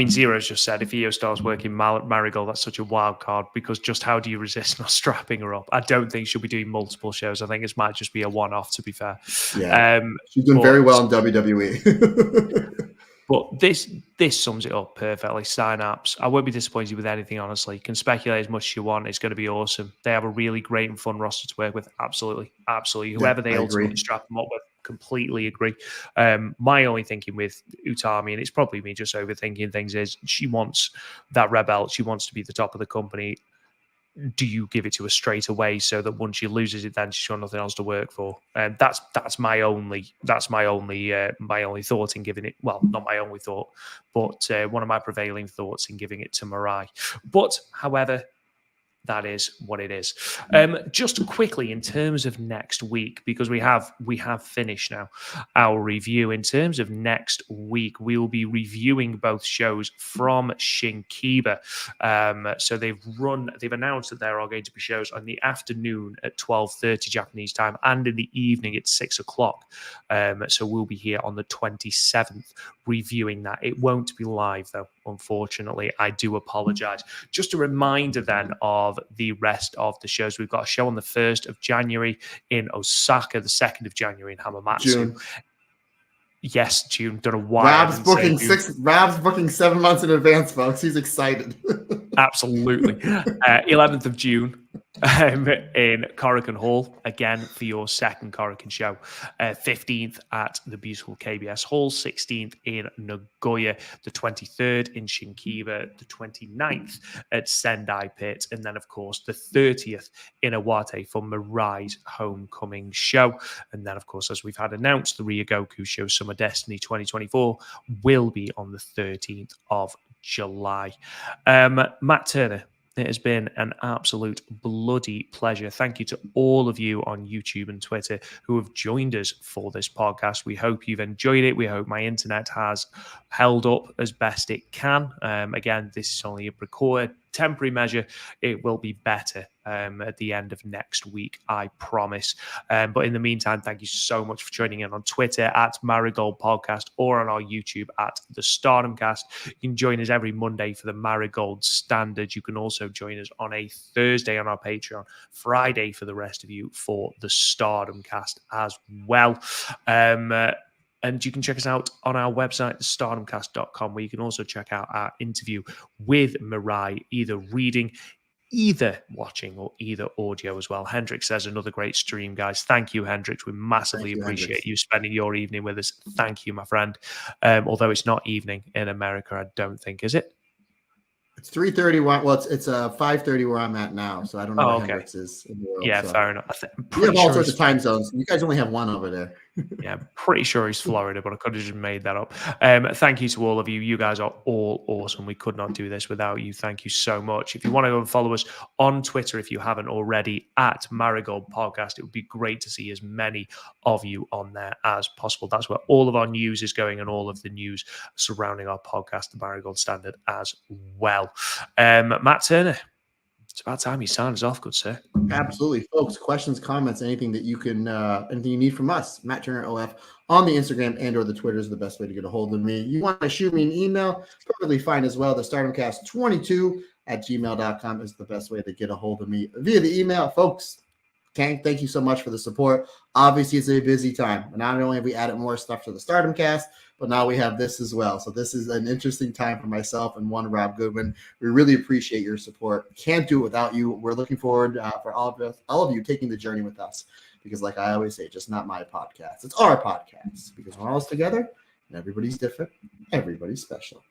Zero's just said if Io starts working Marigold, that's such a wild card, because just how do you resist not strapping her up? I don't think she'll be doing multiple shows. I think this might just be a one-off, to be fair. Yeah, she's doing very well in WWE. But this sums it up perfectly. Synapse, I won't be disappointed with anything, honestly. You can speculate as much as you want. It's going to be awesome. They have a really great and fun roster to work with. Absolutely. Whoever they ultimately strap them up with, completely agree. My only thinking with Utami, and it's probably me just overthinking things, is she wants that red belt. She wants to be the top of the company. Do you give it to her straight away so that once she loses it, then she's got nothing else to work for? And that's my only thought in giving it. Well, not my only thought, but one of my prevailing thoughts in giving it to Mirai. But however, that is what it is. Just quickly, in terms of next week, because we have finished now our review. In terms of next week, we will be reviewing both shows from Shinkiba. So they've announced that there are going to be shows on the afternoon at 12:30 Japanese time and in the evening at 6 o'clock. So we'll be here on the 27th reviewing that. It won't be live though, unfortunately. I do apologize. Just a reminder then of the rest of the shows. We've got a show on the 1st of January in Osaka, the 2nd of January in Hamamatsu. June. Yes, June. Don't know why. Rob's booking 7 months in advance, folks. He's excited. Absolutely. 11th of June in Korakuen Hall, again for your second Korakuen show. 15th at the beautiful KBS Hall, 16th in Nagoya, the 23rd in Shinkiba, the 29th at Sendai Pit, and then, of course, the 30th in Iwate for Mirai's homecoming show. And then, of course, as we've had announced, the Ryogoku show Summer Destiny 2024 will be on the 13th of July. Matt Turner, it has been an absolute bloody pleasure. Thank you to all of you on YouTube and Twitter who have joined us for this podcast. We hope you've enjoyed it. We hope my internet has held up as best it can. Again, this is only a temporary measure. It will be better at the end of next week, I promise. But in the meantime, thank you so much for joining in on Twitter at Marigold Podcast or on our YouTube at The Stardom Cast. You can join us every Monday for the Marigold Standard. You can also join us on a Thursday on our Patreon, Friday for the rest of you for the Stardom Cast as well. And you can check us out on our website, thestardomcast.com, where you can also check out our interview with Mirai, either reading, either watching, or either audio as well. Hendrik says, another great stream, guys. Thank you, Hendrik. We massively appreciate you spending your evening with us. Thank you, my friend. Although it's not evening in America, I don't think, is it? It's 3:30. Well, it's 5:30 where I'm at now, so I don't know what Hendrix is in the world. Yeah, so. fair enough. We have all sorts of time zones. You guys only have one over there. Yeah, I'm pretty sure he's Florida, but I could have just made that up. Thank you to all of you. You guys are all awesome. We could not do this without you. Thank you so much. If you want to go and follow us on Twitter, if you haven't already, at Marigold Podcast, it would be great to see as many of you on there as possible. That's where all of our news is going and all of the news surrounding our podcast, the Marigold Standard, as well. Matt Turner, it's about time you signed us off, good sir. Absolutely, folks. Questions, comments, anything that you can, anything you need from us, Matt Turner OF on the Instagram and or the Twitter is the best way to get a hold of me. You want to shoot me an email, perfectly fine as well. The StardomCast22 at gmail.com is the best way to get a hold of me via the email, folks. thank you so much for the support. Obviously, it's a busy time. Not only have we added more stuff to the Stardom cast, but now we have this as well. So this is an interesting time for myself and one Rob Goodwin. We really appreciate your support. Can't do it without you. We're looking forward for all of you taking the journey with us. Because like I always say, just not my podcast. It's our podcast. Because when all is together and everybody's different, everybody's special.